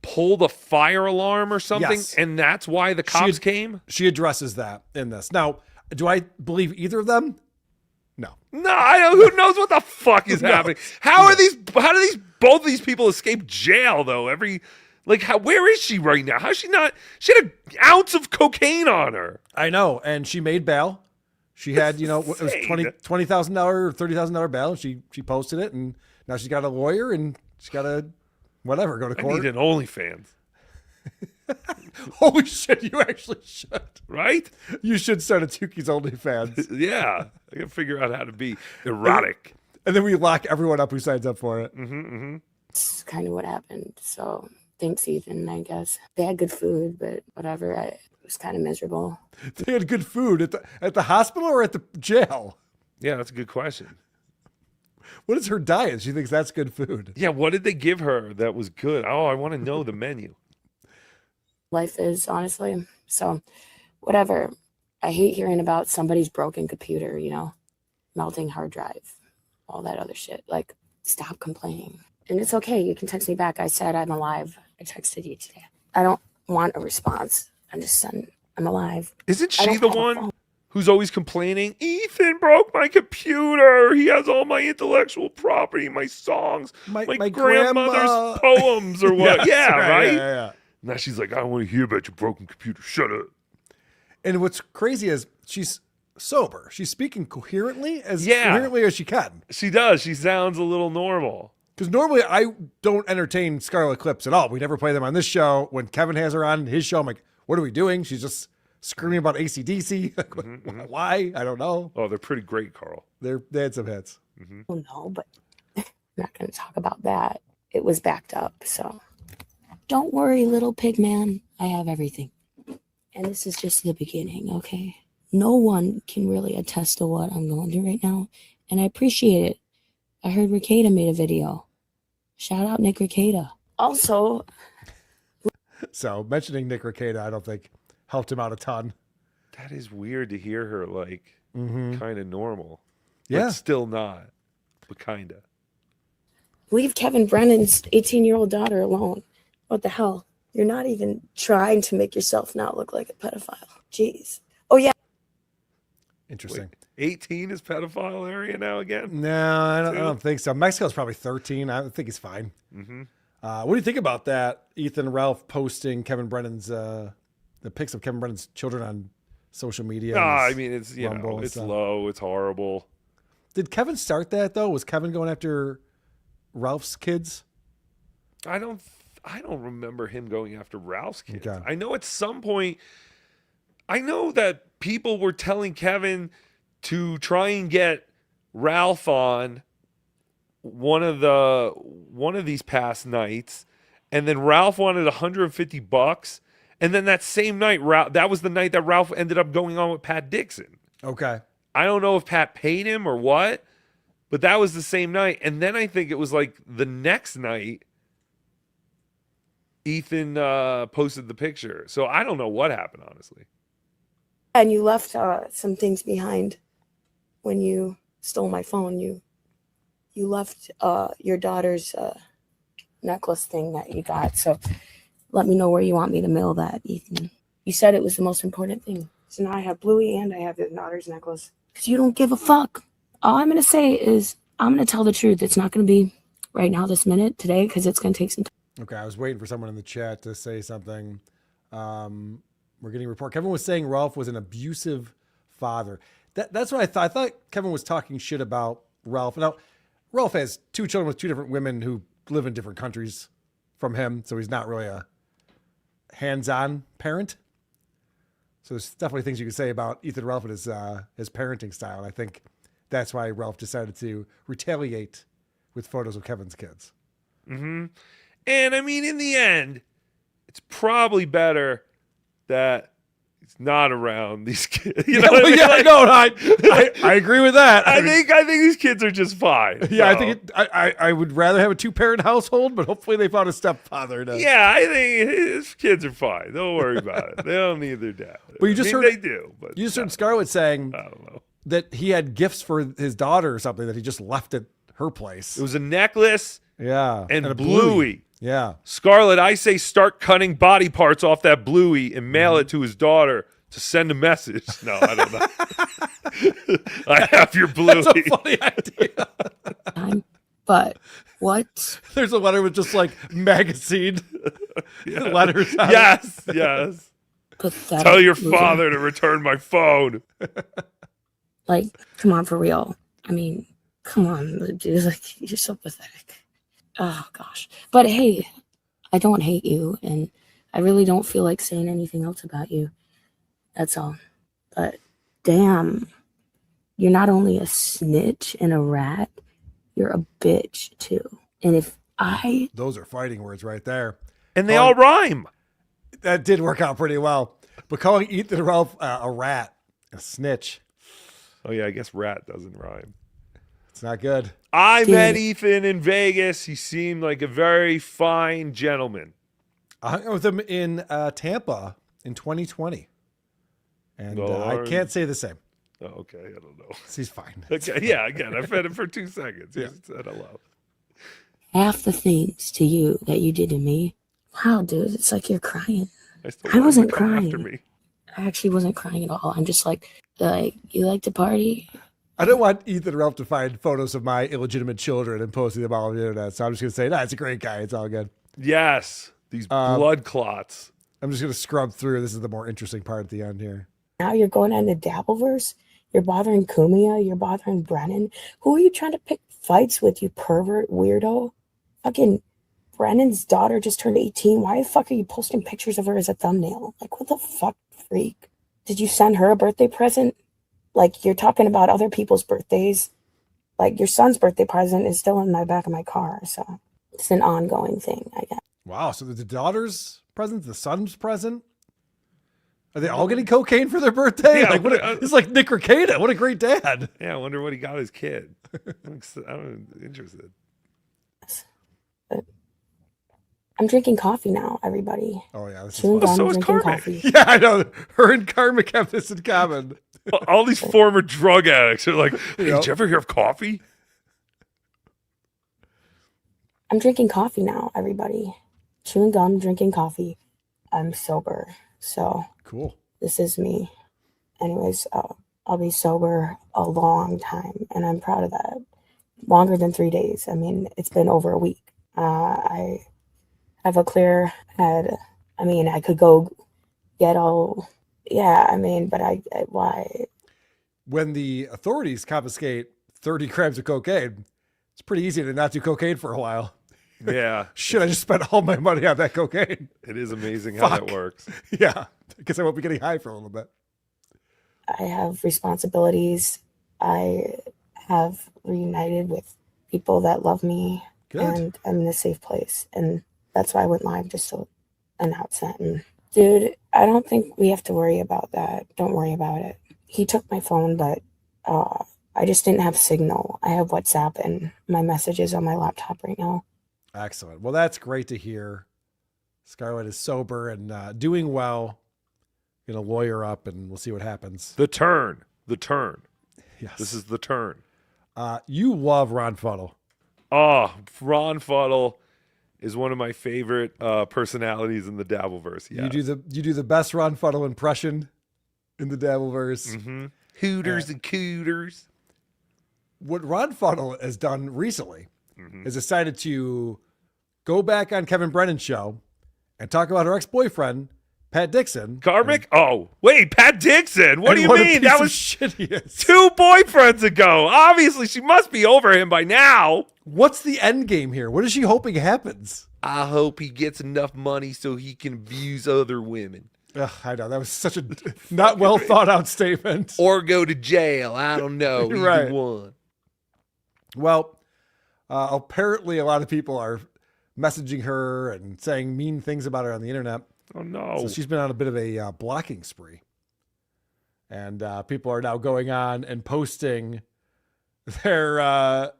pulled a fire alarm or something, Yes. and that's why the cops came? She addresses that in this. Now, do I believe either of them? No. No, I don't. Who knows what the fuck is happening? How do both of these people escape jail though? Where is she right now? How's she not? She had an ounce of cocaine on her. I know, and she made bail. She had, it was $20,000 or $30,000 bail. She posted it, and now she's got a lawyer, and she's got to go to court. I need an OnlyFans. Holy shit, you actually should. Right? You should start a Tookie's OnlyFans. Yeah. I can figure out how to be erotic. And then we lock everyone up who signs up for it. It's kind of what happened. So thanks, Ethan, I guess. They had good food, but whatever. was kind of miserable. They had good food at the hospital or at the jail? Yeah, that's a good question. What is her diet? She thinks that's good food. Yeah, what did they give her that was good? Oh, I want to know the menu. Life is, honestly. So, whatever. I hate hearing about somebody's broken computer, you know, melting hard drive, all that other shit. Like, stop complaining. And it's okay. You can text me back. I said I'm alive. I texted you today. I don't want a response. I'm just saying I'm alive. Isn't she the one who's always complaining? Ethan broke my computer. He has all my intellectual property, my songs, my grandmother's poems or what. Yes, right? Yeah. Now she's like, I don't want to hear about your broken computer. Shut up. And what's crazy is she's sober. She's speaking coherently as she can. She does. She sounds a little normal. Because normally I don't entertain Scarlett clips at all. We never play them on this show. When Kevin has her on his show, I'm like, what are we doing? She's just screaming about AC/DC. Why? I don't know. Oh, they're pretty great, Karl. They had some hits. Oh, no, but I'm not going to talk about that. It was backed up, so. Don't worry, little pig man. I have everything. And this is just the beginning, okay? No one can really attest to what I'm going through right now, and I appreciate it. I heard Ricada made a video. Shout out Nick Ricada. Also, so mentioning Nick Ricada, I don't think helped him out a ton. That is weird to hear her like kind of normal. Yeah. But still not, but kind of. leave Kevin Brennan's 18-year-old daughter alone. What the hell? You're not even trying to make yourself not look like a pedophile. Jeez. Oh, yeah. Interesting. Wait, 18 is pedophile area now again? No, I don't think so. Mexico's probably 13. I think he's fine. Mm-hmm. What do you think about that? Ethan Ralph posting Kevin Brennan's the pics of Kevin Brennan's children on social media. I mean, it's it's low, it's horrible. Did Kevin start that though? Was Kevin going after Ralph's kids? I don't remember him going after Ralph's kids. Okay. I know at some point, I know that people were telling Kevin to try and get Ralph on one of these past nights, and then Ralph wanted $150, and then that same night, that was the night that Ralph ended up going on with Pat Dixon. Okay. I don't know if Pat paid him or what, but that was the same night. And then I think it was like the next night, Ethan posted the picture. So I don't know what happened, honestly. And you left some things behind when you stole my phone. You left your daughter's necklace thing that you got. So let me know where you want me to mail that, Ethan. You said it was the most important thing. So now I have Bluey and I have your daughter's necklace. Because you don't give a fuck. All I'm going to say is I'm going to tell the truth. It's not going to be right now, this minute, today, because it's going to take some time. Okay, I was waiting for someone in the chat to say something. We're getting a report. Kevin was saying Ralph was an abusive father. That's what I thought. I thought Kevin was talking shit about Ralph. Now, Ralph has two children with two different women who live in different countries from him, so he's not really a hands-on parent. So there's definitely things you can say about Ethan Ralph and his parenting style. And I think that's why Ralph decided to retaliate with photos of Kevin's kids. Mm-hmm. And I mean, in the end, it's probably better that he's not around these kids. You know what I mean? Yeah, Like, no, I agree with that. I think these kids are just fine. Yeah, so. I think I would rather have a 2-parent household, but hopefully they found a stepfather. Yeah, I think his kids are fine. Don't worry about it. They don't need their dad. But you just heard they do. But you just heard Scarlett saying I don't know that he had gifts for his daughter or something that he just left at her place. It was a necklace. Yeah, and a Bluey. Yeah, Scarlett, I say start cutting body parts off that Bluey and mail it to his daughter to send a message. No, I don't know. I have your Bluey. That's a funny idea. What? There's a letter with just like magazine letters. On Yes. Pathetic Tell your loser. father to return my phone. Like, come on, for real. I mean, come on, dude. Like, you're so pathetic. Oh, gosh. But hey, I don't hate you, and I really don't feel like saying anything else about you. That's all. But damn, you're not only a snitch and a rat, you're a bitch, too. And if Those are fighting words right there. And they all rhyme. That did work out pretty well. But calling Ethan Ralph a rat, a snitch. Oh yeah, I guess rat doesn't rhyme. It's not good. I met Ethan in Vegas. He seemed like a very fine gentleman. I hung out with him in Tampa in 2020. And I can't say the same. Oh, okay, I don't know. He's fine. Okay, yeah, again, I fed him for 2 seconds. He said hello. Half the things to you that you did to me. Wow, dude, it's like you're crying. I wasn't come crying. After me. I actually wasn't crying at all. I'm just like you like to party? I don't want Ethan Ralph to find photos of my illegitimate children and posting them all on the internet. So I'm just going to say, nah, it's a great guy. It's all good. Yes, these blood clots. I'm just going to scrub through. This is the more interesting part at the end here. Now you're going on the Dabbleverse? You're bothering Kumiya? You're bothering Brennan? Who are you trying to pick fights with, you pervert weirdo? Fucking Brennan's daughter just turned 18. Why the fuck are you posting pictures of her as a thumbnail? Like, what the fuck, freak? Did you send her a birthday present? Like, you're talking about other people's birthdays. Like, your son's birthday present is still in my back of my car. So it's an ongoing thing, I guess. Wow. So the daughter's present, the son's present? Are they all getting cocaine for their birthday? Yeah, like, it's like Nick Rekieta. What a great dad. Yeah, I wonder what he got his kid. I'm interested. I'm drinking coffee now, everybody. Oh, yeah. This Chewing gum, so is drinking Karmic. coffee. Yeah, I know. Her and Karmic have this in common. All these former drug addicts are like, hey, Yep. did you ever hear of coffee? I'm drinking coffee now, everybody. Chewing gum, drinking coffee. I'm sober. So Cool. this is me. Anyways, I'll be sober a long time, and I'm proud of that. Longer than 3 days. I mean, it's been over a week. I have a clear head. I mean, I could go get all, yeah, I mean, but why? When the authorities confiscate 30 grams of cocaine, it's pretty easy to not do cocaine for a while. Yeah. Shit, I just spent all my money on that cocaine. It is amazing how that Fuck. works. Yeah, because I won't be getting high for a little bit. I have responsibilities. I have reunited with people that love me. Good. And I'm in a safe place. And that's why I went live, just to announce that. And dude, I don't think we have to worry about that. Don't worry about it. He took my phone, but I just didn't have signal. I have WhatsApp and my messages on my laptop right now. Excellent. Well, that's great to hear. Scarlett is sober and doing well. Gonna lawyer up, and we'll see what happens. The turn. Yes. This is the turn. You love Ron Fuddle. Oh, Ron Fuddle is one of my favorite personalities in the Dabbleverse. Yeah. You do the best Ron Fuddle impression in the Dabbleverse. Mm-hmm. Hooters and cooters. What Ron Fuddle has done recently is decided to go back on Kevin Brennan's show and talk about her ex-boyfriend, Pat Dixon. Karmic? Oh, wait, Pat Dixon. What do you mean? That was shit he is. 2 boyfriends ago. Obviously, she must be over him by now. What's the end game here? What is she hoping happens? I hope he gets enough money so he can abuse other women. Ugh, I know. That was such a not well thought out statement. Or go to jail. I don't know. Either Right. one. Well, apparently a lot of people are messaging her and saying mean things about her on the internet. Oh, no. So she's been on a bit of a blocking spree. And people are now going on and posting their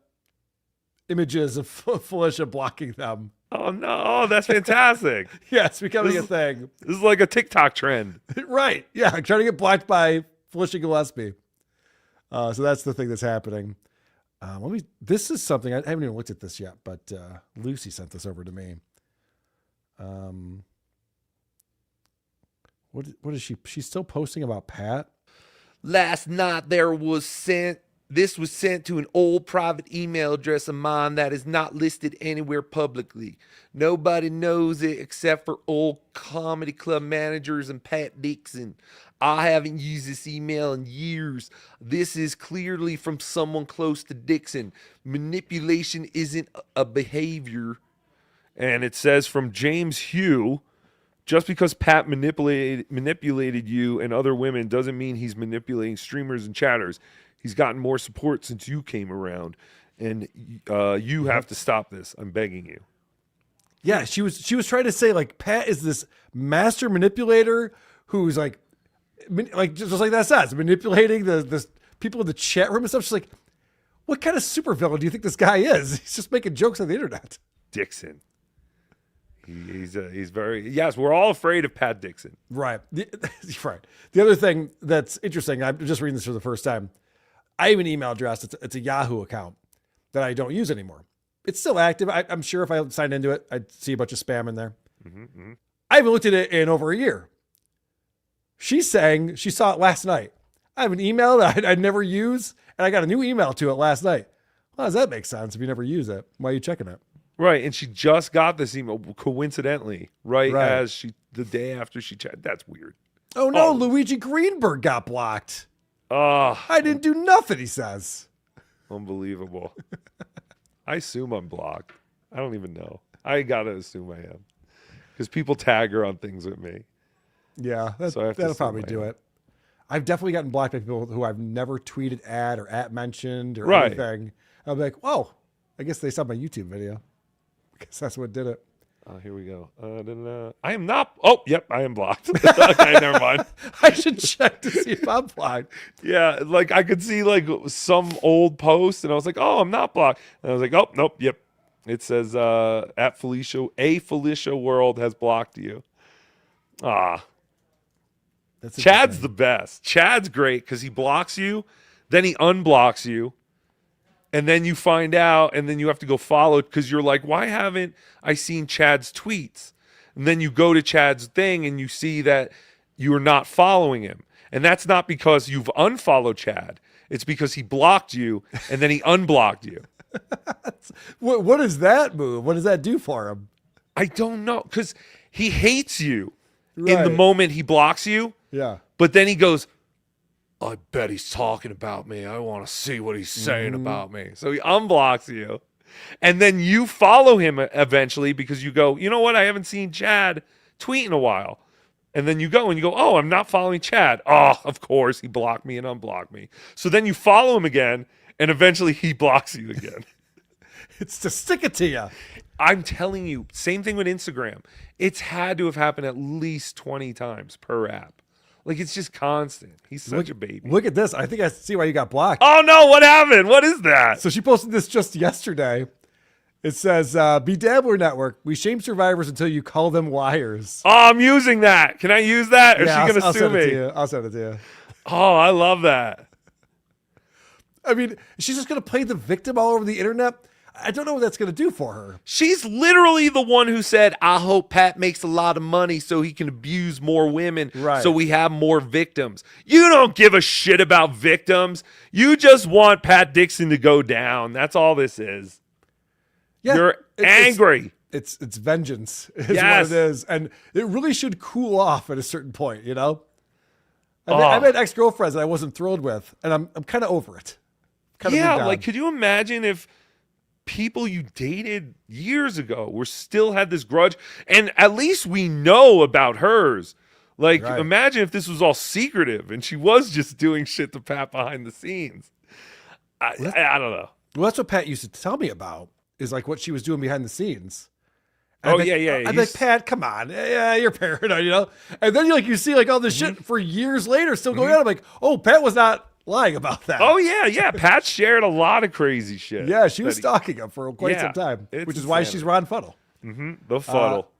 images of Felicia blocking them. Oh, no. That's fantastic. Yeah, it's becoming a thing. This is like a TikTok trend. Right. Yeah, I'm trying to get blocked by Felicia Gillespie. So that's the thing that's happening. This is something, I haven't even looked at this yet, but Lucy sent this over to me. What is she? She's still posting about Pat? Last night this was sent to an old private email address of mine that is not listed anywhere publicly. Nobody knows it except for old comedy club managers and Pat Dixon. I haven't used this email in years. This is clearly from someone close to Dixon. Manipulation isn't a behavior. And it says from James Hugh, just because Pat manipulated you and other women doesn't mean he's manipulating streamers and chatters. He's gotten more support since you came around, and you have to stop this. I'm begging you. Yeah, she was trying to say like Pat is this master manipulator who's like just like that says, manipulating the people in the chat room and stuff. She's like, what kind of supervillain do you think this guy is? He's just making jokes on the internet. Dixon. He's very, yes, we're all afraid of Pat Dixon. Right. Right. The other thing that's interesting, I'm just reading this for the first time. I have an email address. It's a Yahoo account that I don't use anymore. It's still active. I'm sure if I signed into it, I'd see a bunch of spam in there. I haven't looked at it in over a year. She's saying she saw it last night. I have an email that I'd never use, and I got a new email to it last night. How does that make sense if you never use it? Why are you checking it? Right, and she just got this email coincidentally, right. As the day after she checked. That's weird. Oh no, Luigi Greenberg got blocked. I didn't do nothing, he says. Unbelievable. I assume I'm blocked. I don't even know. I gotta assume I am. Because people tag her on things with me. Yeah, so that'll probably do it. I've definitely gotten blocked by people who I've never tweeted at or at mentioned or anything. I'll be like, whoa, I guess they saw my YouTube video. I guess that's what did it. Oh, here we go. I am not. Oh, yep, I am blocked. Okay, never mind. I should check to see if I'm blocked. Yeah, like I could see like some old post, and I was like, oh, I'm not blocked. And I was like, oh, nope, yep. It says at Felicia World has blocked you. Chad's the best. Chad's great because he blocks you, then he unblocks you. And then you find out, and then you have to go follow it because you're like, why haven't I seen Chad's tweets? And then you go to Chad's thing and you see that you're not following him. And that's not because you've unfollowed Chad. It's because he blocked you and then he unblocked you. What is that move? What does that do for him? I don't know, because he hates you in the moment he blocks you. Yeah. But then he goes, I bet he's talking about me. I want to see what he's saying about me. So he unblocks you. And then you follow him eventually because you go, you know what? I haven't seen Chad tweet in a while. And then you go and you go, oh, I'm not following Chad. Oh, of course. He blocked me and unblocked me. So then you follow him again and eventually he blocks you again. It's to stick it to you. I'm telling you, same thing with Instagram. It's had to have happened at least 20 times per app. Like, it's just constant. He's such a baby. Look at this. I think I see why you got blocked. Oh, no. What happened? What is that? So she posted this just yesterday. It says, be Dabbler Network. We shame survivors until you call them liars. Oh, I'm using that. Can I use that? Or is she going to sue me? I'll send it to you. Oh, I love that. I mean, she's just going to play the victim all over the internet. I don't know what that's going to do for her. She's literally the one who said, I hope Pat makes a lot of money so he can abuse more women, so we have more victims. You don't give a shit about victims. You just want Pat Dixon to go down. That's all this is. Yeah, You're angry. It's vengeance is what it is. And it really should cool off at a certain point, you know? I've had ex-girlfriends that I wasn't thrilled with, and I'm kind of over it. Like, could you imagine if people you dated years ago still had this grudge, and at least we know about hers. Like, imagine if this was all secretive and she was just doing shit to Pat behind the scenes. I don't know. Well, that's what Pat used to tell me about, is like what she was doing behind the scenes. And I'm like, Pat, come on. Yeah, you're paranoid, you know? And then you see like all this shit for years later still going on. I'm like, oh, Pat was not lying about that. Oh, yeah. Pat shared a lot of crazy shit. Yeah, she was stalking him for quite some time, which is why she's Ron Fuddle. The Fuddle.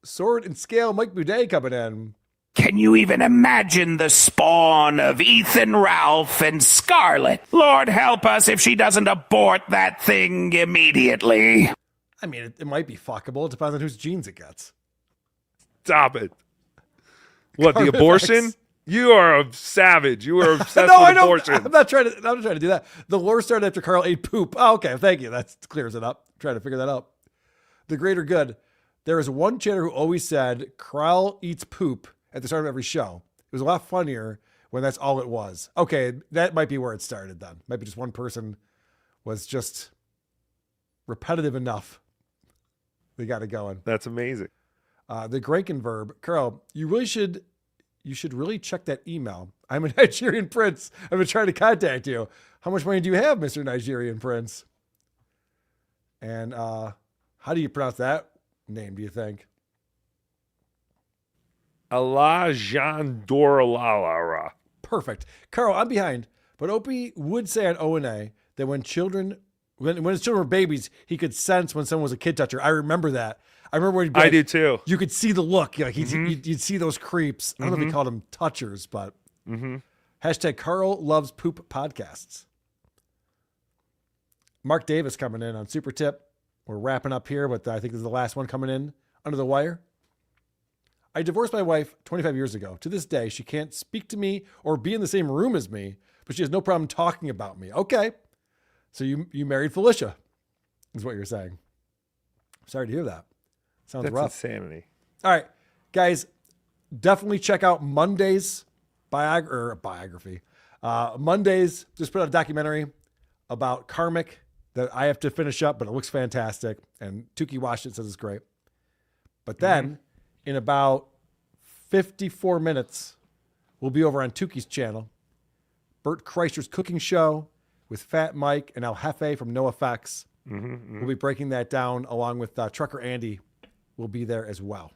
Sword and Scale, Mike Boudet coming in. Can you even imagine the spawn of Ethan Ralph and Scarlett? Lord help us if she doesn't abort that thing immediately. I mean, it might be fuckable. It depends on whose genes it gets. Stop it. What, the abortion? You are a savage. You are obsessed no, with abortion. I'm not trying to do that. The lore started after Karl ate poop. Oh, okay, thank you. That clears it up. I'm trying to figure that out. The greater good. There is one chatter who always said Karl eats poop at the start of every show. It was a lot funnier when that's all it was. Okay, that might be where it started then. Might be just one person was just repetitive enough. They got it going. That's amazing. The Granken verb. Karl, you should really check that email. I'm a Nigerian prince. I've been trying to contact you. How much money do you have, Mr. Nigerian prince? And how do you pronounce that name, do you think? Allah Jean Dorala. Perfect. Karl, I'm behind, but Opie would say on O&A that when his children were babies, he could sense when someone was a kid toucher. I remember that. I remember when I did too. You could see the look. Like you'd see those creeps. I don't know if he called them touchers, but hashtag Karl loves poop podcasts. Mark Davis coming in on Super Tip. We're wrapping up here, but I think this is the last one coming in under the wire. I divorced my wife 25 years ago. To this day, she can't speak to me or be in the same room as me, but she has no problem talking about me. Okay. So you married Felicia, is what you're saying. Sorry to hear that. Sounds rough. Insanity. All right, guys, definitely check out Monday's biography. Monday's just put out a documentary about Karmic that I have to finish up, but it looks fantastic. And Tookie watched it, says it's great. But then in about 54 minutes, we'll be over on Tookie's channel. Bert Kreischer's cooking show with Fat Mike and El Jefe from NoFX. We'll be breaking that down along with Trucker Andy will be there as well.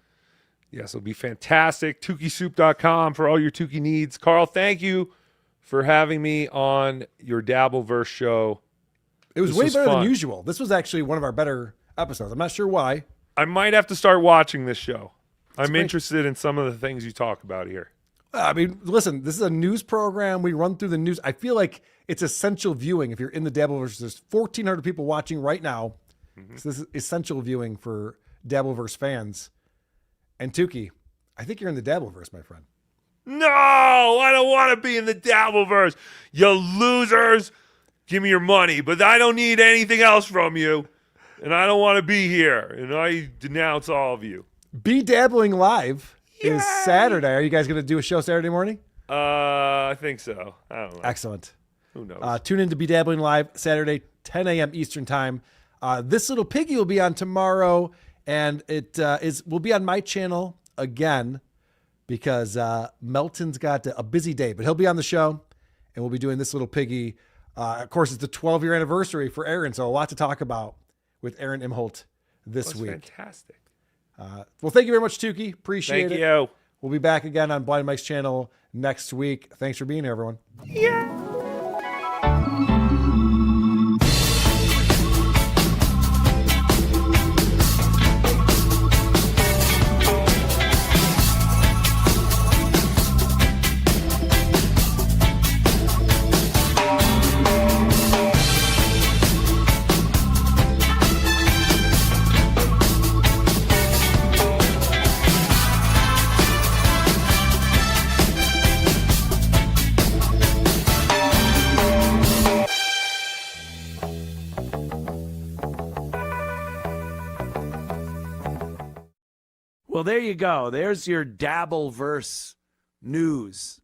Yes, it'll be fantastic. TookieSoup.com for all your Tookie needs. Karl, thank you for having me on your Dabbleverse show. It was way better than usual. This was actually one of our better episodes. I'm not sure why. I might have to start watching this show. I'm interested in some of the things you talk about here. I mean, listen, this is a news program. We run through the news. I feel like it's essential viewing. If you're in the Dabbleverse, there's 1,400 people watching right now. So this is essential viewing for Dabbleverse fans. And Tookie, I think you're in the Dabbleverse, my friend. No, I don't want to be in the Dabbleverse. You losers. Give me your money, but I don't need anything else from you. And I don't want to be here. And I denounce all of you. Be Dabbling Live is Saturday. Are you guys going to do a show Saturday morning? I think so. I don't know. Excellent. Who knows? Tune in to Be Dabbling Live Saturday, 10 a.m. Eastern time. This Little Piggy will be on tomorrow, and it will be on my channel again because Melton's got a busy day, but he'll be on the show, and we'll be doing This Little Piggy. Of course, it's the 12-year anniversary for Aaron, so a lot to talk about with Aaron Imholt this week. Fantastic. Well, thank you very much, Tookie. Appreciate it. Thank you. We'll be back again on Blind Mike's channel next week. Thanks for being here, everyone. Well, there you go. There's your Dabbleverse news.